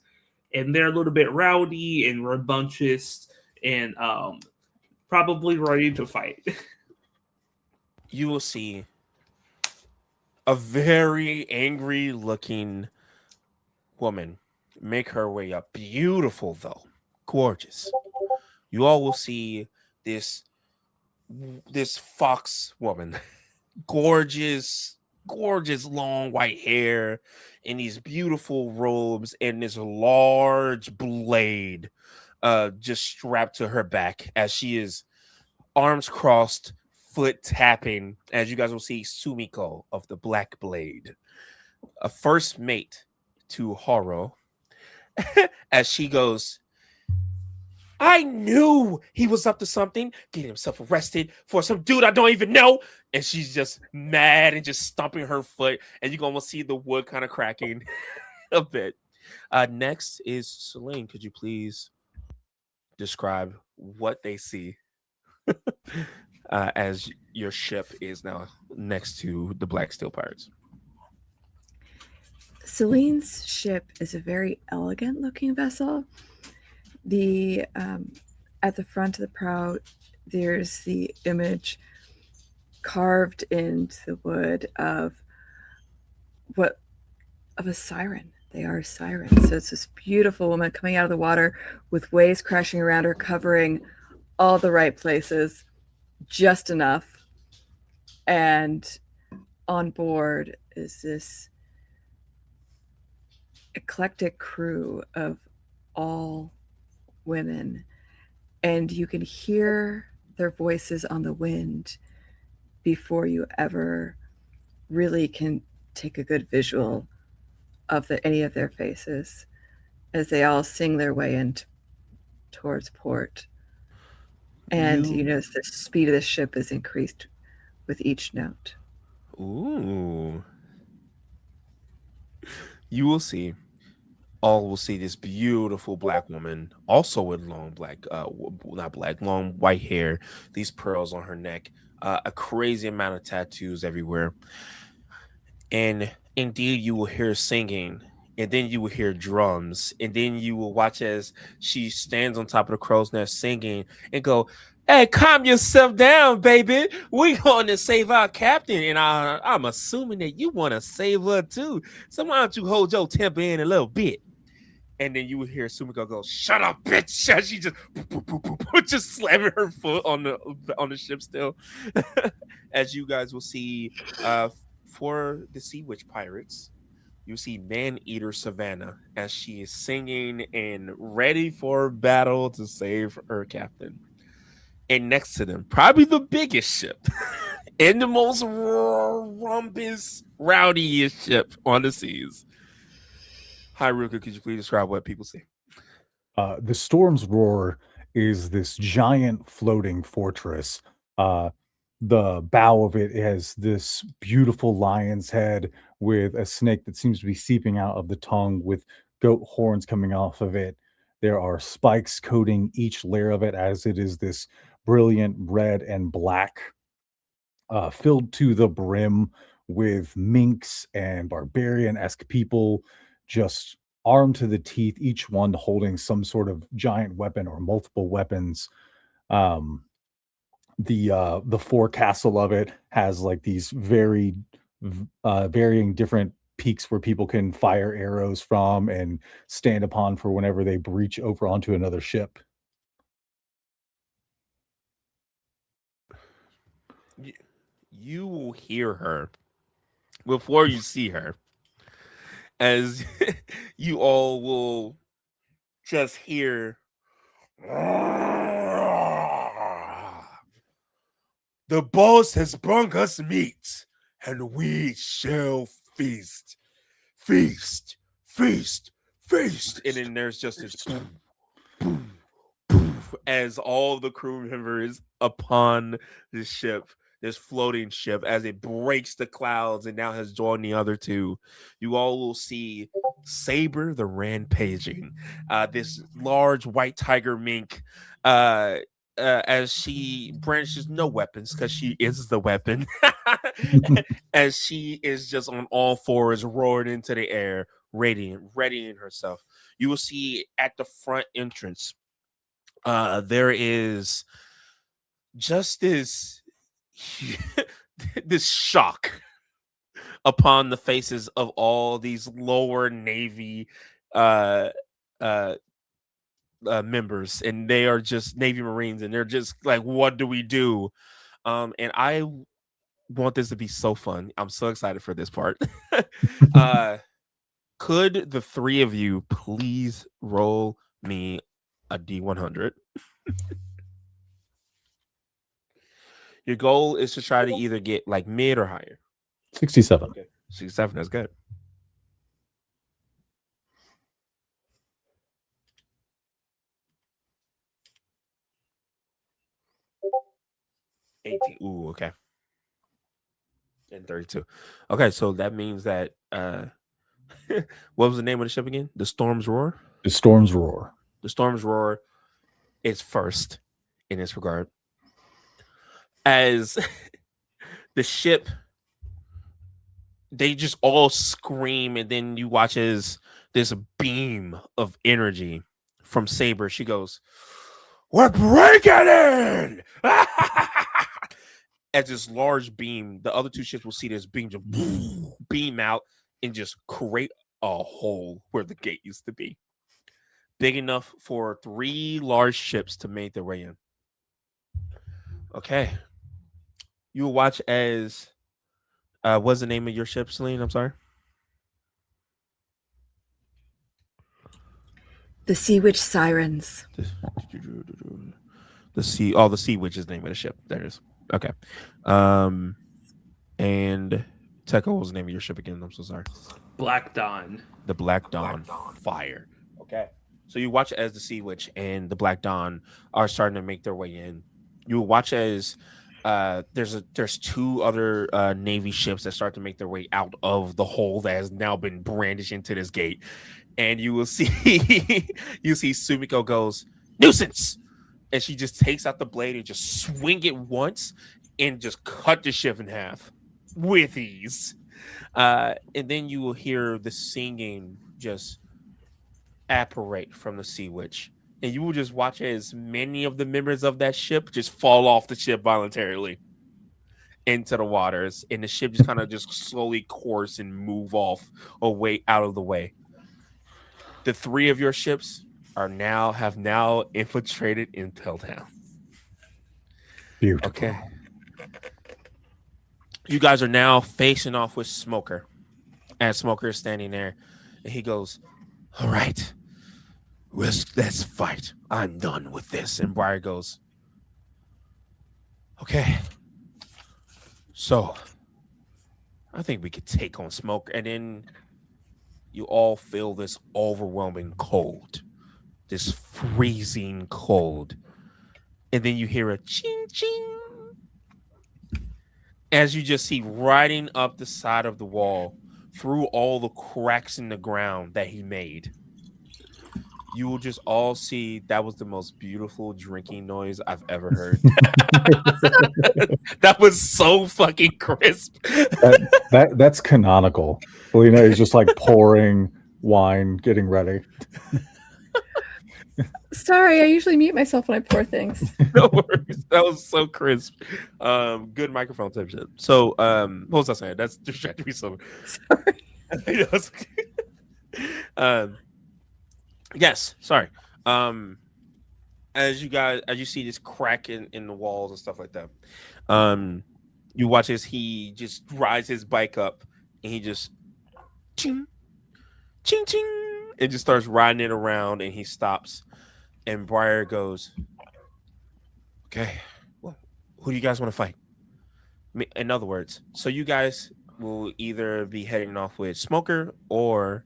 And they're a little bit rowdy and rambunctious and probably ready to fight. You will see a very angry looking woman make her way up. Beautiful, though. Gorgeous. You all will see this fox woman. Gorgeous long white hair and these beautiful robes and this large blade just strapped to her back as she is arms crossed, foot tapping, as you guys will see Sumiko of the Black Blade, a first mate to Haro, as she goes, "I knew he was up to something, getting himself arrested for some dude I don't even know." And she's just mad and just stomping her foot, and you can almost see the wood kind of cracking a bit. Next is Celine. Could you please describe what they see as your ship is now next to the Black Steel Pirates? Celine's ship is a very elegant looking vessel. The at the front of the prow, there's the image carved into the wood of a siren. They are sirens. So it's this beautiful woman coming out of the water with waves crashing around her, covering all the right places, just enough. And on board is this eclectic crew of all women, and you can hear their voices on the wind before you ever really can take a good visual of any of their faces as they all sing their way in towards port. And you notice the speed of the ship is increased with each note. Ooh. You will see. All will see this beautiful black woman, also with long long white hair, these pearls on her neck, a crazy amount of tattoos everywhere. And indeed, you will hear singing, and then you will hear drums, and then you will watch as she stands on top of the crow's nest singing and go, "Hey, calm yourself down, baby. We going to save our captain, and I'm assuming that you want to save her too. So why don't you hold your temper in a little bit?" And then you would hear Sumiko go, "Shut up, bitch!" She just just slamming her foot on the ship still. As you guys will see, for the Sea Witch pirates, you see Man Eater Savannah as she is singing and ready for battle to save her captain. And next to them, probably the biggest ship and the most rumpus, rowdiest ship on the seas. Hi, Ruka. Could you please describe what people see? The Storm's Roar is this giant floating fortress. The bow of it has this beautiful lion's head with a snake that seems to be seeping out of the tongue with goat horns coming off of it. There are spikes coating each layer of it as it is this brilliant red and black, filled to the brim with minks and barbarian-esque people, just armed to the teeth, each one holding some sort of giant weapon or multiple weapons. Um, the forecastle of it has like these varying different peaks where people can fire arrows from and stand upon for whenever they breach over onto another ship. You will hear her before you see her, as you all will just hear the boss has brung us meat, and we shall feast, feast, feast, feast. And then there's just this boom, boom, boom, as all the crew members upon the ship, this floating ship, as it breaks the clouds and now has joined the other two. You all will see Saber the Rampaging, this large white tiger mink, as she brandishes no weapons because she is the weapon, as she is just on all fours, roaring into the air, readying herself. You will see at the front entrance, there is just this this shock upon the faces of all these lower Navy uh uh members, and they are just Navy Marines, and they're just like, what do we do? And I want this to be so fun. I'm so excited for this part. Could the three of you please roll me a D100? Your goal is to try to either get like mid or higher. 67. Okay. 67, that's good. 18. Ooh, okay. And 32. Okay, so that means that what was the name of the ship again? The Storm's Roar? The Storm's Roar. The Storm's Roar is first in this regard. As the ship, they just all scream, and then you watch as this beam of energy from Saber, she goes, "We're breaking in!" As this large beam, the other two ships will see this beam just beam out and just create a hole where the gate used to be. Big enough for 3 large ships to make their way in. Okay. You will watch as what's the name of your ship, Celine? I'm sorry. The Sea Witch Sirens. The Sea Witch is the name of the ship. There it is. Okay. And Tekka, what was the name of your ship again? I'm so sorry. Black Dawn. The Black Dawn. Fire. Okay. So you watch as the Sea Witch and the Black Dawn are starting to make their way in. You watch as there's 2 other Navy ships that start to make their way out of the hole that has now been brandished into this gate, and you will see Sumiko goes, "Nuisance," and she just takes out the blade and just swing it once and just cut the ship in half with ease. And then you will hear the singing just apparate from the Sea Witch. And you will just watch as many of the members of that ship just fall off the ship voluntarily into the waters. And the ship just kind of just slowly course and move off away out of the way. The 3 of your ships have now infiltrated Impel Town. Beautiful. Okay. You guys are now facing off with Smoker. And Smoker is standing there. And he goes, "All right. Let's fight. I'm done with this." And Briar goes, "Okay. So, I think we could take on Smoker." And then you all feel this overwhelming cold. This freezing cold. And then you hear a ching ching. As you just see riding up the side of the wall through all the cracks in the ground that he made. You will just all see that was the most beautiful drinking noise I've ever heard. That was so fucking crisp. That's canonical. Lena is just like pouring wine, getting ready. Sorry, I usually mute myself when I pour things. No worries. That was so crisp. Good microphone type shit. So, what was I saying? That's distracted me so. Sorry. Yes, sorry. As you see this crack in the walls and stuff like that, you watch as he just rides his bike up and he just ching, ching, ching, and just starts riding it around, and he stops, and Briar goes, "Okay, well, who do you guys want to fight?" In other words, so you guys will either be heading off with Smoker or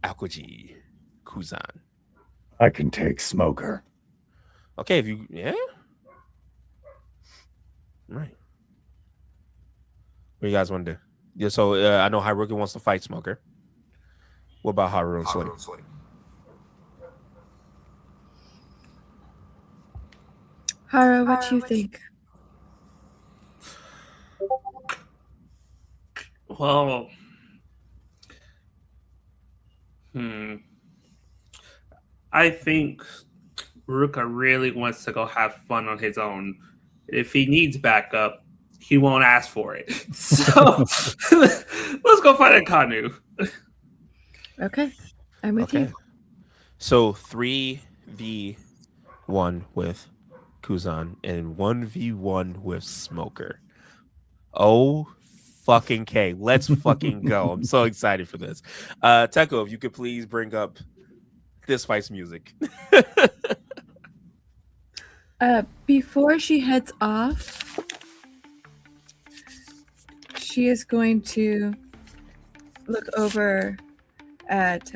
Aokiji Kuzan. I can take Smoker. Okay, right. What do you guys want to do? Yeah, so I know Haruka wants to fight Smoker. What about Haru and Sling? Haru, what do you think? Well, I think Ruka really wants to go have fun on his own. If he needs backup, he won't ask for it. So let's go find a Kanu. Okay, I'm with you. So 3v1 with Kuzan and 1v1 with Smoker. Oh, fucking K. Let's fucking go. I'm so excited for this. Tekko, if you could please bring up this fight's music. Before she heads off, she is going to look over at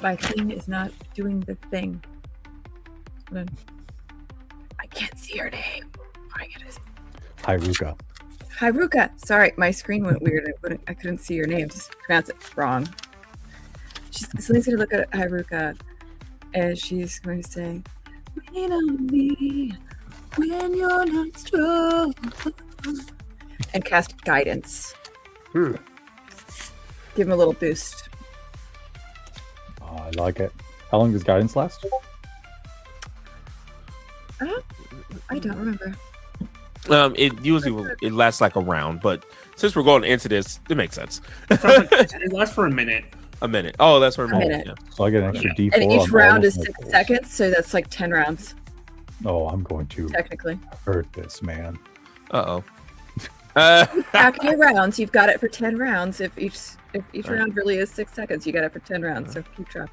my thing is not doing the thing. I can't see her name. Haruka. Haruka. Sorry, my screen went weird. I couldn't see your name. Just pronounce it wrong. Celine's going to look at Haruka and she's going to say, "Lean on me when you're not strong," and cast guidance. Give him a little boost. I like it. How long does guidance last? I don't remember. It lasts like a round, but since we're going into this, it makes sense. It lasts for a minute. A minute. Oh, that's for a minute. minute. Yeah. So I get an extra D4. And each on round all is of my 6 rolls. seconds, so that's like 10 rounds, Oh, I'm going to technically. hurt this man. Uh-oh. Back your rounds, you've got it for 10 rounds. If each Right. round really is 6 seconds, you got it for 10 rounds, so keep track.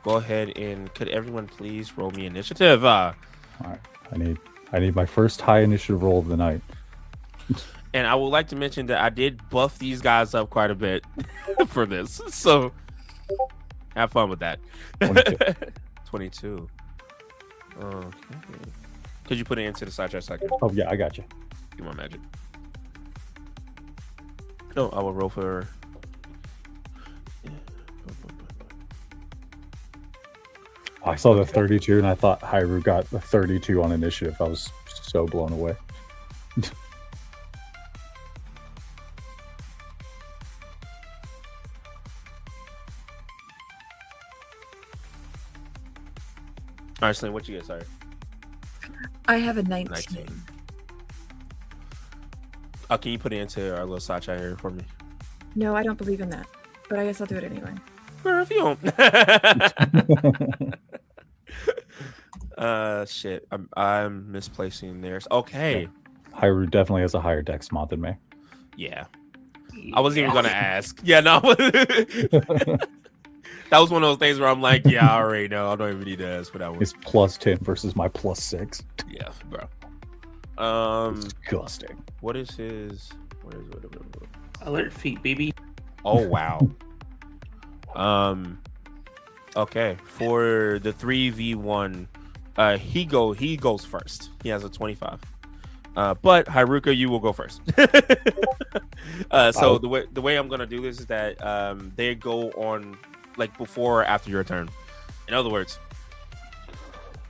Go ahead and could everyone please roll me initiative? All right. I need my first high initiative roll of the night. And I would like to mention that I did buff these guys up quite a bit for this. So have fun with that. 22. 22. Okay. Could you put it into the side just a second? Oh yeah, I got you. Give my magic. No, I will roll for. I saw the 32 and I thought Hyrule got the 32 on initiative. I was so blown away. All right, Slim, what you get? Sorry. I have a 19. 19. Can you put it into our little side chat here for me? No, I don't believe in that, but I guess I'll do it anyway. Girl, if you don't. Shit. I'm misplacing theirs. Okay. Hyrule definitely has a higher dex mod than me. Yeah. I wasn't even gonna ask. Yeah, no. That was one of those things where I'm like, yeah, I already know. I don't even need to ask for that one. It's plus 10 versus my plus 6. Yeah, bro. Disgusting. What is his? What? Alert feet, baby. Oh wow. Okay, for the 3v1, he goes first. He has a 25. But Haruka, you will go first. So the way I'm gonna do this is that they go on like before or after your turn. In other words,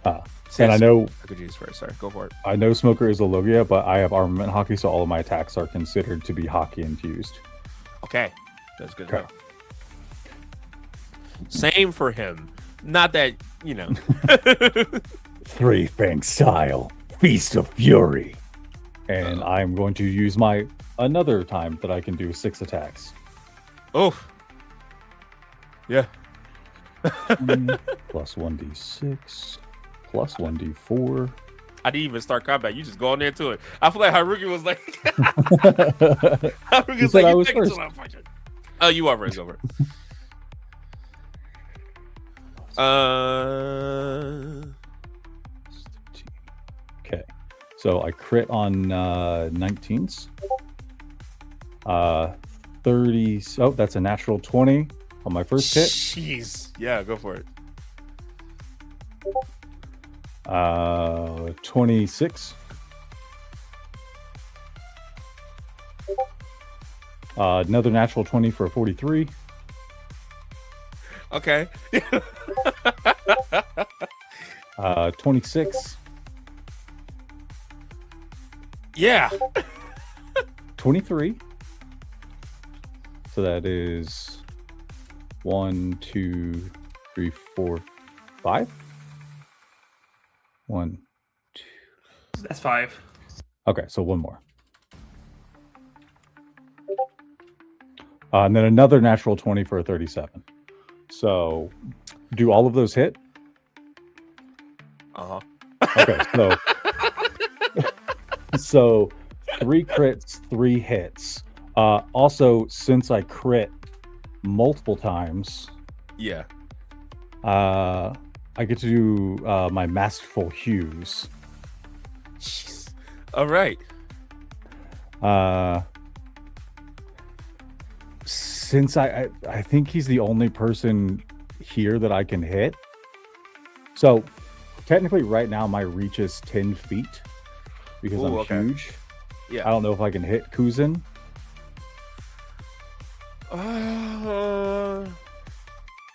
and I know I could use first. Sorry, go for it. I know Smoker is a Logia, but I have armament hockey, so all of my attacks are considered to be hockey infused. Okay, that's good. Okay. Same for him. Not that you know. Three Fang style, Feast of Fury. And I'm going to use my another time that I can do 6 attacks. Oh. Yeah. Plus 1d6, plus 1d4. I didn't even start combat. You just go on there to it. I feel like Haruki was like, Haruki was said like, I you was take it first. till I fight you. Oh, you are first. Over. Okay, so I crit on 19s. 30. Oh, that's a natural 20 on my first hit. Jeez. Yeah, go for it. 26. Another natural 20 for a 43. Okay. 26. Yeah. 23. So that is 1, 2, 3, 4, 5. 1, 2. That's 5. Okay, so one more. And then another natural 20 for a 37. So do all of those hit? Uh-huh. Okay, so 3 crits, 3 hits. Also, since I crit multiple times, Yeah. I get to do my Masterful Hues. Jeez. All right. Since I think he's the only person here that I can hit. So technically right now my reach is 10 feet because I'm okay. huge. Yeah. I don't know if I can hit Kuzin.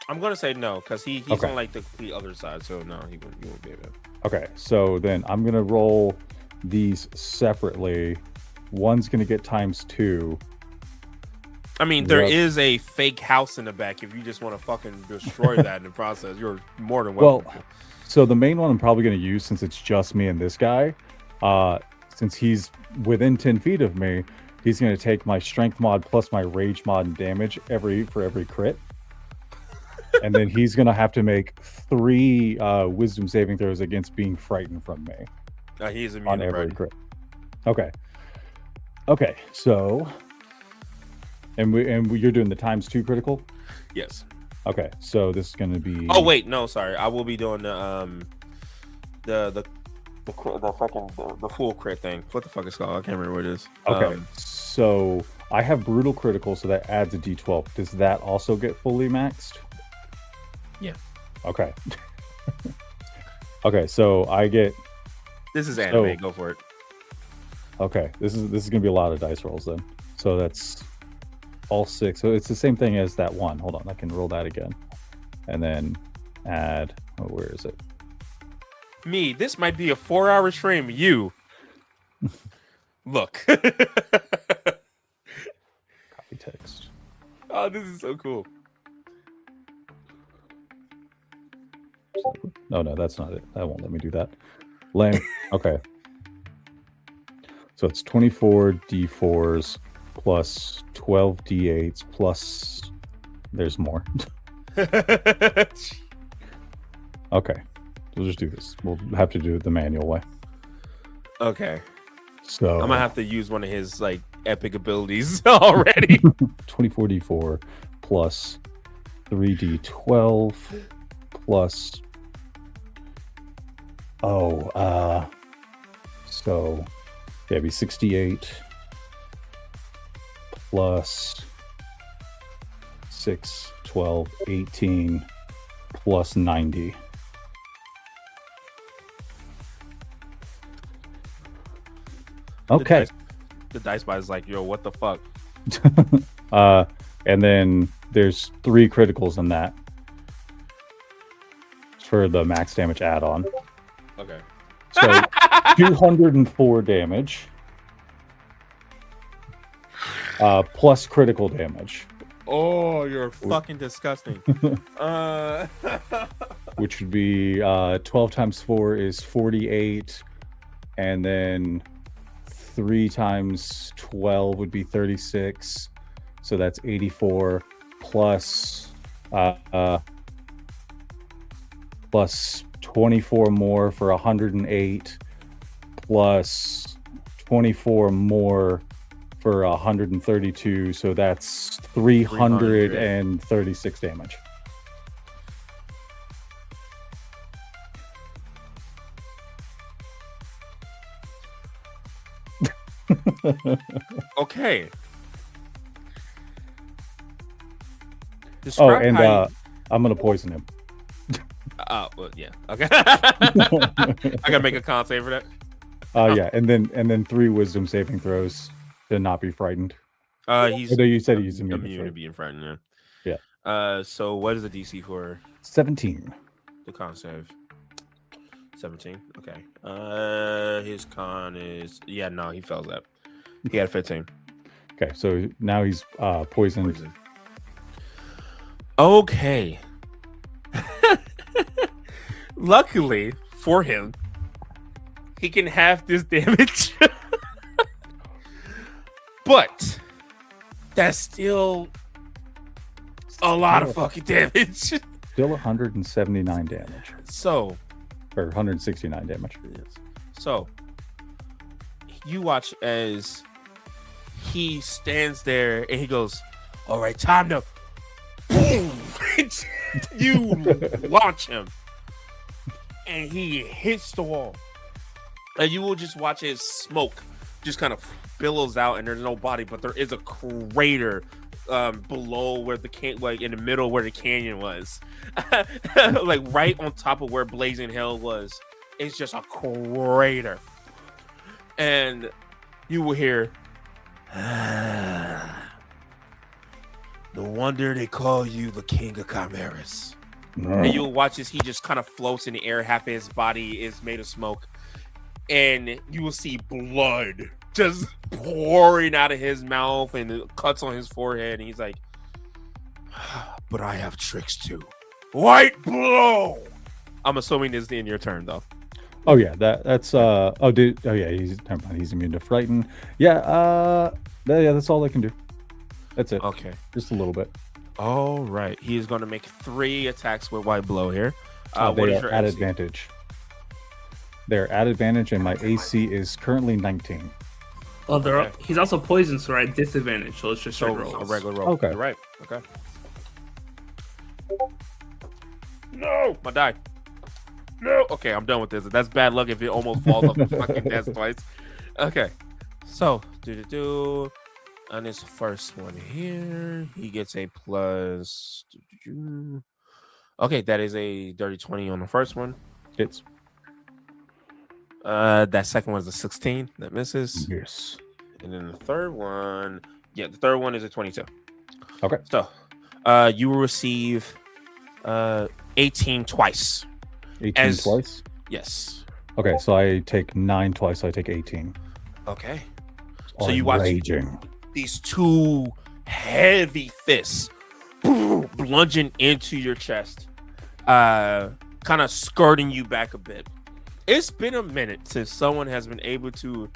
I'm gonna say no because he's Okay. on like the complete other side, so no, he won't be able to. Okay, so then I'm gonna roll these separately. One's gonna get ×2. I mean, there Yep. is a fake house in the back. If you just want to fucking destroy that in the process, you're more than welcome. Well, so the main one I'm probably going to use, since it's just me and this guy, since he's within 10 feet of me, he's going to take my strength mod plus my rage mod and damage for every crit. And then he's going to have to make 3 wisdom saving throws against being frightened from me. He's immune on to every frightened. crit. Okay, so you're doing the -- 2 critical? Yes. Okay, so this is going to be. Oh wait, no, sorry. I will be doing the full crit thing. What the fuck is it called? I can't remember what it is. Okay, so I have brutal critical, so that adds a d12. Does that also get fully maxed? Yeah. Okay. Okay, so I get. This is anime. Go for it. Okay, this is gonna be a lot of dice rolls then. So that's all 6. So it's the same thing as that one. Hold on, I can roll that again, and then add. Oh, where is it? Me. This might be a 4-hour stream. You. Look. Copy text. Oh, this is so cool. No, that's not it. That won't let me do that. Lame. Okay. So it's 24 d4s plus 12 d8s plus. There's more. Okay. We'll just do this. We'll have to do it the manual way. Okay. So I'm gonna have to use one of his like epic abilities already. 24 d4 plus 3d12 plus. So yeah, it'd be 68 plus 6, 12, 18 plus 90. Okay. The dice bot is like, yo, what the fuck? And then there's 3 criticals in that for the max damage add-on. Okay. So 204 damage plus critical damage. Oh, you're fucking disgusting. Which would be 12 times 4 is 48, and then 3 times 12 would be 36, so that's 84 plus 24 more for 108 plus 24 more for 132, so that's 336 damage. Okay. Describe I'm gonna poison him. Well, yeah. Okay. I gotta make a con save for that. Yeah, and then 3 wisdom saving throws to not be frightened. He's. Although you said he's immune to being frightened. Yeah. So what is the DC for 17? the con save? 17. Okay. His con is no, he fails that. He had 15. Okay, so now he's poisoned. Okay. Luckily for him, he can have this damage. But that's still a lot of fucking damage. Still 179 damage. So, or 169 damage. So, you watch as he stands there and he goes, "All right, time to boom." You launch him and he hits the wall. And you will just watch his smoke just kind of billows out, and there's no body, but there is a crater below where like in the middle where the canyon was. Like right on top of where Blazing Hell was. It's just a crater. And you will hear, "No wonder they call you the King of Chimeras." And you'll watch as he just kind of floats in the air. Half of his body is made of smoke. And you will see blood just pouring out of his mouth and it cuts on his forehead. And he's like, but I have tricks too. White blow. I'm assuming this is in your turn though. Oh yeah, that's yeah, he's never mind, he's immune to frighten. Yeah, that's all I can do. That's it. Okay. Just a little bit. All right. He is going to make 3 attacks with white blow here. What is your at AC? Advantage? They're at advantage, and my AC is currently 19. Oh, he's also poisoned, so we're at disadvantage. So it's just a regular roll. Okay. You're right. Okay. No, my die. No. Okay, I'm done with this. That's bad luck if it almost falls off the fucking desk twice. Okay. So, on this first one here, he gets a plus. Okay, that is a dirty 20 on the first one. Hits. That second one is a 16. That misses. Yes. And then the third one, the third one is a 22. Okay. So, you will receive 18 twice. 18 twice? Yes. Okay, so I take 9 twice, so I take 18. Okay. So you watch these 2 heavy fists plunging into your chest, kind of skirting you back a bit. It's been a minute since someone has been able to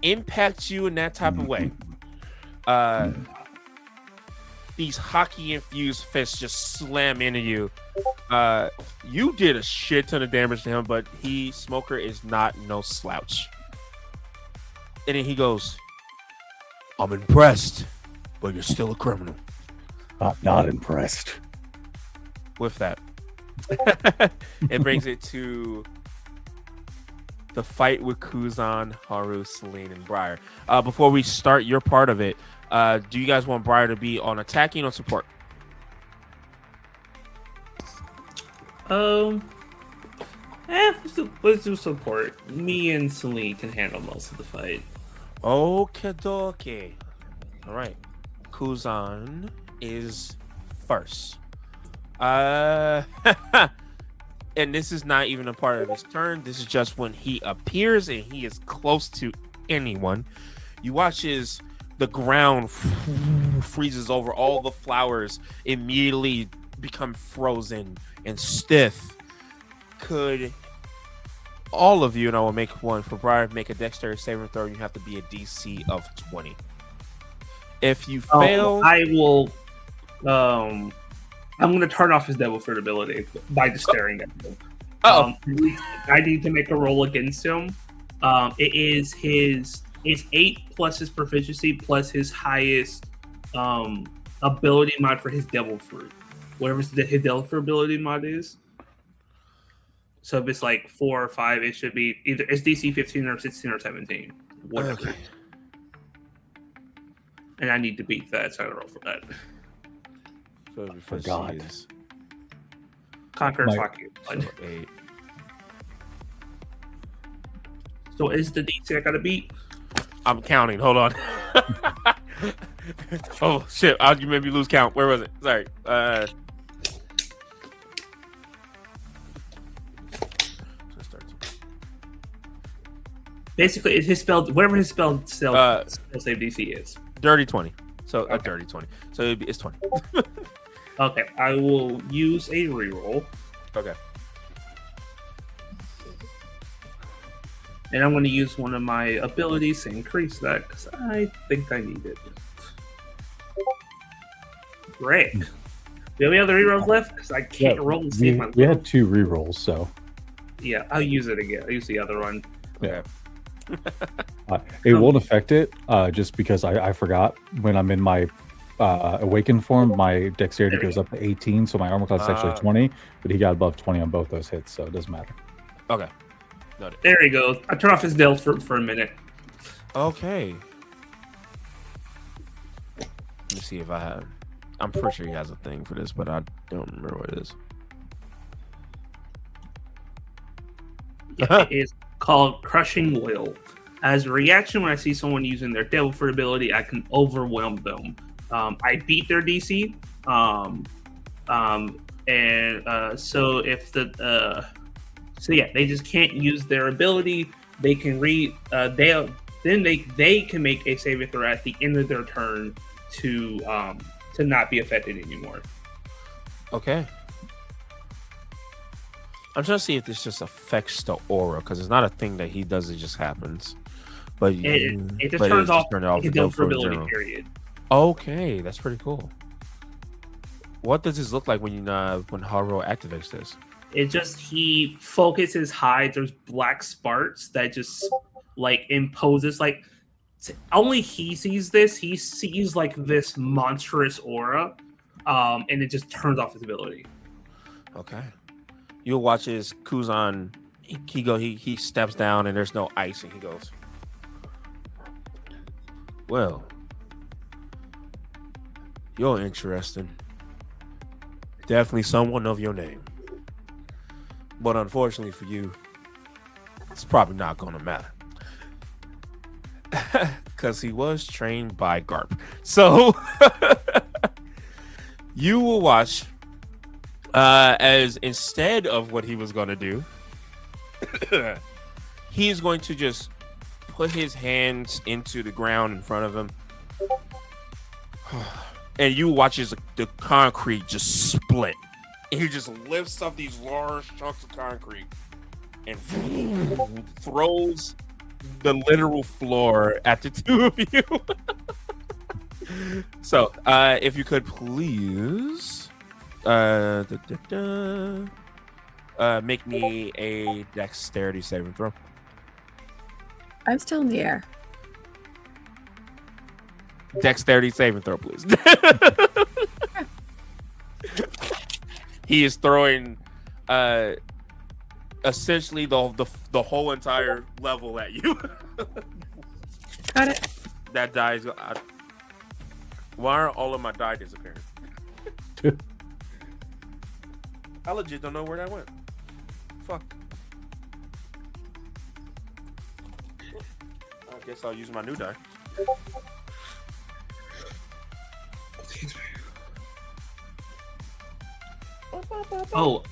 impact you in that type of way. These hockey-infused fists just slam into you. You did a shit ton of damage to him, but Smoker is not no slouch. And then he goes, I'm impressed, but you're still a criminal. Not impressed. With that, it brings it to the fight with Kuzan, Haru, Celine, and Briar. Before we start your part of it, do you guys want Briar to be on attacking or support? Let's do support. Me and Celine can handle most of the fight. Okay. All right. Kuzan is first. And this is not even a part of his turn. This is just when he appears and he is close to anyone. You watch the ground freezes over. All the flowers immediately become frozen and stiff. Could all of you, and I will make one for Briar, make a dexterity saving throw. You have to be a DC of 20. If you fail, I will. I'm going to turn off his devil fruit ability by just staring at him. I need to make a roll against him. It is his 8 plus his proficiency plus his highest ability mod for his devil fruit. Whatever his devil fruit ability mod is. So if it's like 4 or 5, it should be either it's DC 15 or 16 or 17. Whatever. Okay. And I need to beat that, so I roll for that. So I forgot. Conqueror's Hockey. So 8. So is the DC I gotta beat? I'm counting. Hold on. Oh shit! You made me lose count. Where was it? Sorry. Basically, it's his spell. Whatever his spell save DC is. Dirty 20. So a dirty 20. So it's 20. Okay, I will use a reroll. Okay. And I'm going to use one of my abilities to increase that because I think I need it. Great. Do you have any other rerolls left? Because I can't roll and save my. We had 2 rerolls, so. Yeah, I'll use it again. I'll use the other one. Yeah. It won't affect it just because I forgot when I'm in my awakened form, my dexterity goes up to 18, so my armor class is actually 20, but he got above 20 on both those hits, so it doesn't matter. Okay. There he goes. I turn off his Del for a minute. Okay. Let me see if I have. I'm pretty sure he has a thing for this, but I don't remember what it is. Yeah, it is called Crushing Will. As a reaction, when I see someone using their Devil Fruit ability, I can overwhelm them. I beat their DC, so if the they just can't use their ability. They can then they can make a saving throw at the end of their turn to not be affected anymore. Okay. I'm trying to see if this just affects the aura, because it's not a thing that he does, it just happens. But It just turns off his ability period. Okay, that's pretty cool. What does this look like when Haru activates this? It just, he focuses high. There's black sparks that just like imposes, like, only he sees this. He sees like this monstrous aura, and it just turns off his ability. Okay. You'll watch his Kuzan. He steps down and there's no ice, and he goes, "Well, you're interesting. Definitely someone of your name. But unfortunately for you, it's probably not going to matter." Because he was trained by Garp. So you will watch as instead of what he was going to do, he is going to just put his hands into the ground in front of him. And you watch as the concrete just split. And he just lifts up these large chunks of concrete and throws the literal floor at the two of you. So, if you could please make me a dexterity saving throw. I'm still in the air. Dexterity saving throw, please. He is throwing essentially the whole entire level at you. Got it. That die is. Why are all of my die disappearing? I legit don't know where that went. Fuck. I guess I'll use my new die. Oh,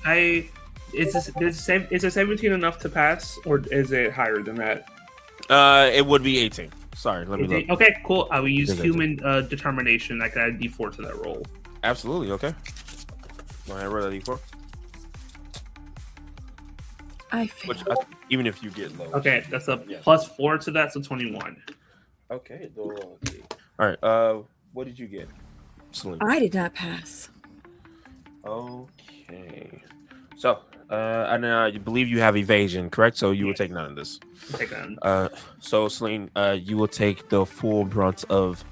is a 17 enough to pass, or is it higher than that? It would be 18. Sorry, let me look. Okay, cool. I will use human determination. I can add D4 to that roll. Absolutely, okay. Go ahead, roll that D4. I failed. Even if you get low. Okay, that's a +4 to that, so 21. Okay. All right. What did you get? Celine? I did not pass. Okay. So, and I believe you have evasion, correct? So you will take none of this. Take none. So Celine, you will take the full brunt of,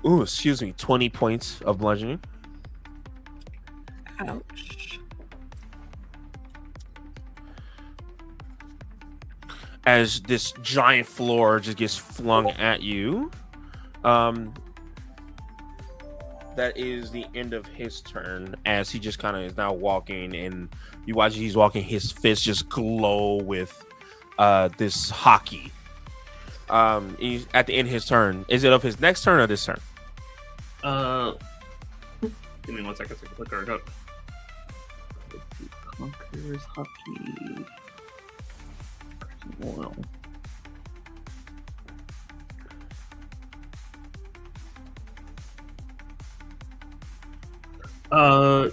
20 points of bludgeoning. Ouch. As this giant floor just gets flung at you. That is the end of his turn, as he just kind of is now walking, and you watch he's walking, his fists just glow with this hockey. He's at the end of his turn. Is it of his next turn or this turn? Give me 1 second to look her up. Conqueror's hockey. Well.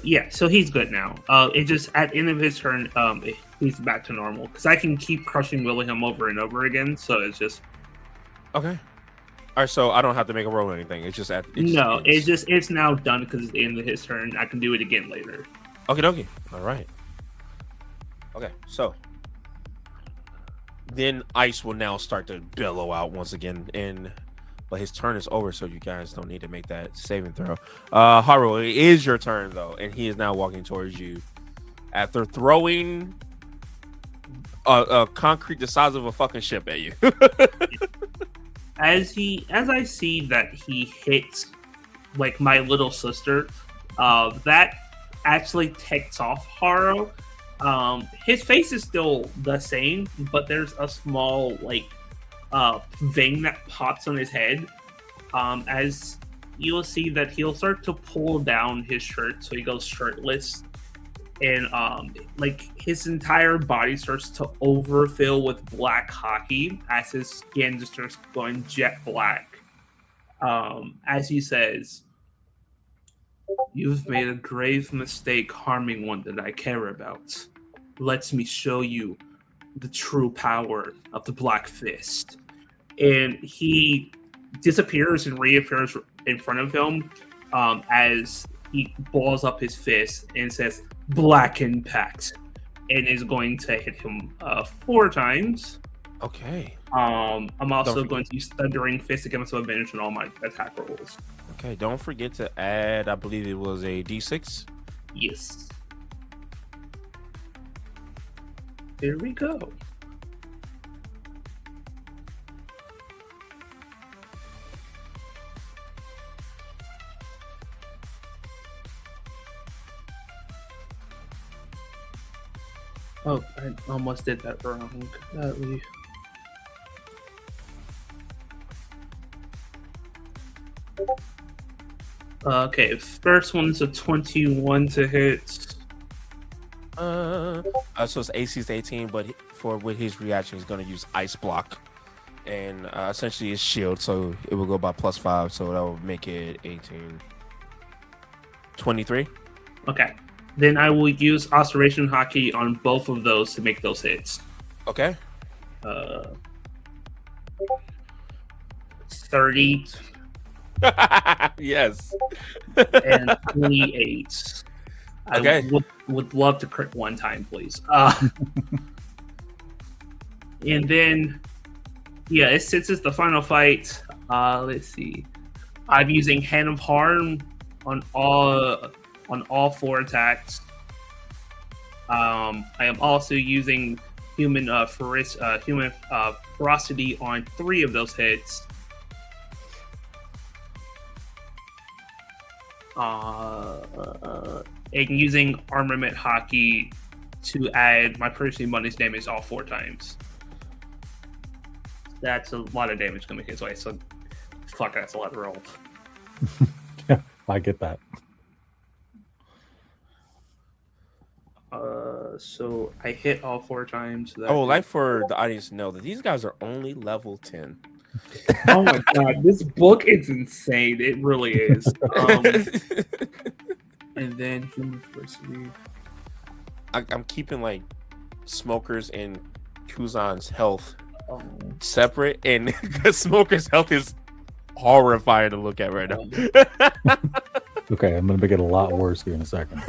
Yeah, so he's good now. It just at the end of his turn, he's back to normal, because I can keep crushing willing him over and over again. So it's just okay. All right, so I don't have to make a roll or anything. It's just it's now done because it's the end of his turn. I can do it again later. Okay. All right. Okay, so then ice will now start to billow out once again, but his turn is over, so you guys don't need to make that saving throw. Haru, it is your turn though, and he is now walking towards you after throwing a concrete the size of a fucking ship at you. As I see that he hits like my little sister, that actually takes off Haru. His face is still the same, but there's a small vein that pops on his head. As you'll see that he'll start to pull down his shirt, so he goes shirtless, and like his entire body starts to overfill with black hockey as his skin just starts going jet black. As he says, "You've made a grave mistake harming one that I care about. Let me show you the true power of the Black Fist." And he disappears and reappears in front of him as he balls up his fist and says, "Black Impact," and is going to hit him 4 times. Okay. I'm also going to use Thundering Fist against some advantage on all my attack rolls. Okay, don't forget to add, I believe it was a D6. Yes. Here we go. Oh, I almost did that wrong. Okay, first one's a 21 to hit. So it's AC's 18, but with his reaction, he's going to use Ice Block. And essentially his shield, so it will go by +5, so that will make it 18. 23? Okay. Then I will use Oscillation Hockey on both of those to make those hits. Okay. 30 yes. and 28. Okay. I would love to crit one time, please. And then, yeah, since it's the final fight, let's see. I'm using Hand of Harm on all 4 attacks. I am also using human ferocity on 3 of those hits. And using armament hockey to add my personally bonus damage all 4 times. That's a lot of damage coming his way, so fuck, that's a lot of roll. Yeah, I get that. So I hit all 4 times. I would like for the audience to know that these guys are only level 10. Oh my god, this book is insane. It really is. And then human diversity. I'm keeping like Smoker's and Kuzan's health separate, and because Smoker's health is horrifying to look at right now. Okay, I'm gonna make it a lot worse here in a second.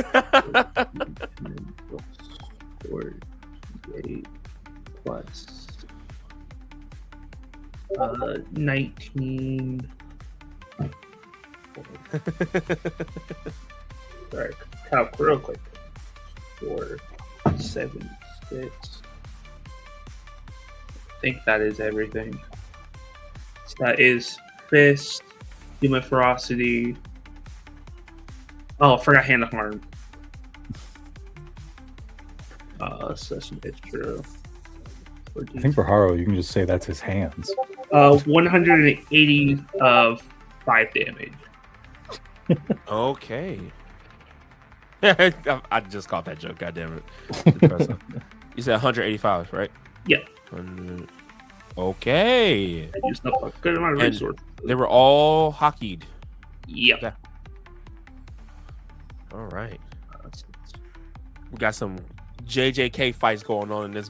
48 plus 19. Sorry, calc real quick. 4, 7, 6. I think that is everything. So that is Fist, Human Ferocity. Oh, I forgot Hand of Harm. Session extra. I think for Haro, you can just say that's his hands. 180 of 5 damage. Okay. I just caught that joke. God damn it. You said 185, right? Yeah. Okay. I used up a good amount of And resources. they were all hockeyed. Yep. Okay. All right. We got some JJK fights going on in this.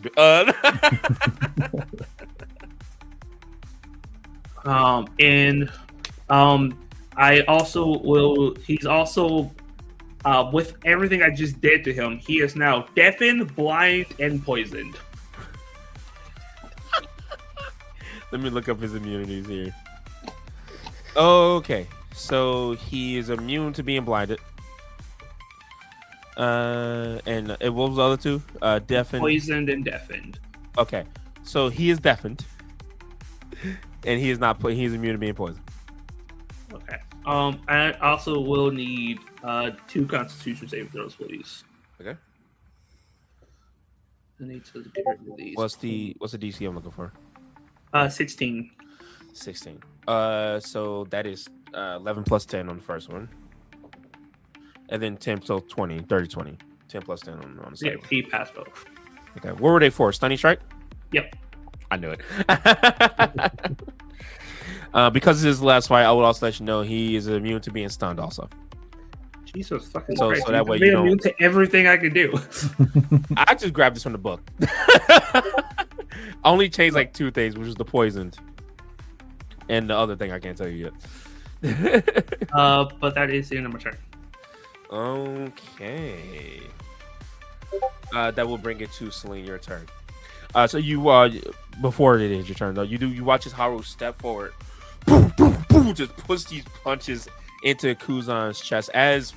I also will. He's also with everything I just did to him. He is now deafened, blind, and poisoned. Let me look up his immunities here. Okay, so he is immune to being blinded. And what was the other 2? Deafened, Poisoned, and deafened. Okay, so he is deafened, and he is not. He's immune to being poisoned. Okay. I also will need 2 Constitution saving throws, please. Okay. I need to get rid of these. What's the DC I'm looking for? 16. 16. So that is 11 plus 10 on the first one. And then 10, so 20, 30, 20. 10 plus 10 on the Yeah, side. he passed both. Okay, what were they for? Stunning strike? Yep. I knew it. Because this is the last fight, I would also let you know he is immune to being stunned also. Jesus fucking So Christ. that way you you don't... immune to everything I could do. I just grabbed this from the book. I only changed like 2 things, which was the poisoned. And the other thing I can't tell you yet. But that is the end of my turn. Okay. That will bring it to Celine, your turn. So you before it is your turn though, you watch as Haru step forward, boom, boom, boom, just push these punches into Kuzan's chest as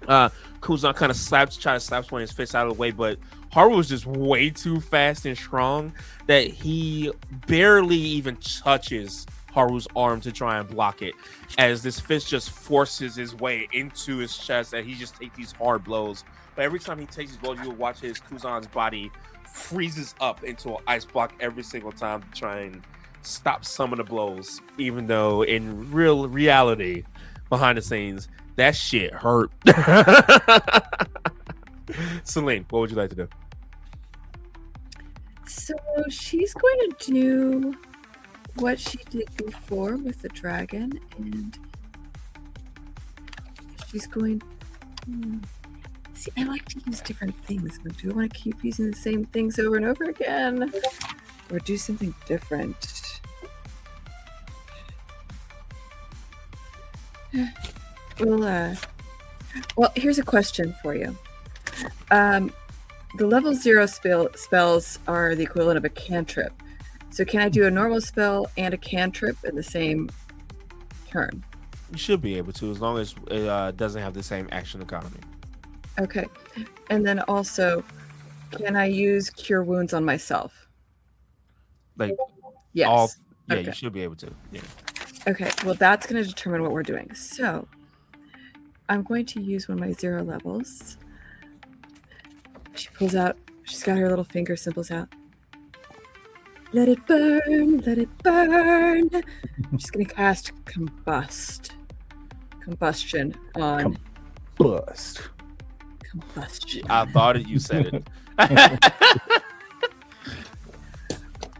Kuzan kind of tries to slap one of his fists out of the way, but Haru was just way too fast and strong that he barely even touches Haru's arm to try and block it, as this fist just forces his way into his chest and he just takes these hard blows. But every time he takes these blows, you'll watch his Kuzan's body freezes up into an ice block every single time to try and stop some of the blows, even though in reality, behind the scenes, that shit hurt. Celine, what would you like to do? So she's going to do what she did before with the dragon, and she's going... See, I like to use different things, but do I want to keep using the same things over and over again? Or do something different? Well, here's a question for you. The level 0 spells are the equivalent of a cantrip. So can I do a normal spell and a cantrip in the same turn? You should be able to, as long as it doesn't have the same action economy. Okay. And then also, can I use Cure Wounds on myself? Like, yes. Yeah, okay. You should be able to. Yeah. Okay, well, that's going to determine what we're doing. So, I'm going to use one of my 0 levels. She pulls out, she's got her little finger symbols out. Let it burn, let it burn. She's going to cast Combustion on... Combust. Combustion. I thought you said it.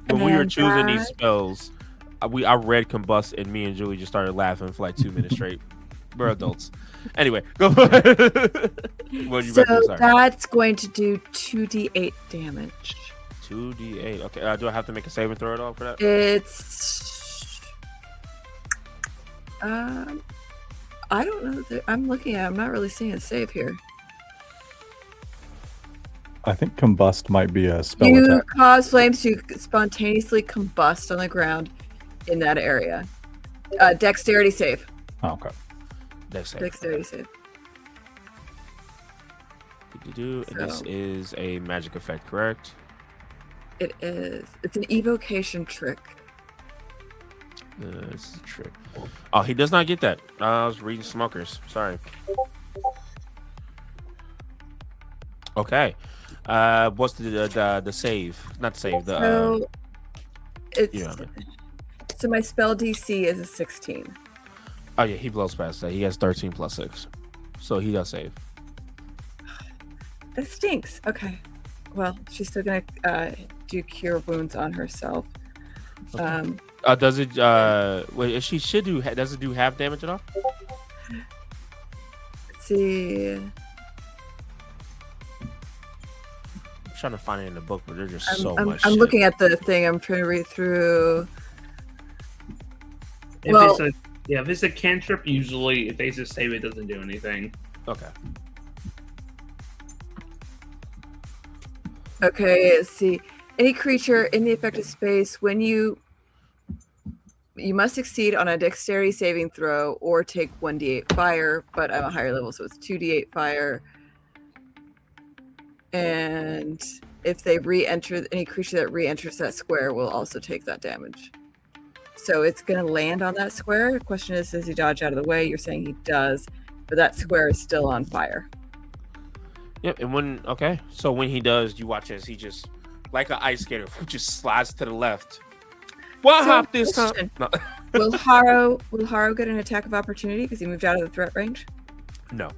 When we were choosing these spells, I read Combust, and me and Julie just started laughing for like 2 minutes straight. We're adults. Anyway, go. What you So sorry. that's going to do 2d8 damage. 2d8. Okay. Do I have to make a saving throw at all for that? It's... I don't know. I'm looking at it. I'm not really seeing a save here. I think combust might be a spell You attack. cause flames to spontaneously combust on the ground in that area. Dexterity save. Oh, okay. Dexterity save. And this is a magic effect, correct? It is. It's an evocation trick. This is a trick. Oh, he does not get that. I was reading Smokers. Sorry. Okay. What's the save? Not the save. So it's yeah. so my spell DC is a 16. Oh yeah, he blows past that. He has 13 plus 6, so he does save. That stinks. Okay. Well, she's still gonna do Cure Wounds on herself. Okay. Does it? Wait, she should do. Does it do half damage at all? Let's see. I'm trying to find it in the book, but there's just so much. I'm shit. looking at the thing. I'm trying to read through. If it's a cantrip, usually if they just save it, doesn't do anything. Okay. Okay, let's see. Any creature in the affected space, when you must succeed on a dexterity saving throw or take 1d8 fire, but I'm a higher level, so it's 2d8 fire. And if they re-enter, any creature that re-enters that square will also take that damage. So it's going to land on that square. The question is, does he dodge out of the way? You're saying he does, but that square is still on fire. Yep. And so when he does, you watch as he just, like an ice skater, just slides to the left. What hop this time? No. Will Haro get an attack of opportunity because he moved out of the threat range? No.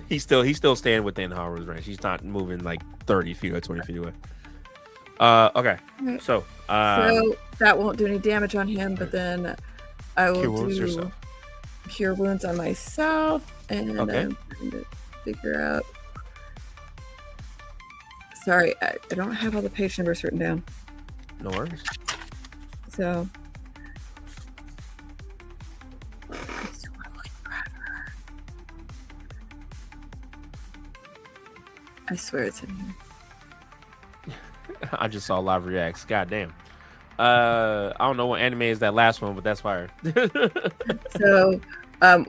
He's still staying within Haru's range. He's not moving like 30 feet or 20 feet away. Okay. Right. So So that won't do any damage on him, but then I will Cure wounds do yourself. cure wounds on myself, and Okay. I'm trying to figure out. Sorry, I don't have all the page numbers written down. No worries. So I swear it's in here. I just saw live reacts. God damn. I don't know what anime is that last one, but that's fire. So, I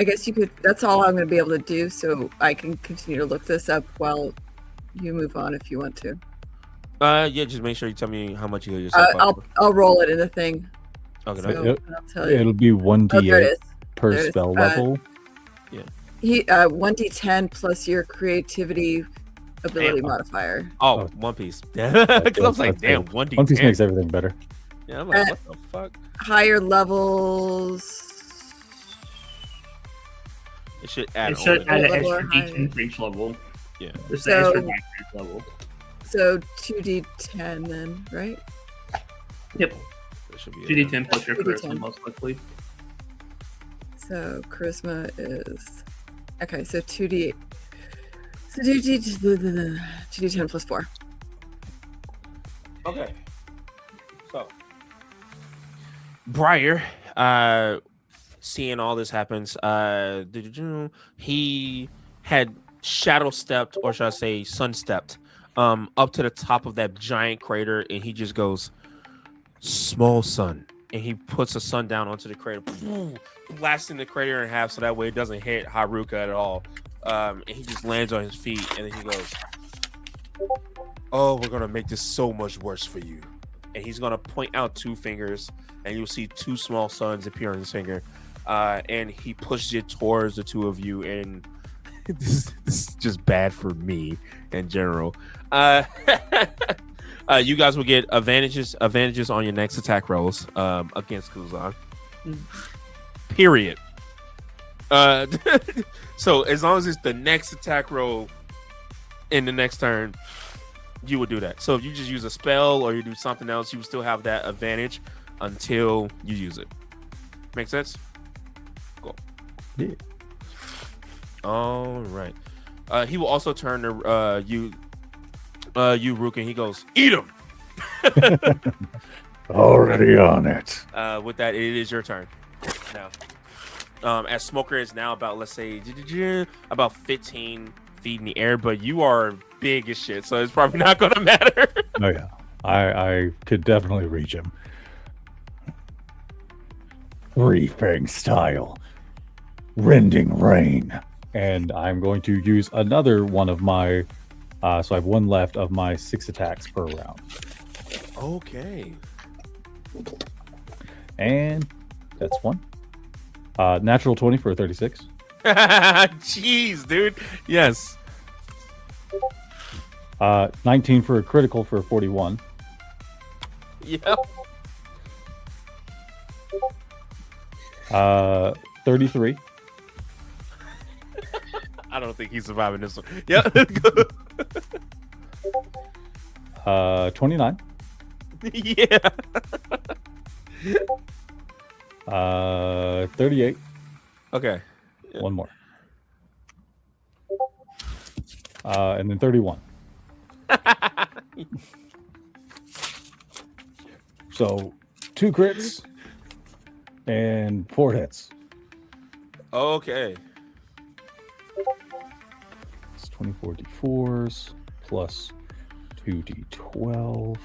guess you could. That's all I'm going to be able to do. So I can continue to look this up while you move on if you want to. Yeah, just make sure you tell me how much you heal yourself up. I'll roll it in the thing. Okay. So Yep. I'll tell you. It'll be Oh, there 1d8 it is. per There it is. spell level. He 1d10 plus your creativity ability Damn. modifier. Oh, Oh. One Piece. Because I was like, That's damn, good. 1d10. One Piece makes everything better. Yeah, I'm like, what the fuck? Higher levels. It should add It should on. add an Level or extra higher. D10 for each level. Yeah. There's So- an extra D10 for each level. So 2d10 then, right? Yep. It should be 2D10 plus your 2d10. charisma, most likely. So charisma is okay. So 2d. So 2d10 plus 4. Okay. So Briar, seeing all this happens, he had shadow stepped, or should I say sun stepped, up to the top of that giant crater, and he just goes, "Small sun," and he puts a sun down onto the crater, blasting the crater in half so that way it doesn't hit Haruka at all. And he just lands on his feet, and then he goes, "Oh, we're gonna make this so much worse for you." And he's gonna point out two fingers, and you'll see two small suns appear on his finger. And he pushes it towards the two of you, and this is just bad for me in general. You guys will get advantages on your next attack rolls against Kuzan. Period. So as long as it's the next attack roll in the next turn, you would do that. So if you just use a spell or you do something else, you will still have that advantage until you use it. Make sense? Cool. Yeah. All right. He will also turn to you, Rook, and he goes, "Eat him." Already on it. With that, it is your turn now. As Smoker is now about, let's say, about 15 feet in the air, but you are big as shit, so it's probably not gonna matter. Oh yeah, I could definitely reach him. Three Fang style, rending rain, and I'm going to use another one of my. So I have one left of my 6 attacks per round, Okay. and that's one. Natural 20 for a 36. Jeez, dude. Yes. 19 for a critical for a 41. Yep. 33. I don't think he's surviving this one. Yep. 29. Yeah. 38. Okay. One more. And then 31. So 2 crits and 4 hits. Okay. It's 24 d4s plus 2d12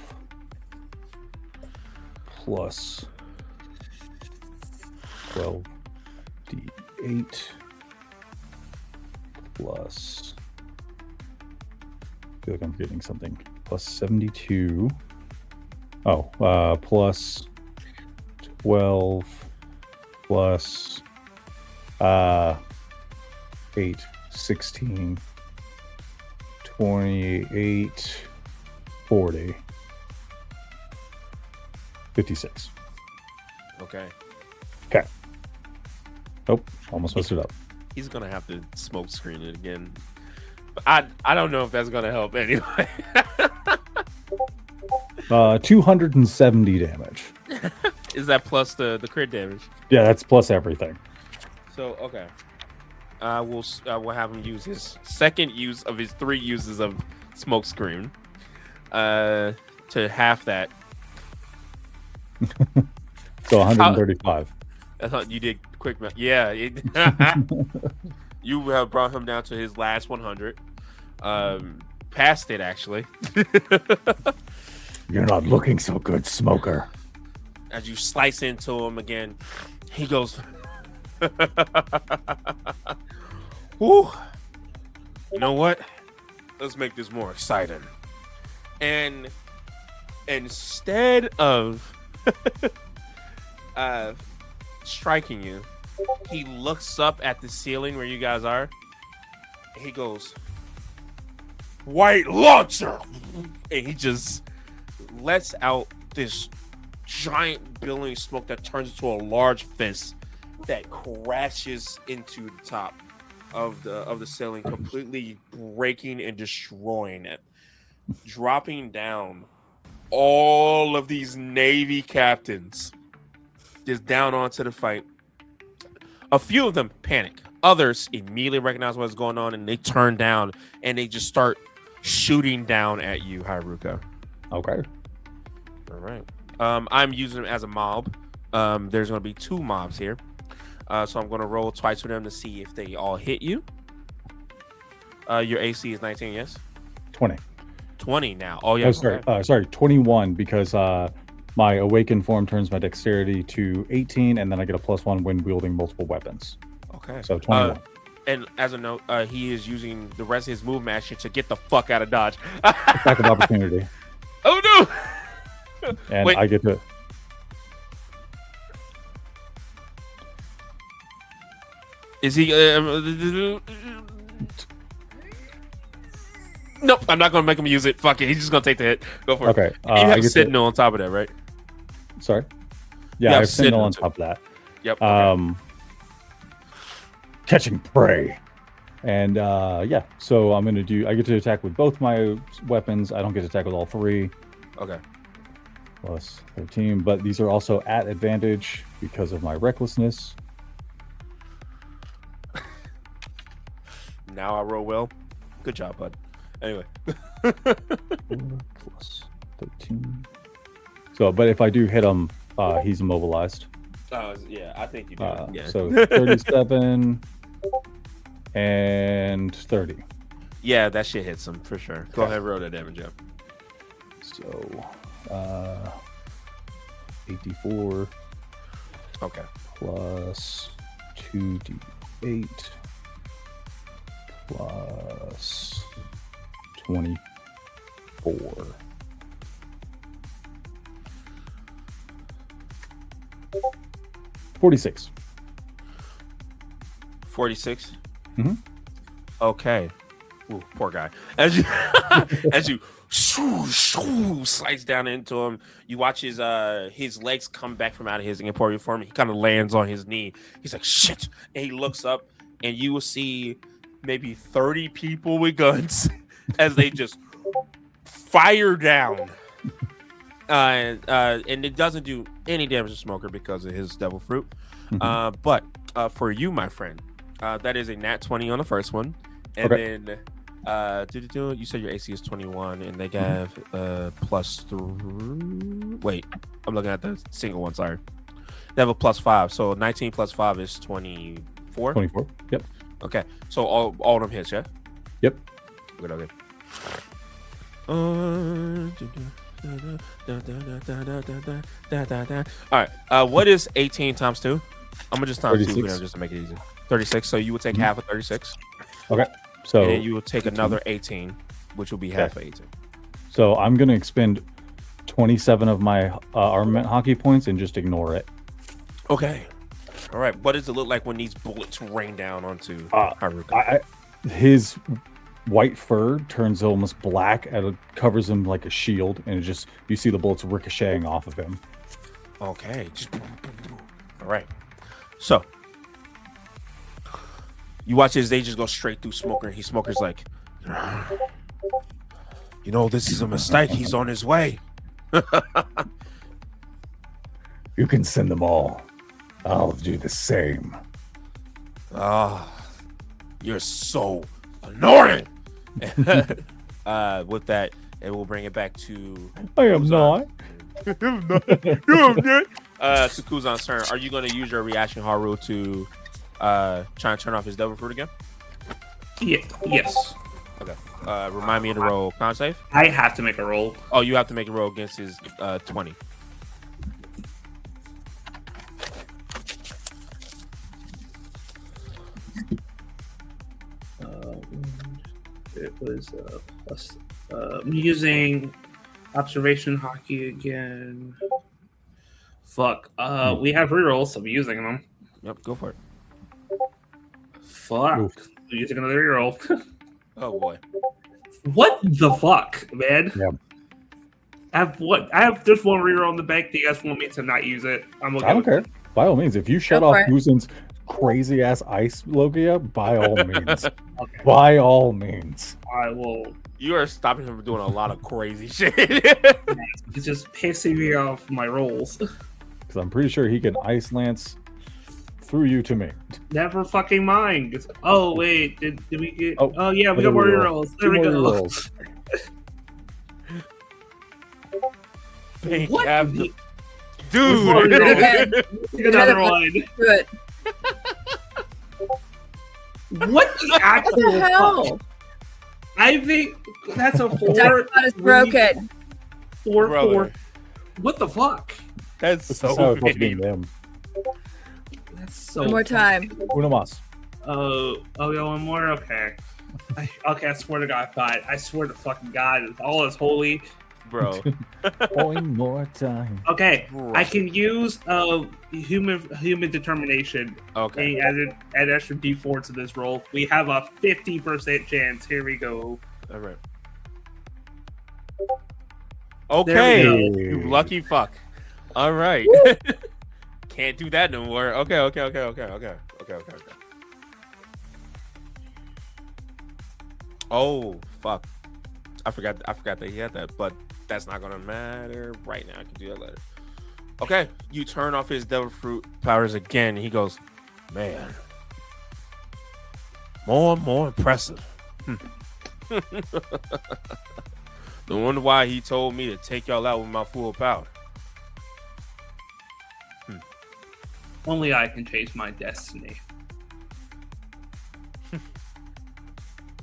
plus 12 d8 plus, I feel like I'm forgetting something, plus 72. Plus 12 plus 8, 16, 28, 40, 56. Okay. Okay. Oh, almost messed it up. He's gonna have to smoke screen it again. But I don't know if that's gonna help anyway. 270 damage. Is that plus the crit damage? Yeah, that's plus everything. So okay, we'll have him use his second use of his 3 uses of smoke screen, to half that. So 135. I thought you did quick math. Yeah, you have brought him down to his last 100. Past it actually. You're not looking so good, smoker. As you slice into him again, he goes, "Whew. You know what? Let's make this more exciting." And instead of striking you, he looks up at the ceiling where you guys are. And he goes, "White launcher!" And he just lets out this giant billowing smoke that turns into a large fist that crashes into the top of the ceiling, completely breaking and destroying it, dropping down all of these Navy captains just down onto the fight. A few of them panic. Others immediately recognize what's going on and they turn down and they just start shooting down at you, Haruka. Okay. All right. I'm using them as a mob. There's going to be 2 mobs here. So I'm going to roll twice for them to see if they all hit you. Your AC is 19, yes? 20. 20 now. Oh, yeah. Oh, sorry. Sorry, 21 because my awakened form turns my dexterity to 18, and then I get a +1 when wielding multiple weapons. Okay. So 21. And as a note, he is using the rest of his movement action to get the fuck out of dodge. Attack of opportunity. Oh, no! And Wait. I get to... Is he... Nope, I'm not going to make him use it. Fuck it. He's just going to take the hit. Go for Okay. it. You have I get Sentinel on top of that, right? Sorry? You Yeah, I have have Sentinel on Sentinel top of that. Yep. Okay. Catching prey. And yeah, so I'm going to do... I get to attack with both my weapons. I don't get to attack with all 3. Okay. Plus 13, but these are also at advantage because of my recklessness. Now I roll well. Good job, bud. Anyway. 4 plus 13. So, but if I do hit him, he's immobilized. Yeah, I think you do. Yeah. So 37 and 30. Yeah, that shit hits him for sure. Go ahead and roll that damage up. So 84 Okay. plus 2d8 plus 24. 46. 46. Mhm. Okay. Ooh, poor guy. As you as you slice down into him, you watch his legs come back from out of his incorporeal form. He kind of lands on his knee. He's like, shit. And he looks up and you will see maybe 30 people with guns as they just fire down. And it doesn't do any damage to Smoker because of his devil fruit. Mhm. But for you, my friend, that is a nat 20 on the first one. And then you said your AC is 21 and they have +3. Wait, I'm looking at the single one, sorry. They have a +5. So 19 plus 5 is 24. 24. Yep. Okay. So all of them hits, yeah? Yep. Good, okay. All right. What is 18 times 2? I'm gonna just times 2 36. just to make it easy. 36. So you would take half of 36. Okay. So And then you will take another 18, which will be half of 18. So I'm going to expend 27 of my armament hockey points and just ignore it. Okay. All right. What does it look like when these bullets rain down onto Haruka? His white fur turns almost black and it covers him like a shield, and it just, you see the bullets ricocheting off of him. Okay. All right. So You watch his, they just go straight through Smoker. Smoker's like, you know, this is a mistake. He's on his way. You can send them all. I'll do the same. You're so annoying. With that, and we'll bring it back to. I am not. To Kuzan's turn. Are you going to use your reaction Haru to try and turn off his devil fruit again? Yes. Okay. Remind me to roll con save. I have to make a roll. Oh, you have to make a roll against his 20. It was plus. I'm using observation hockey again. Fuck. We have rerolls, so I'm using them. Yep, go for it. Fuck. Oof. I'm using another reroll. Oh boy. What the fuck, man? Yeah. I have just one reroll in the bank. Do you guys want me to not use it? I'm okay. I don't care. By all means, if you shut Go off for it. Kuzan's crazy ass ice Logia, by all means. Okay. By all means. I will. You are stopping him from doing a lot of crazy shit. It's just pissing me off my rolls. Because I'm pretty sure he can ice lance through you to me. Never fucking mind. Oh wait, did we get? Oh, Oh yeah, we got another more reroll. rerolls. There we Two more go. rerolls. Thank What? you. Dude, Dude. another one. Do it. What the What actual the hell? fuck? I think that's a 4. Jackpot is broken. 4, Brother. 4. What the fuck? That's This so is how it's supposed to be mean. them. That's so. One more time. Uno mas. Oh, yeah, one more. Okay. Okay, I swear to God, God. I swear to fucking God, all is holy. Bro. One more time. Okay, Bro. I can use human determination. Okay. And add extra d4 to this roll. We have a 50% chance. Here we go. All right. Okay. There we go. You lucky fuck. All right. Can't do that no more. Okay. Oh fuck. I forgot that he had that, but that's not gonna matter right now. I can do that later. Okay, you turn off his devil fruit powers again. He goes, man, more and more impressive. No wonder why he told me to take y'all out with my full power. Only I can change my destiny.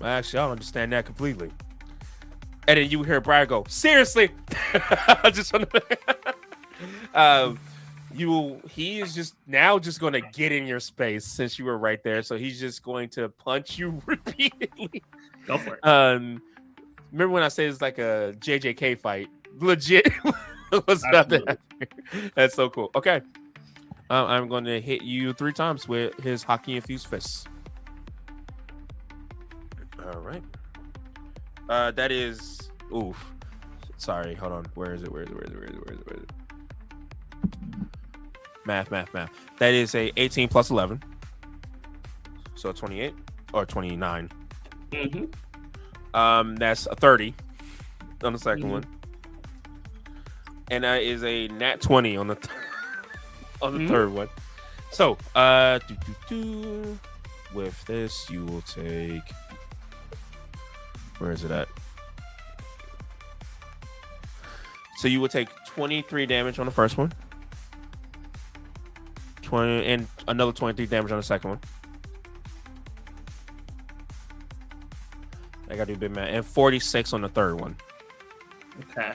Actually, I don't understand that completely. And then you hear Brian go, seriously? Just he is just now just going to get in your space since you were right there. So he's just going to punch you repeatedly. Go for it. Remember when I said it's like a JJK fight? Legit. What's about to happen? That's so cool. Okay. I'm going to hit you 3 times with his hockey infused fists. All right. That is oof. Sorry, hold on. Where is it? Math. That is a 18 plus 11. So 28 or 29. Mm-hmm. That's a 30 on the second one. And that is a nat 20 on the third one. So, with this you will take, where is it at? So you will take 23 damage on the first one. 20 and another 23 damage on the second one. I gotta do a bit math. And 46 on the third one. Okay.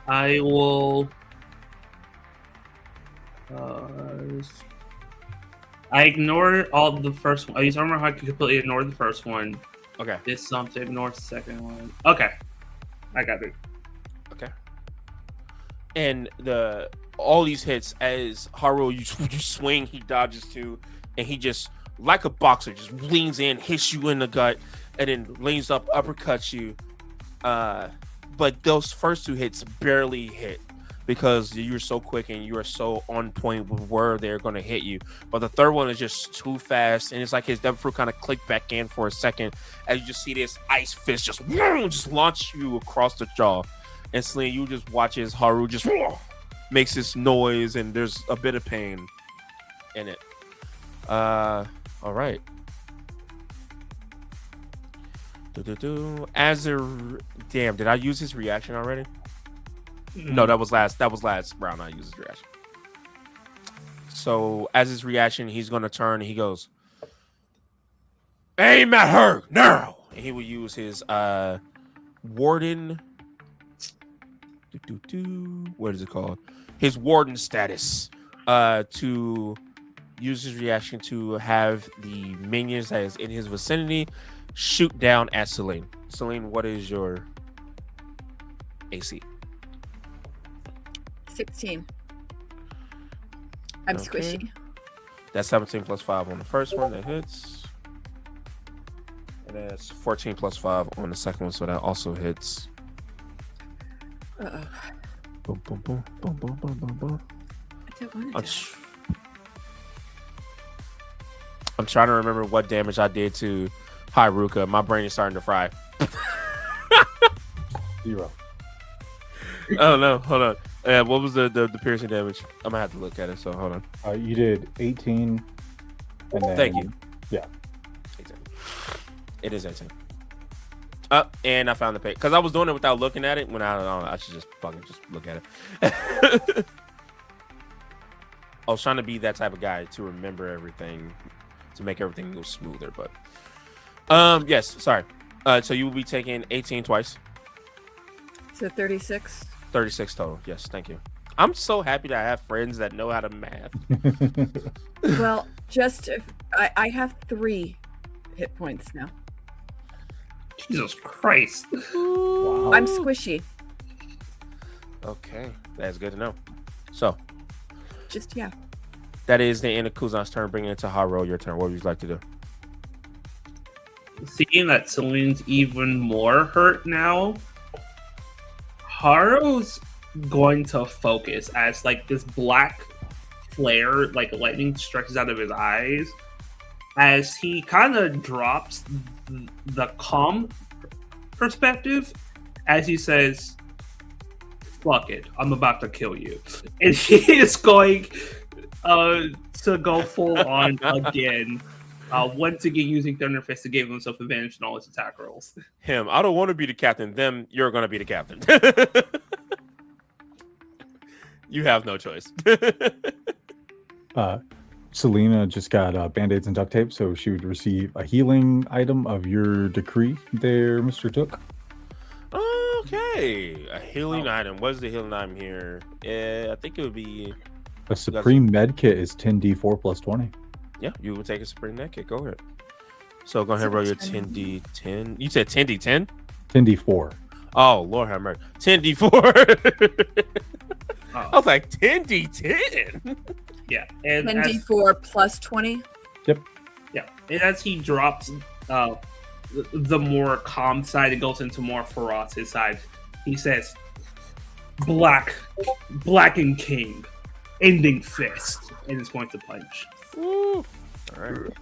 I will. I ignore all the first one. I use armor hockey to completely ignore the first one. Okay. This something ignore the second one. Okay. I got it. Okay. And all these hits, as Haru, you swing, he dodges too, and he just, like a boxer, just leans in, hits you in the gut, and then leans up, uppercuts you. But those first 2 hits barely hit because you're so quick and you are so on point with where they're going to hit you. But the third one is just too fast, and it's like his devil fruit kind of clicked back in for a second as you just see this ice fist just launch you across the jaw. Instantly, you just watch as Haru just makes this noise, and there's a bit of pain in it. All right. Damn, did I use his reaction already? No, that was last round I used his reaction. So as his reaction, he's gonna turn and he goes, "Aim at her now!" And he will use his warden. What is it called? His warden status to use his reaction to have the minions that is in his vicinity shoot down at Celine. Celine, what is your AC? 16. I'm squishy. That's 17 plus 5 on the first one. That hits. And that's 14 plus 5 on the second one. So that also hits. Uh-oh. Boom, boom, boom, boom, boom, boom, boom, boom. I don't want to die. I'm trying to remember what damage I did to Haruka. My brain is starting to fry. 0. Oh no, hold on. What was the piercing damage? I'm gonna have to look at it. So hold on. You did 18. And then, Thank you. Yeah. 18. It is 18. And I found the page because I was doing it without looking at it. When I should just fucking just look at it. I was trying to be that type of guy to remember everything, to make everything go smoother. But yes, sorry. So you will be taking 18 twice. So 36. 36 total. Yes, thank you. I'm so happy that I have friends that know how to math. Well, I have 3 hit points now. Jesus Christ. Wow. I'm squishy. Okay, that's good to know. So, Yeah. that is the end of Kuzan's turn. Bringing it to Haru, your turn. What would you like to do? Seeing that Celine's even more hurt now, Haru's going to focus as like this black flare, like lightning stretches out of his eyes as he kind of drops the calm perspective as he says, "Fuck it, I'm about to kill you," and he is going to go full on again. Once again, using Thunder Fist to give himself advantage in all his attack rolls. Him. I don't want to be the captain. Them. You're going to be the captain. You have no choice. Selena just got band-aids and duct tape, so she would receive a healing item of your decree there, Mr. Took. Okay. A healing item. What is the healing item here? I think it would be... A Supreme Med Kit is 10d4 plus 20. Yeah, you would take a Supreme Med Kit. Go ahead. So go ahead and roll your 10d10. You said 10d10? 10d4. Oh, Lord have mercy. 10d4. I was like, 10d10? Yeah. And 10d4 plus 20? Yep. Yeah. And as he drops the more calm side, it goes into more ferocious side. He says, Black and King, ending fist, and is going to punch. Woo. All right.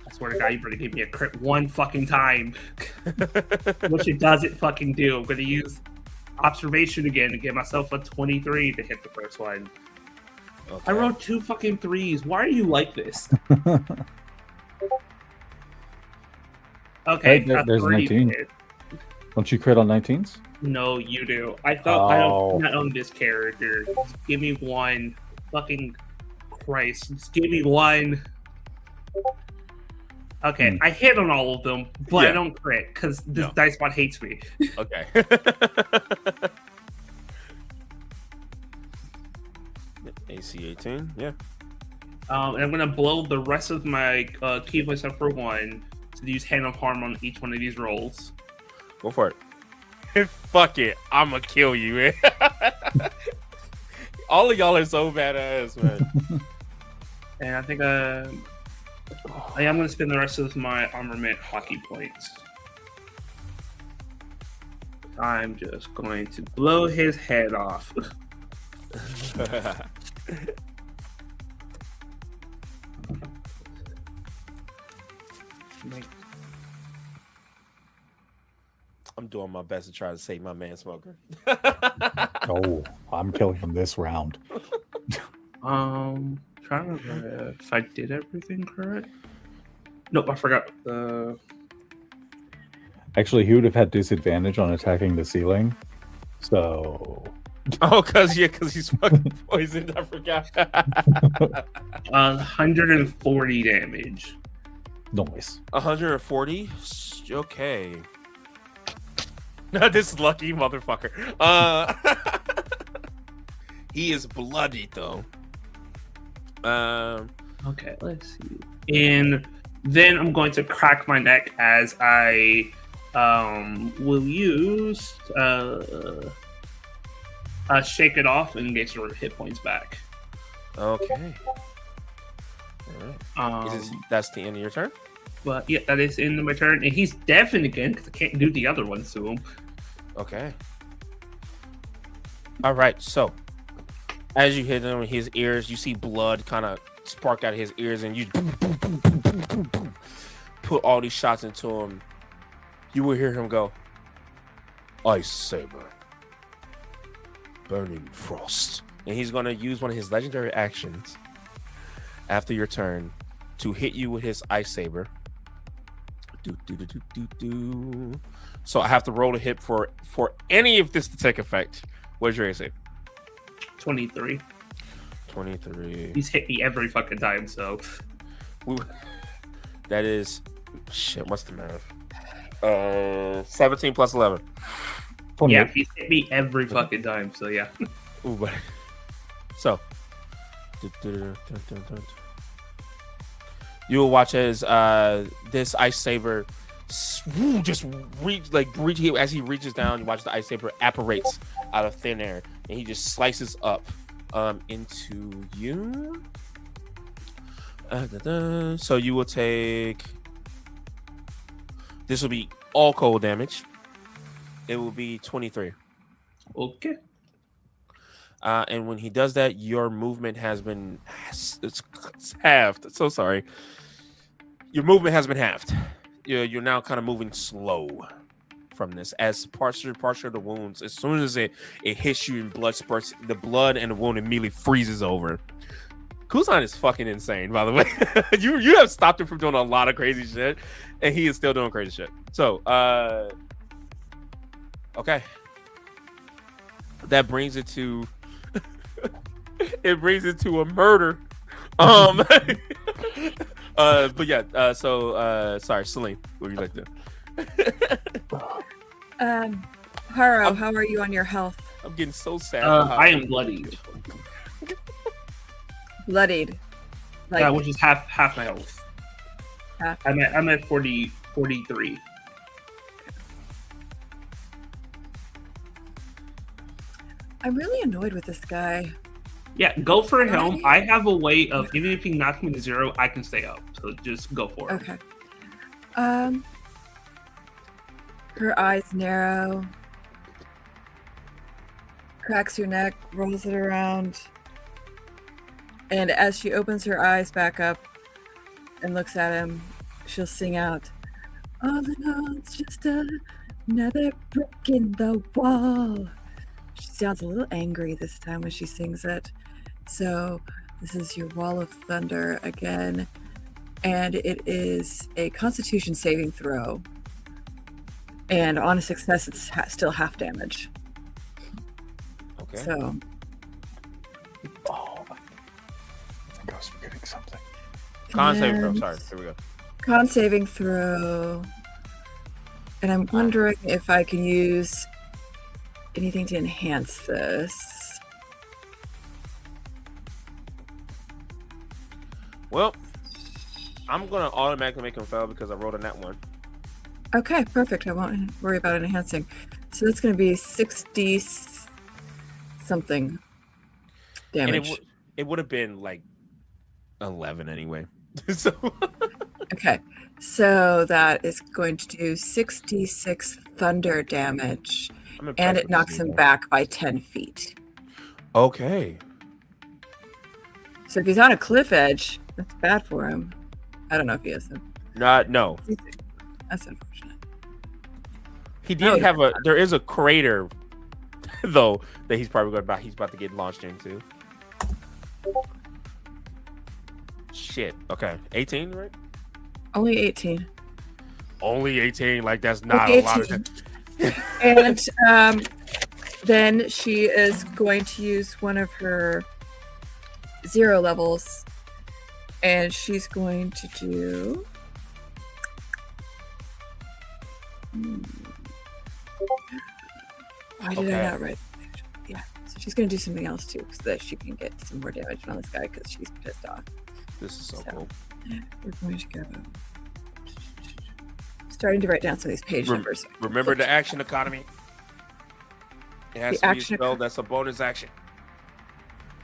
I swear to God, you better give me a crit one fucking time. Which it doesn't fucking do. I'm going to use observation again to get myself a 23 to hit the first one. Okay. I rolled 2 fucking 3s. Why are you like this? Okay, there's 19. Don't you crit on 19s? No, you do. I thought I don't not own this character. Just give me one. Fucking Christ. Just give me one. Okay, I hit on all of them, but I don't crit because this dice bot hates me. Okay. AC 18, yeah. And I'm gonna blow the rest of my key points up for 1 to use Hand of Harm on each one of these rolls. Go for it. Fuck it, I'ma kill you, man. All of y'all are so badass, man. And I think I am gonna spend the rest of my armament hockey points. I'm just going to blow his head off. I'm doing my best to try to save my man Smoker. Oh, I'm killing him this round. Trying to if I did everything correct. Nope, I forgot the. Actually, he would have had disadvantage on attacking the ceiling. So. Oh, because he's fucking poisoned. I forgot. 140 damage. Nice. 140. Okay. This lucky motherfucker. He is bloody though. Okay, let's see. And then I'm going to crack my neck as I will use shake it off and get your hit points back. Okay. All right. That's the end of your turn? But yeah, that is in my turn. And he's deafened again because I can't do the other ones to him. Okay. All right. So, as you hit him in his ears, you see blood kind of spark out of his ears, and you put all these shots into him. You will hear him go, Ice Saber, Burning Frost. And he's going to use one of his legendary actions after your turn to hit you with his Ice Saber. So I have to roll a hit for any of this to take effect. What's your AC? 23. 23. He's hit me every fucking time, so. That is. Shit, what's the math? 17 plus 11. 28. Yeah, he's hit me every fucking time, so yeah. Ooh, but. So. You'll watch as this Ice Saber just as he reaches down, you watch the Ice Saber apparates out of thin air, and he just slices up into you. So you will take. This will be all cold damage. It will be 23. Okay. And when he does that, your movement has been it's halved. So sorry. Your movement has been halved. You're now kind of moving slow from this. As partial of the wounds, as soon as it hits you and blood spurts, the blood and the wound immediately freezes over. Kuzan is fucking insane, by the way. you have stopped him from doing a lot of crazy shit, and he is still doing crazy shit. So, okay. That brings it to a murder. But yeah, sorry, Celine, what would you like to do? Haro, how are you on your health? I'm getting so sad. I am bloodied. Bloodied. Yeah, which is half my health. Half. I'm at 43. I'm really annoyed with this guy. Yeah, go for him. I have a way of, even if he knocks me to 0, I can stay up. So just go for it. Okay. Her eyes narrow. Cracks her neck, rolls it around. And as she opens her eyes back up and looks at him, she'll sing out, all in all, it's just another brick in the wall. She sounds a little angry this time when she sings it. So this is your wall of thunder again. And it is a Constitution saving throw. And on a success, it's still half damage. Okay. So. Oh, I think I was forgetting something. Con saving throw. Sorry. Here we go. Con saving throw. And I'm wondering if I can use anything to enhance this. Well, I'm going to automatically make him fail because I rolled a nat 1. Okay, perfect. I won't worry about enhancing. So that's going to be 60 something damage. And it would have been like 11 anyway. So Okay, so that is going to do 66 thunder damage. and it knocks him back by 10 feet. Okay. So if he's on a cliff edge, that's bad for him. I don't know if he is. No. That's unfortunate. He did have a. There is a crater, though, that he's probably he's about to get launched into. Shit. Okay. 18, right? Only 18. Only 18. Like that's not a lot of. And then she is going to use one of her 0 levels, and she's going to do. Why did I not write? Yeah, so she's going to do something else too, so that she can get some more damage on this guy because she's pissed off. This is so cool. We're going to go. Starting to write down some of these page numbers. Remember the action economy. It has to be a spell that's a bonus action.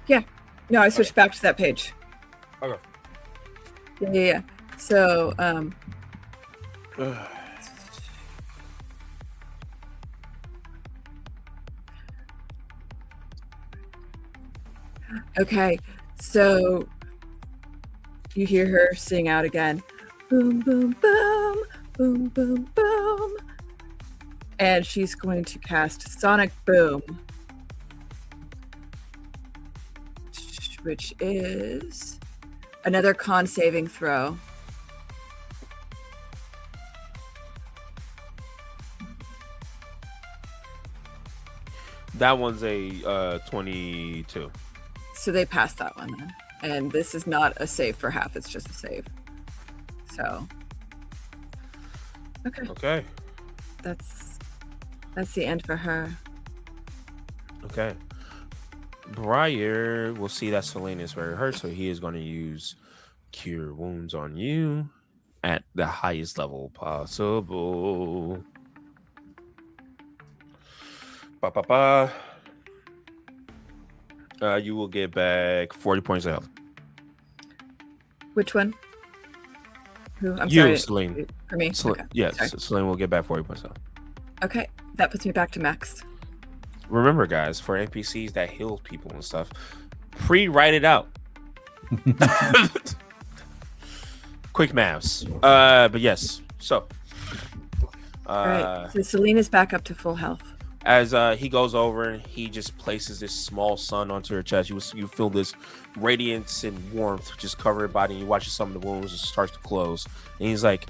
Yeah. No, I switched back to that page. Okay. Yeah. So, okay. So you hear her sing out again. Boom, boom, boom, boom, boom, boom. And she's going to cast Sonic Boom, which is another con saving throw. That one's a 22. So they passed that one then. And this is not a save for half, it's just a save. So okay. That's the end for her. Okay. Briar will see that Selene is very hurt, so he is going to use Cure Wounds on you at the highest level possible. You will get back 40 points of health. Which one? Who? I'm you, sorry. Selene. For me? Okay. Yes, Selene will get back 40 points of health. Okay, that puts me back to max. Remember, guys, for NPCs that heal people and stuff, pre-write it out. Quick maths. But yes. So. All right. So Selene is back up to full health. As he goes over and he just places this small sun onto her chest, you feel this radiance and warmth just cover her body. And you watch some of the wounds just starts to close. And he's like,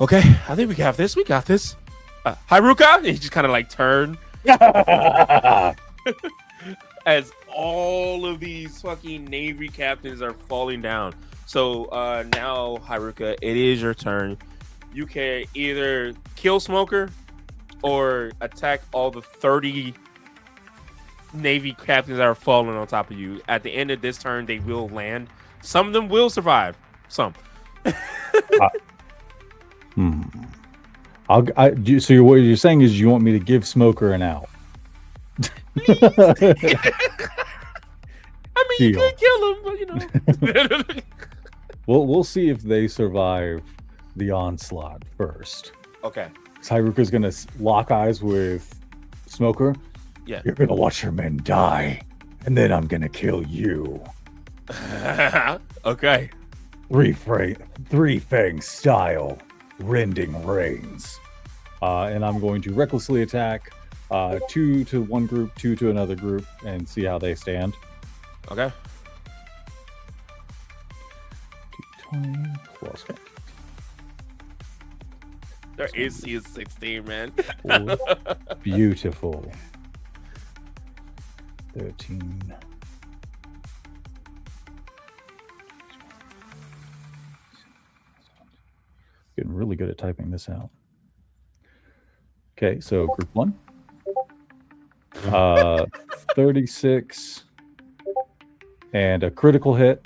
"Okay, I think we got this. We got this." Haruka, and he just kind of like turn. As all of these fucking Navy captains are falling down. So now, Haruka, it is your turn. You can either kill Smoker or attack all the 30 Navy captains that are falling on top of you. At the end of this turn, they will land. Some of them will survive. Some. So what you're saying is you want me to give Smoker an out? I mean, you could kill him, but you know. We'll see if they survive the onslaught first. Okay. Haruka's gonna lock eyes with Smoker. Yeah. You're gonna watch your men die, and then I'm gonna kill you. Okay. Three fang style, rending rains. And I'm going to recklessly attack 2 to one group, 2 to another group, and see how they stand. Okay. 20 plus 1. Their AC is 16, man. Beautiful. 13. Getting really good at typing this out. Okay, so group 1. 36 and a critical hit.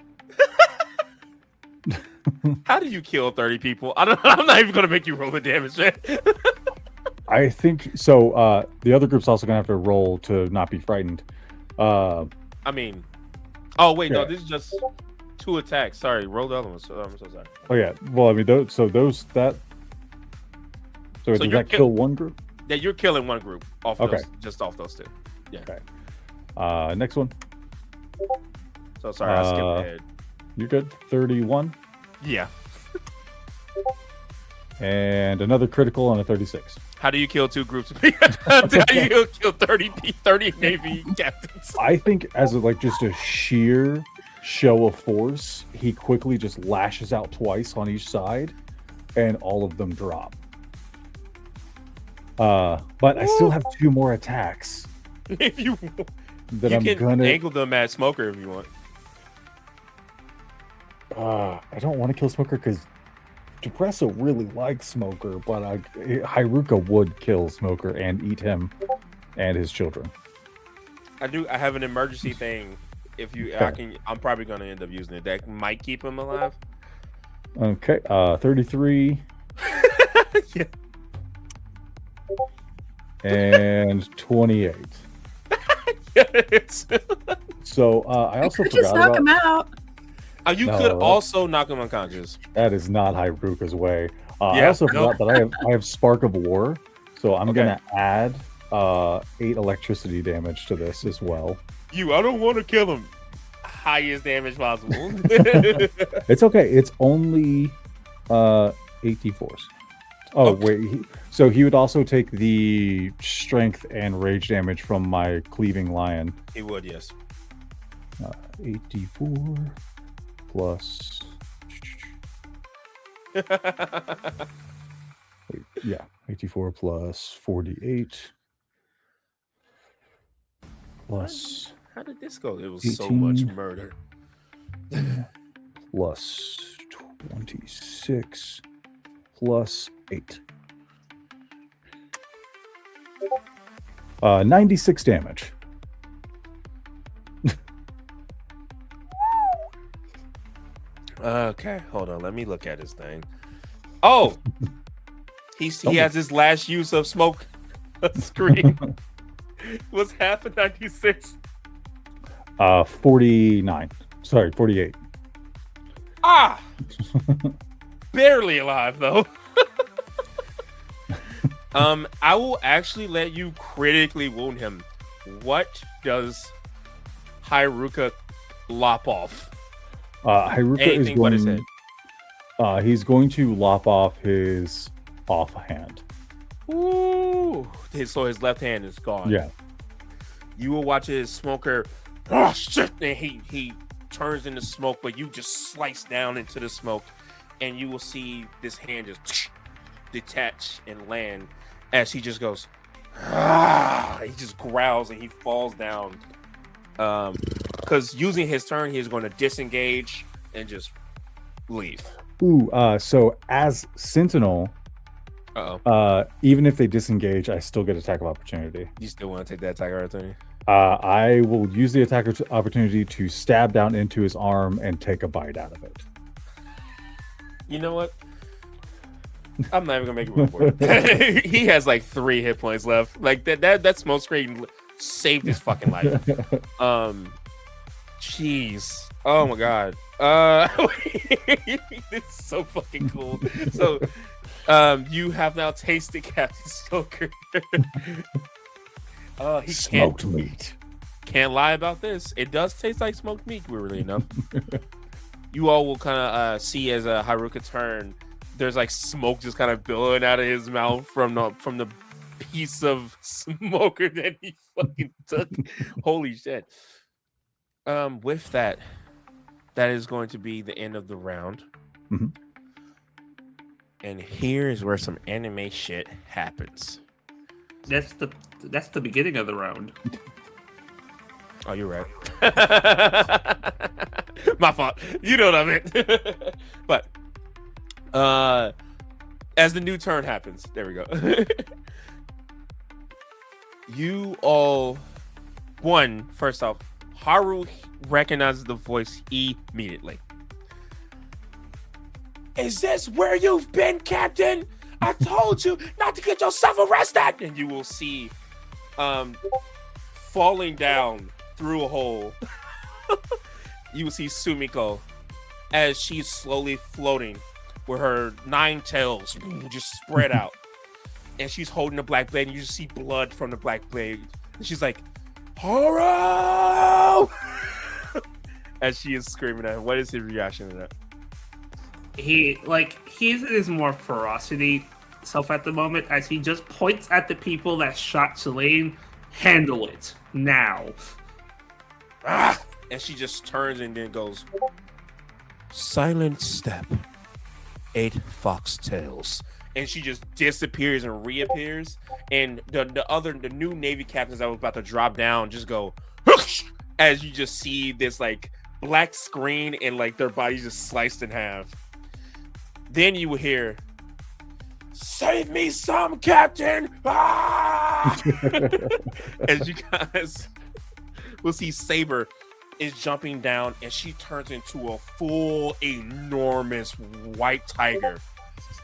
How do you kill 30 people? I'm not even gonna make you roll the damage. I think so. The other group's also gonna have to roll to not be frightened. I mean, oh wait, yeah. no, this is just 2 attacks. Sorry, roll the other one. So I'm so sorry. Oh yeah. Well, I mean, does that kill one group? that you're killing one group off Okay. just off those two. Yeah. Okay. Next one. So sorry, I skipped ahead. You're good. 31. Yeah. And another critical on a 36. How do you kill two groups? How do you kill 30 Navy captains? I think as just a sheer show of force, he quickly just lashes out twice on each side, and all of them drop. But I still have 2 more attacks. If you I'm can gonna angle them at Smoker if you want. I don't want to kill Smoker because Depresso really likes Smoker, but Haruka would kill Smoker and eat him and his children. I have an emergency thing. If you, I'm probably gonna end up using it. That might keep him alive. Okay, 33. Yeah. And 28. Yes. So I also Just forgot knock about him out. You could also knock him unconscious. that is not Haruka's way. I Yeah, also no. forgot that I have Spark of War, so I'm gonna add 8 electricity damage to this as well. I don't want to kill him. Highest damage possible. It's okay. It's only 84s. Oh Okay. wait, so he would also take the strength and rage damage from my cleaving lion. He would, yes. 84 plus. Wait, yeah, 84 plus 48 plus How did this go? It was so 18. much murder. plus 26 plus 8. 96 damage. Okay, hold on. Let me look at his thing. Oh, he has his last use of smoke screen. Was half of 96. 49. Sorry, 48. Ah, barely alive though. I will actually let you critically wound him. What does Haruka lop off? Haruka is Anything but his going. head. He's going to lop off his offhand. Ooh, so his left hand is gone. Yeah. You will watch his Smoker. Oh shit! And he turns into smoke, but you just slice down into the smoke, and you will see this hand just detach and land as he just goes. He just growls and he falls down. Because using his turn, he's going to disengage and just leave. Ooh. So as Sentinel, even if they disengage, I still get attack of opportunity. You still want to take that attack of opportunity? I will use the attack of opportunity to stab down into his arm and take a bite out of it. You know what? I'm not even gonna make it work for it. He has like 3 hit points left. Like that smoke screen saved his fucking life. Jeez. Oh my god. This is so fucking cool. So you have now tasted Captain Smoker. He Smoked meat. Can't lie about this. It does taste like smoked meat, weirdly enough. You all will kind of see as a Haruka turn, there's like smoke just kind of billowing out of his mouth from the piece of smoker that he fucking took. Holy shit. With that is going to be the end of the round. Mm-hmm. And here is where some anime shit happens. That's the beginning of the round. Oh, you're right. My fault. You know what I meant. But as the new turn happens, there we go. You all first off, Haru recognizes the voice immediately. Is this where you've been, Captain? I told you not to get yourself arrested. And you will see falling down through a hole. You will see Sumiko as she's slowly floating with her 9 tails just spread out. and she's holding the black blade, and you just see blood from the black blade. And she's like, "Horror!" as she is screaming at him. What is his reaction to that? He's in his more ferocity self at the moment as he just points at the people that shot Selene. Handle it now. Ah! And she just turns and then goes, "Silent step, 8 foxtails." And she just disappears and reappears. And the new Navy captains that was about to drop down just go, "Whoosh!" as you just see this like black screen and like their bodies just sliced in half. Then you will hear, "Save me some, Captain!" Ah! As you guys will see, Saber is jumping down and she turns into a full enormous white tiger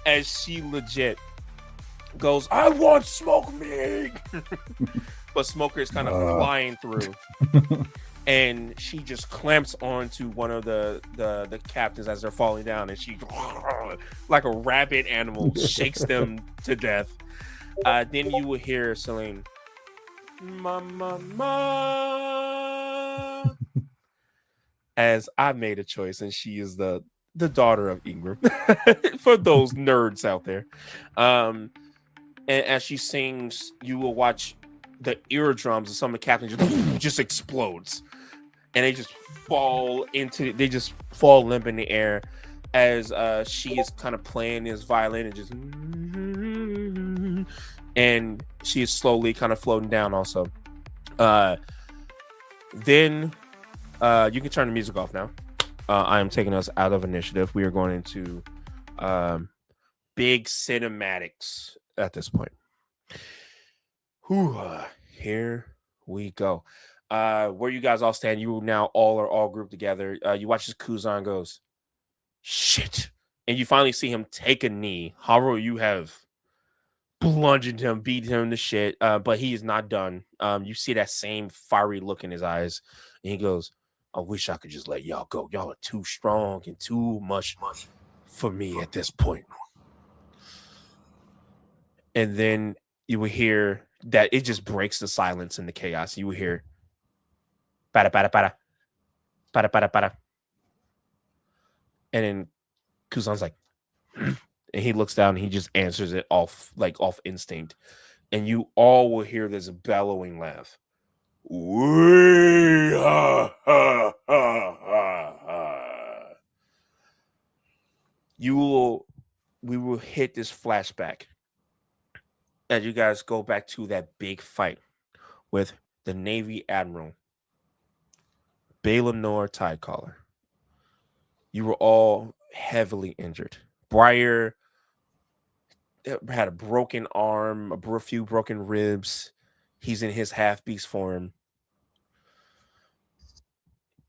as she legit goes, "I want smoke meat." But Smoker is kind of flying through. And she just clamps onto one of the captains as they're falling down, and she, like a rabid animal, shakes them to death. Then you will hear Selene, "Mama," as I made a choice, and she is the daughter of Ingram. For those nerds out there, and as she sings, you will watch the eardrums of some of the captains just explodes. And they just fall limp in the air as she is kind of playing this violin and just, and she is slowly kind of floating down also. Then you can turn the music off now. I am taking us out of initiative. We are going into big cinematics at this point. Here we go. Where you guys all stand, you now all are all grouped together. You watch as Kuzan goes, "Shit," and you finally see him take a knee. Haru, you have bludgeoned him, beat him to shit, but he is not done. You see that same fiery look in his eyes, and he goes, "I wish I could just let y'all go. Y'all are too strong and too much for me at this point." And then you will hear that it just breaks the silence and the chaos. You will hear, "Para, para, para. Para, para, para." And then Kuzan's like, and he looks down and he just answers it off instinct. And you all will hear this bellowing laugh. "Wee, ha, ha, ha, ha, ha." We will hit this flashback as you guys go back to that big fight with the Navy Admiral, Balinor Tidecaller. You were all heavily injured. Briar had a broken arm, a few broken ribs. He's in his half beast form.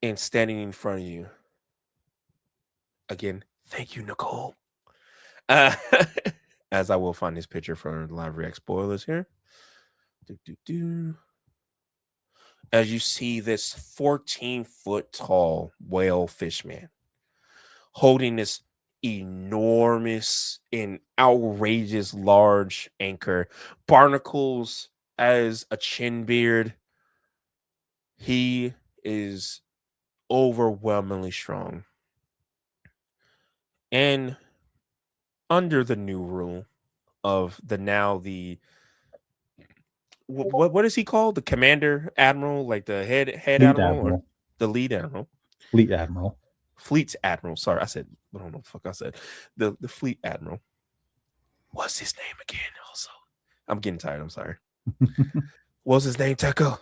And standing in front of you. Again, thank you, Nicole. As I will find this picture for live react spoilers here. As you see this 14-foot tall whale fishman holding this enormous and outrageous large anchor, barnacles as a chin beard. He is overwhelmingly strong. And under the new rule of the what is he called? The commander admiral, like the head Fleet admiral, Admiral. or the lead admiral? Fleet Admiral. Fleet admiral. Sorry, I don't know what the fuck I said. The fleet admiral. What's his name again? Also, I'm getting tired. I'm sorry. What's his name, Teco?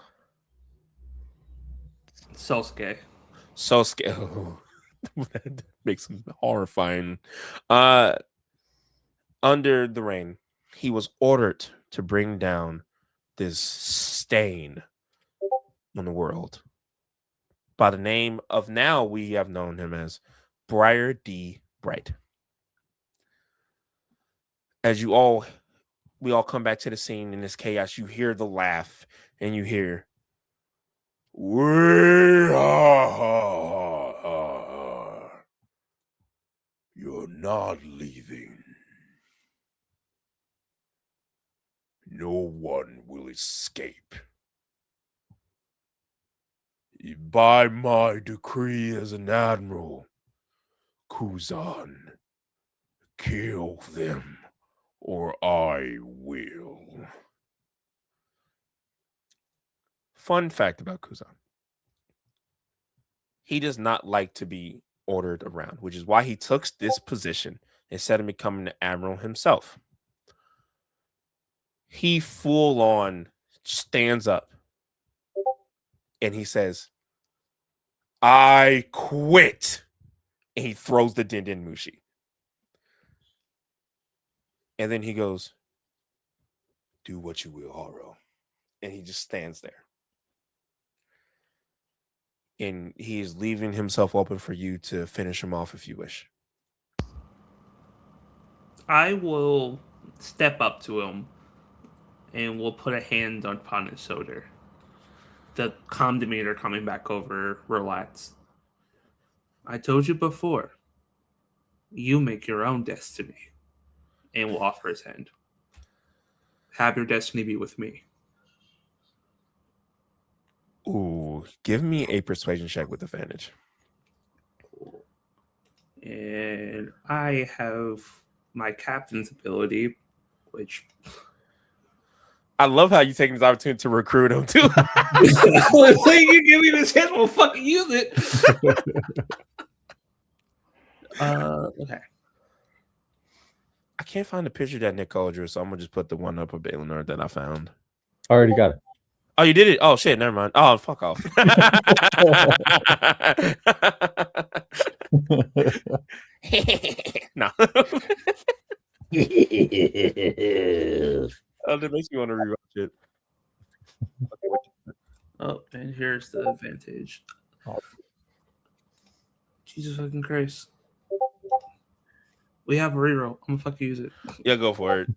Sosuke. Oh, that makes him horrifying. Under the rain, he was ordered to bring down this stain on the world by the name of, now we have known him as Briar D. Bright. As we all come back to the scene in this chaos, you hear the laugh and you hear, "We are. You're not leaving." no one will escape. By my decree as an admiral, Kuzan, kill them, or I will. Fun fact about Kuzan. He does not like to be ordered around, which is why he took this position instead of becoming the admiral himself. He full on stands up and he says, I quit. And he throws the Dindin Mushi. And then he goes, do what you will, Haro. And he just stands there. And he is leaving himself open for you to finish him off if you wish. I will step up to him and we'll put a hand upon his shoulder. The calm demeanor coming back over, relaxed. I told you before, you make your own destiny. And will offer his hand. Have your destiny be with me. Ooh, give me a persuasion check with advantage. And I have my captain's ability, which I love how you taking this opportunity to recruit him too. when you give me this hand, we'll fucking use it. Okay. I can't find the picture that Nicole drew, so I'm gonna just put the one up of Balinor that I found. I already got it. Oh, you did it? Oh shit, never mind. Oh, fuck off. No. Oh, that makes me want to rewatch it. Oh, and here's the advantage. Oh. Jesus fucking Christ. We have a reroll. I'm gonna fucking use it. Yeah, go for it.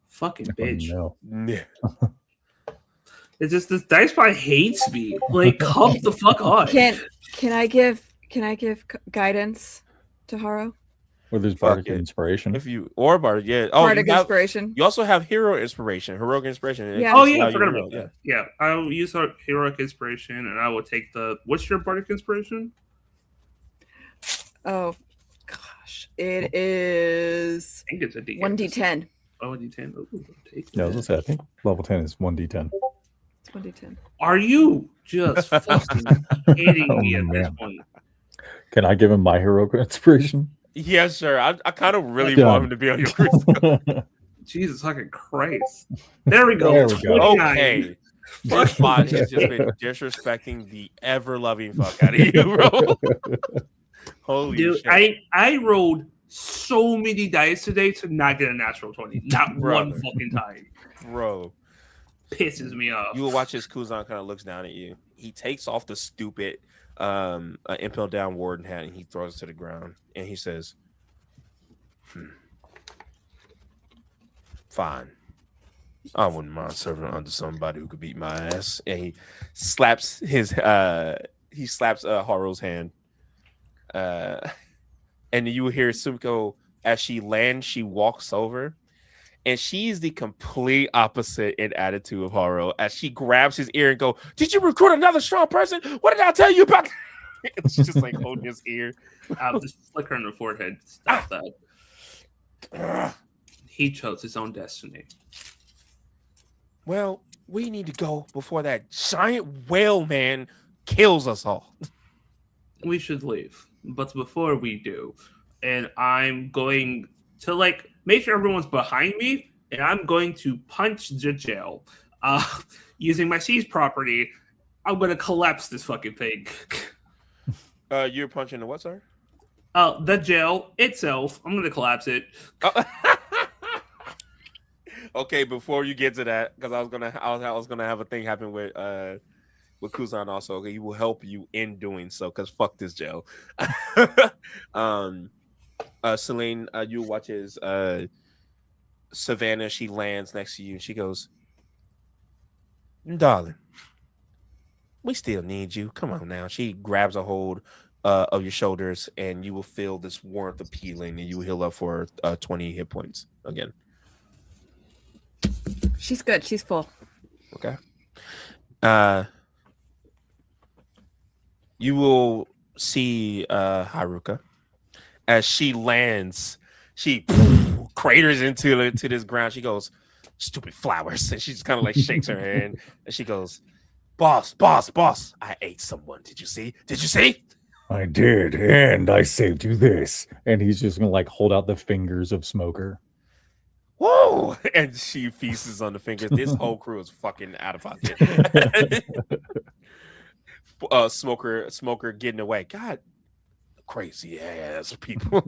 Fucking bitch. Oh, no. Yeah. It's just this dice probably hates me. Like, come the fuck on. Can I give guidance to Haro? Or there's Fuck bardic it. inspiration. If you or Bard, yeah. Oh, Bardic inspiration. you also have hero inspiration, heroic inspiration. Yeah. Oh yeah, I you forgot hero, about that. Yeah, I'll use our heroic inspiration, and I will take the. What's your bardic inspiration? Oh, gosh, it is I think it's a D. 1d10. Oh, a D10. Ooh, take Yeah, I that. was gonna say I think level 10 is 1d10. It's 1d10. Are you just fucking hating me at this man. point? Can I give him my heroic inspiration? Yes, sir. I kind of really Done. want him to be on your cruise. Jesus fucking Christ! There we go. There we go. 29. Okay. This bot has just been disrespecting the ever loving fuck out of you, bro. Holy Dude, shit. I rolled so many dice today to not get a natural 20. Not one Brother. fucking time. Bro. Pisses me off. You will watch his Kuzan kind of looks down at you. He takes off the stupid Impel down warden hat and he throws it to the ground. And he says, fine. I wouldn't mind serving under somebody who could beat my ass. And he slaps Haru's hand. And you will hear Sumiko as she lands, she walks over. And she's the complete opposite in attitude of Haru as she grabs his ear and go, did you recruit another strong person? What did I tell you about? It's just like holding his ear. I'll just flick her in the forehead. Stop that. He chose his own destiny. Well, we need to go before that giant whale man kills us all. We should leave. But before we do, and I'm going to like make sure everyone's behind me, and I'm going to punch the jail. Using my seize property, I'm going to collapse this fucking thing. You're punching the what, sir? The jail itself, I'm going to collapse it. Okay, before you get to that, because I was gonna have a thing happen with Kuzan also. Okay, he will help you in doing so, because fuck this jail. Celine, you watch as Savannah, she lands next to you and she goes, darling, we still need you. Come on now. She grabs a hold of your shoulders and you will feel this warmth appealing and you will heal up for 20 hit points again. She's good. She's full. Okay. You will see Haruka as she lands. She craters into this ground. She goes, "Stupid flowers," and she just kind of like shakes her hand, and she goes, "Boss, boss, boss! I ate someone. Did you see? Did you see?" I did, and I saved you this. And he's just gonna like hold out the fingers of Smoker. Whoa! And she feasts on the fingers. This whole crew is fucking out of pocket. Smoker getting away. God, crazy ass people.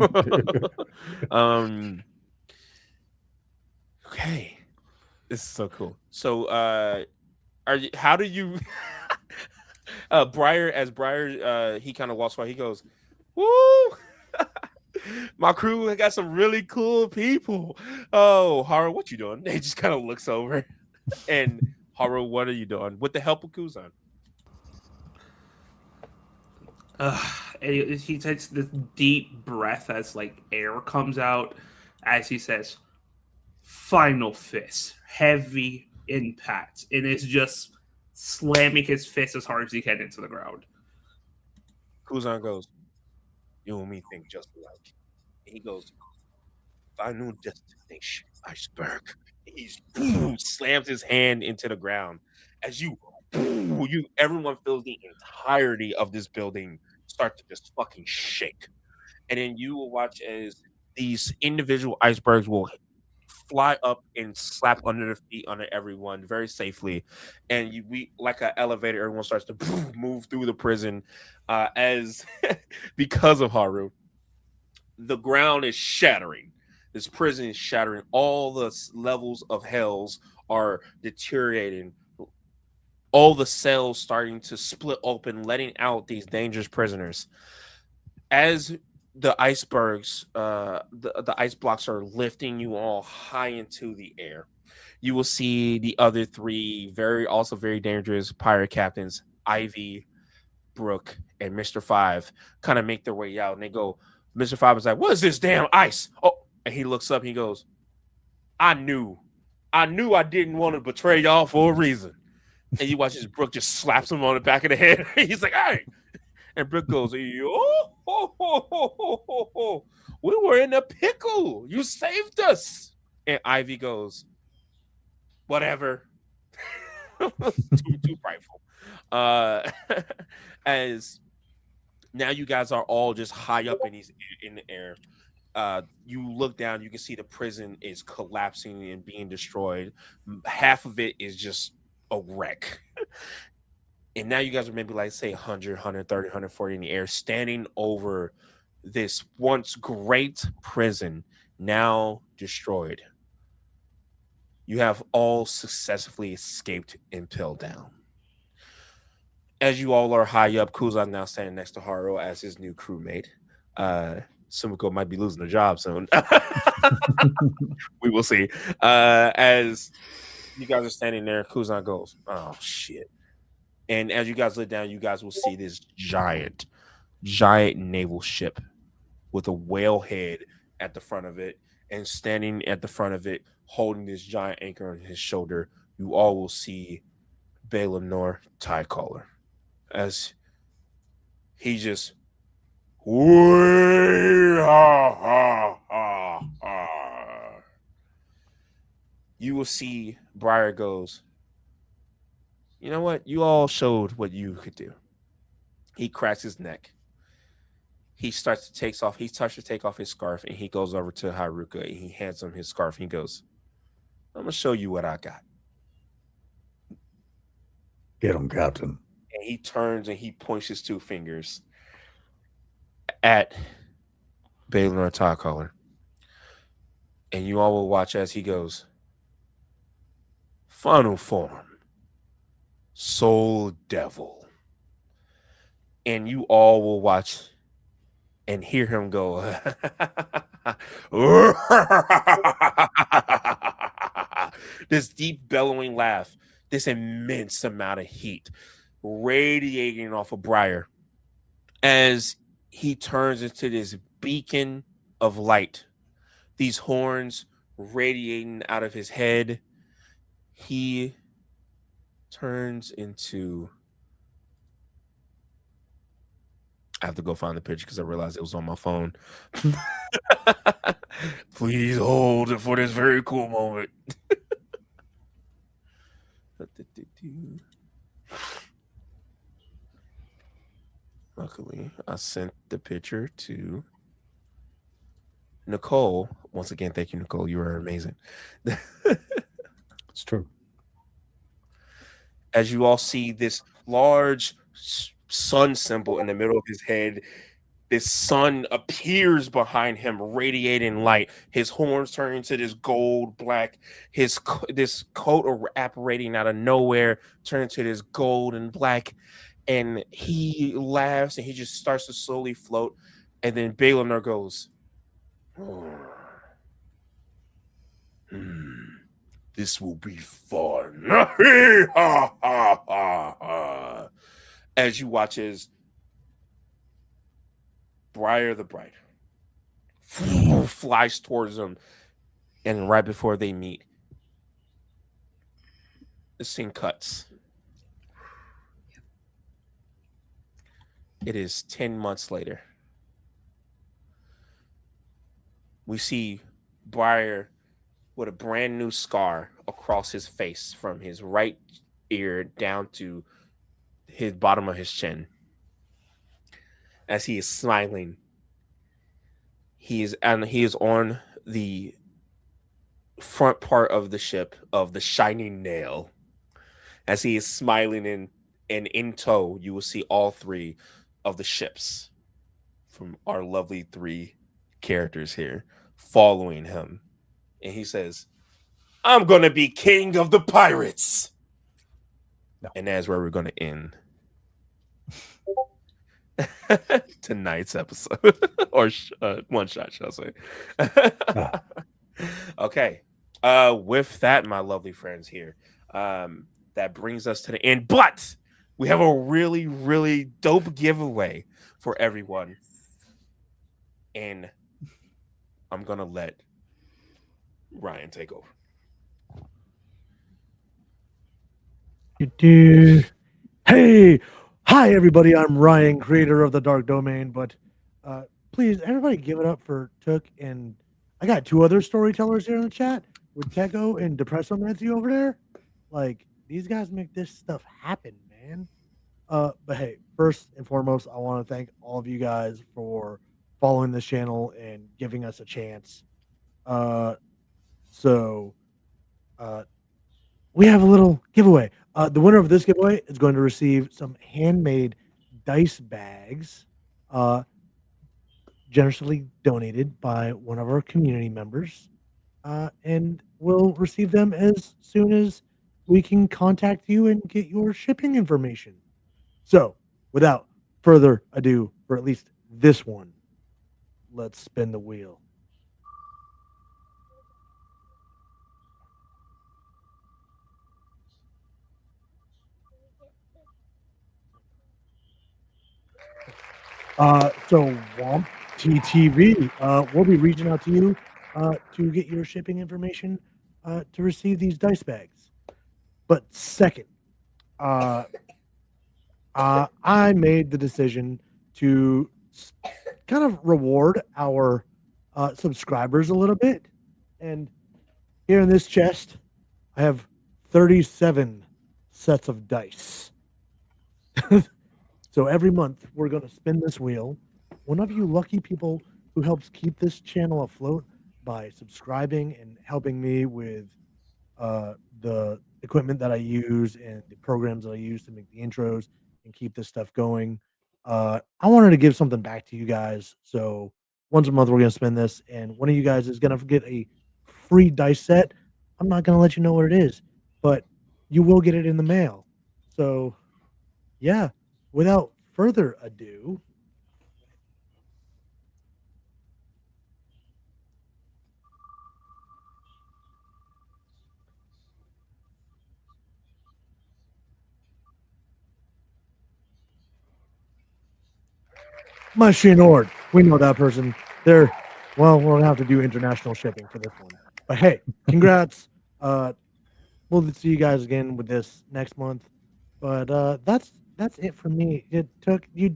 Okay, this is so cool. So, how do you, Briar, he kind of walks by. He goes, "Woo! My crew got some really cool people. Oh, Haru, what you doing?" He just kind of looks over, and Haru, what are you doing? With the help of Kuzan. He takes this deep breath as like air comes out as he says, "Final fist, heavy impact," and it's just slamming his fist as hard as he can into the ground. Kuzan goes, "You and me think just alike." And he goes, "Final destination, iceberg." He slams his hand into the ground as everyone feels the entirety of this building start to just fucking shake. And then you will watch as these individual icebergs will fly up and slap under the feet under everyone very safely. And we like an elevator, everyone starts to move through the prison as because of Haru. The ground is shattering. This prison is shattering. All the levels of hells are deteriorating. All the cells starting to split open, letting out these dangerous prisoners. As the icebergs, the ice blocks are lifting you all high into the air, you will see the other three also very dangerous pirate captains, Ivy, Brooke, and Mr. Five, kind of make their way out, and they go. Mr. Five is like, "What is this damn ice?" Oh, and he looks up. And he goes, I knew I didn't want to betray y'all for a reason." And you watch as Brooke just slaps him on the back of the head. He's like, "Hey!" And Brooke goes, "Yo, ho, ho, ho, ho, ho, ho. We were in a pickle. You saved us." And Ivy goes, "Whatever." too frightful. As now you guys are all just high up in the air. You look down, you can see the prison is collapsing and being destroyed. Half of it is just a wreck. And now you guys are maybe like say 100, 130, 140 in the air, standing over this once great prison, now destroyed. You have all successfully escaped Impel down. As you all are high up, Kuzan now standing next to Haru as his new crewmate. Sumiko might be losing her job soon. We will see. As you guys are standing there, Kuzan goes, "Oh shit." And as you guys look down, you guys will see this giant naval ship with a whale head at the front of it. And standing at the front of it, holding this giant anchor on his shoulder, you all will see Balamnor Tiecaller. As he just you will see Briar goes, "You know what? You all showed what you could do." He cracks his neck. He starts to take off his scarf, and he goes over to Haruka and he hands him his scarf. He goes, "I'm gonna show you what I got." Get him, Captain. And he turns and he points his two fingers at Baylor Tiecaller. And you all will watch as he goes, "Final form, Soul Devil." And you all will watch and hear him go, this deep bellowing laugh, this immense amount of heat radiating off of Briar as he turns into this beacon of light, these horns radiating out of his head. he turns into. I have to go find the picture because I realized it was on my phone. Please hold for this very cool moment. Luckily, I sent the picture to Nicole. Once again, thank you, Nicole. You are amazing. It's true. As you all see this large sun symbol in the middle of his head, this sun appears behind him, radiating light. His horns turn into this gold black. This coat apparating out of nowhere turns to this gold and black. And he laughs and he just starts to slowly float. And then Baylor goes, this will be fun. As you watch as Briar the Bright flies towards him, and right before they meet, the scene cuts. It is 10 months later. We see Briar with a brand new scar across his face from his right ear down to his bottom of his chin. As he is smiling, he is on the front part of the ship of the Shining Nail. As he is smiling in tow, you will see all three of the ships from our lovely three characters here following him. And he says, I'm going to be king of the pirates. No. And that's where we're going to end tonight's episode. Or one shot, shall I say. Okay. With that, my lovely friends here, that brings us to the end. But we have a really, really dope giveaway for everyone. And I'm going to let Ryan take over. Hey, hi everybody. I'm Ryan, creator of the Dark Domain. But please, everybody, give it up for Took. And I got two other storytellers here in the chat with Teko and Depressomancy over there. Like, these guys make this stuff happen, man. But hey, first and foremost, I want to thank all of you guys for following this channel and giving us a chance. We have a little giveaway. The winner of this giveaway is going to receive some handmade dice bags, generously donated by one of our community members, and we'll receive them as soon as we can contact you and get your shipping information. So, without further ado, for at least this one, let's spin the wheel. So Womp TTV, we'll be reaching out to you to get your shipping information to receive these dice bags. But second, I made the decision to kind of reward our subscribers a little bit. And here in this chest, I have 37 sets of dice. So every month, we're going to spin this wheel. One of you lucky people who helps keep this channel afloat by subscribing and helping me with the equipment that I use and the programs that I use to make the intros and keep this stuff going. I wanted to give something back to you guys. So once a month, we're going to spin this, and one of you guys is going to get a free dice set. I'm not going to let you know what it is, but you will get it in the mail. So, yeah. Without further ado, Machine Ord. We know that person. They're, well, we're going to have to do international shipping for this one. But hey, congrats. We'll we'll see you guys again with this next month. But that's it for me. It took you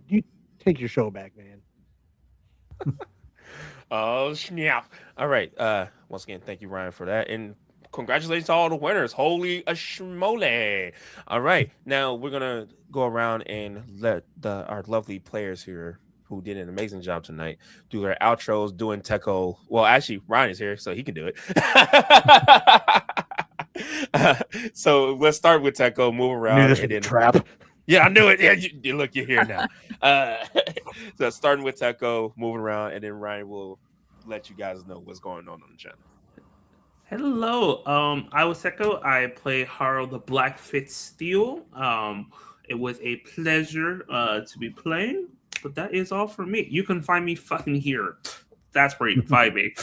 take your show back, man. Oh snap! All right. Once again, thank you, Ryan, for that, and congratulations to all the winners. Holy a schmole! All right, now we're gonna go around and let our lovely players here who did an amazing job tonight do their outros. Doing Techo. Well, actually, Ryan is here, so he can do it. So let's start with Techo. Move I knew around this and was a then. trap. Yeah, I knew it. Yeah, look, you're here now. So starting with Techo, moving around, and then Ryan will let you guys know what's going on the channel. Hello, I was Echo. I play Harrow the Blackfit Steel. It was a pleasure to be playing, but that is all for me. You can find me fucking here. That's where you can find me.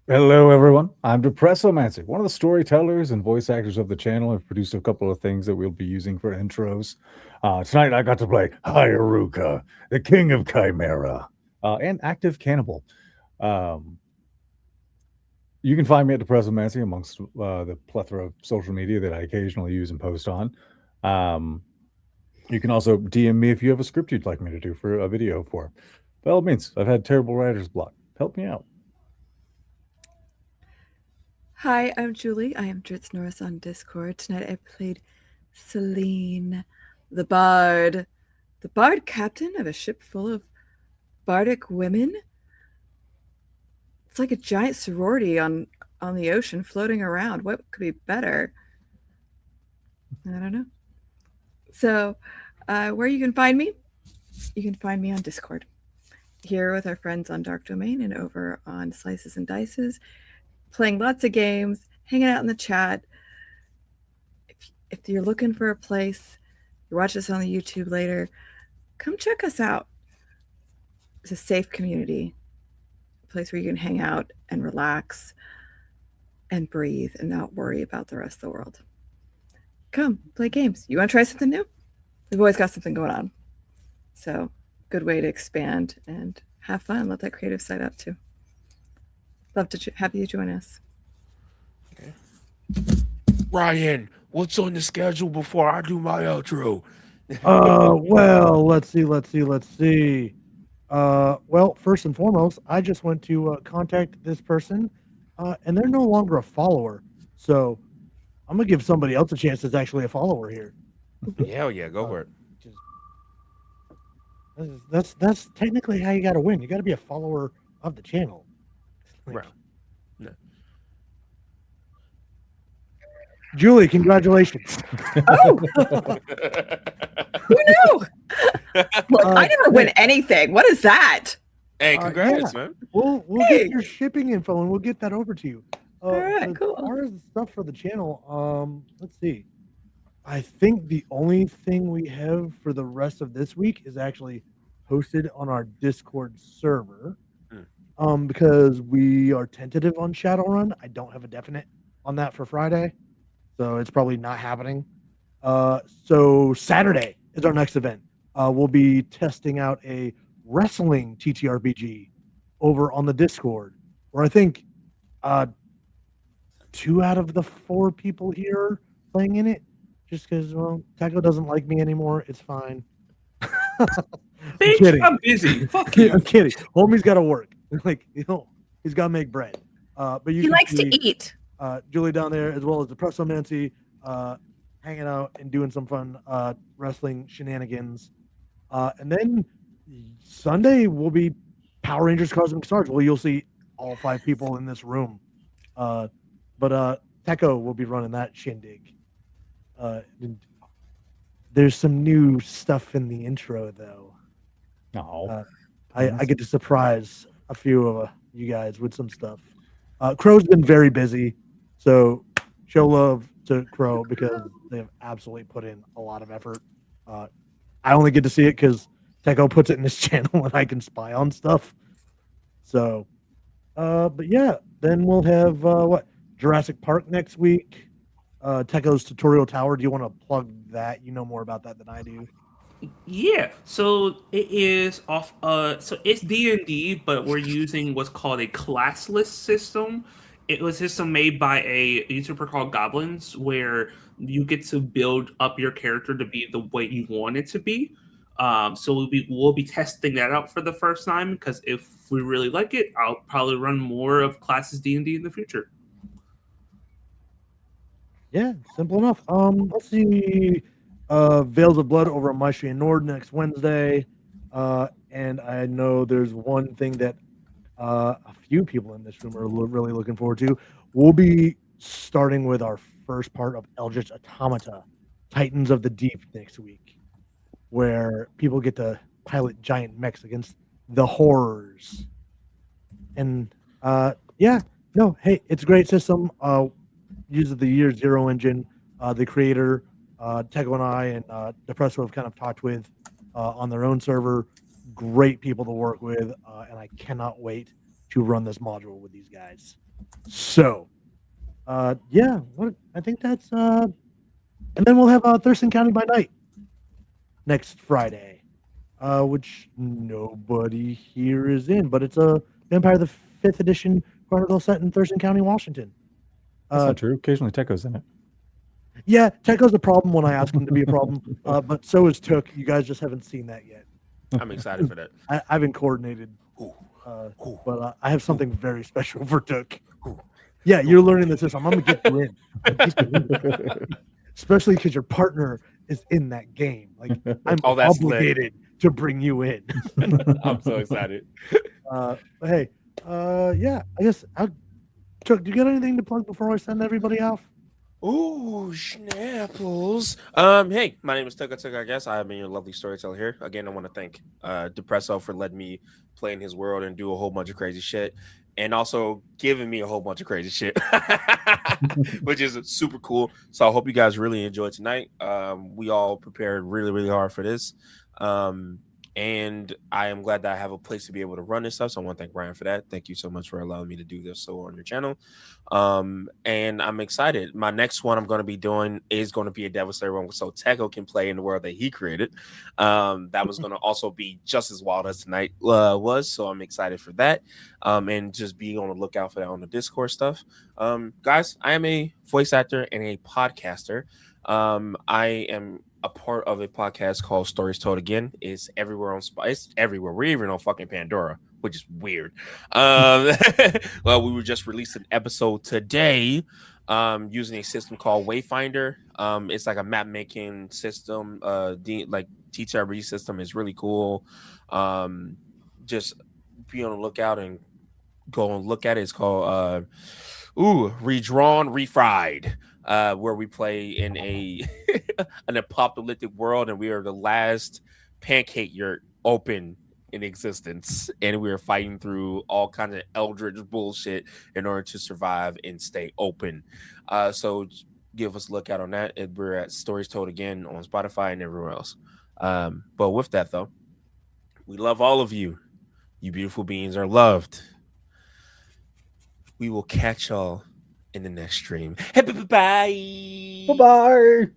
Hello, everyone. I'm Depressomancy, one of the storytellers and voice actors of the channel. I've produced a couple of things that we'll be using for intros. Tonight, I got to play Hyaruka, the King of Chimera, and Active Cannibal. You can find me at Depressomancy amongst the plethora of social media that I occasionally use and post on. You can also DM me if you have a script you'd like me to do for a video for. By all means, I've had terrible writer's block. Help me out. Hi, I'm Julie. I am Dritz Norris on Discord. Tonight I played Celine, the bard captain of a ship full of bardic women. It's like a giant sorority on the ocean floating around. What could be better? I don't know. So, where you can find me? You can find me on Discord. Here with our friends on Dark Domain and over on Slices and Dices, playing lots of games, hanging out in the chat. If you're looking for a place, you watch us on the YouTube later, come check us out. It's a safe community, a place where you can hang out and relax and breathe and not worry about the rest of the world. Come, play games. You want to try something new? We've always got something going on. So, good way to expand and have fun. Let that creative side up too. Love to have you join us. Okay. Ryan, what's on the schedule before I do my outro? Well, let's see. Well, first and foremost, I just went to contact this person, and they're no longer a follower. So I'm gonna give somebody else a chance that's actually a follower here. Hell yeah, go for it. That's technically how you got to win. You got to be a follower of the channel. Right. No. Julie, congratulations. Oh, who knew? Look, I never win anything. What is that? Hey, congrats, man. We'll get your shipping info and we'll get that over to you. All right, cool. As far as the stuff for the channel, let's see. I think the only thing we have for the rest of this week is actually hosted on our Discord server. Because we are tentative on Shadowrun. I don't have a definite on that for Friday, so it's probably not happening. So Saturday is our next event. We'll be testing out a wrestling TTRPG over on the Discord, where I think 2 out of the 4 people here are playing in it. Just because, well, Taco doesn't like me anymore. It's fine. Bitch, I'm busy. Fuck you. I'm kidding. Homie's got to work. Like, he's got to make bread. But he likes to eat. Julie down there, as well as Depressomancy, hanging out and doing some fun wrestling shenanigans. And then Sunday will be Power Rangers Cosmic Stars. Well, you'll see all 5 people in this room. But Techo will be running that shindig. There's some new stuff in the intro, though. Oh, I get to surprise a few of you guys with some stuff. Crow's been very busy, so show love to Crow because they have absolutely put in a lot of effort. I only get to see it because Techo puts it in his channel and I can spy on stuff. So, but yeah, then we'll have Jurassic Park next week. Techo's Tutorial Tower. Do you want to plug that? You know more about that than I do. Yeah, so it is off. So it's D&D, but we're using what's called a classless system. It was a system made by a YouTuber called Goblins, where you get to build up your character to be the way you want it to be. So we'll be testing that out for the first time, because if we really like it, I'll probably run more of Classes D&D in the future. Yeah, simple enough. Let's see. Veils of Blood over on My Street Nord next Wednesday. And I know there's one thing that a few people in this room are really looking forward to. We'll be starting with our first part of Eldritch Automata, Titans of the Deep, next week, where people get to pilot giant mechs against the horrors. And yeah, no, hey, it's a great system. Uses the Year Zero engine. The creator, Teco and I, and Depresso have kind of talked with on their own server. Great people to work with, and I cannot wait to run this module with these guys. So, yeah, I think that's, and then we'll have Thurston County by Night next Friday, which nobody here is in, but it's a Vampire the 5th edition Chronicle set in Thurston County, Washington. That's not true. Occasionally, Techo's in it. Yeah, Techo's a problem when I ask him to be a problem, but so is Took. You guys just haven't seen that yet. I'm excited for that. I haven't coordinated, but I have something very special for Took. Yeah, you're learning the system. I'm gonna get you in, especially because your partner is in that game. Like I'm obligated to bring you in. I'm so excited. But hey, yeah, I guess. Chuck, do you got anything to plug before I send everybody off? Ooh, schnapples. Hey, my name is Tuka, I guess. I am your lovely storyteller here. Again, I want to thank Depresso for letting me play in his world and do a whole bunch of crazy shit. And also giving me a whole bunch of crazy shit, which is super cool. So I hope you guys really enjoyed tonight. We all prepared really, really hard for this. And I am glad that I have a place to be able to run this stuff. So I want to thank Ryan for that. Thank you so much for allowing me to do this on your channel. And I'm excited. My next one I'm going to be doing is going to be a Devastator one, so Techo can play in the world that he created. That was going to also be just as wild as tonight was. So I'm excited for that. And just be on the lookout for that on the Discord stuff. Guys, I am a voice actor and a podcaster. I am a part of a podcast called Stories Told Again. It's everywhere on it's everywhere. We're even on fucking Pandora, which is weird. Well, we were just released an episode today using a system called Wayfinder. It's like a map making system. Like TTRB system is really cool. Just be on the lookout and go and look at it. It's called Redrawn, Refried. Where we play in an apocalyptic world, and we are the last pancake yurt open in existence, and we are fighting through all kinds of eldritch bullshit in order to survive and stay open. So give us a look out on that. We're at Stories Told Again on Spotify and everywhere else. But with that, though, we love all of you. You beautiful beings are loved. We will catch y'all in the next stream. Hey, bye. Bye-bye.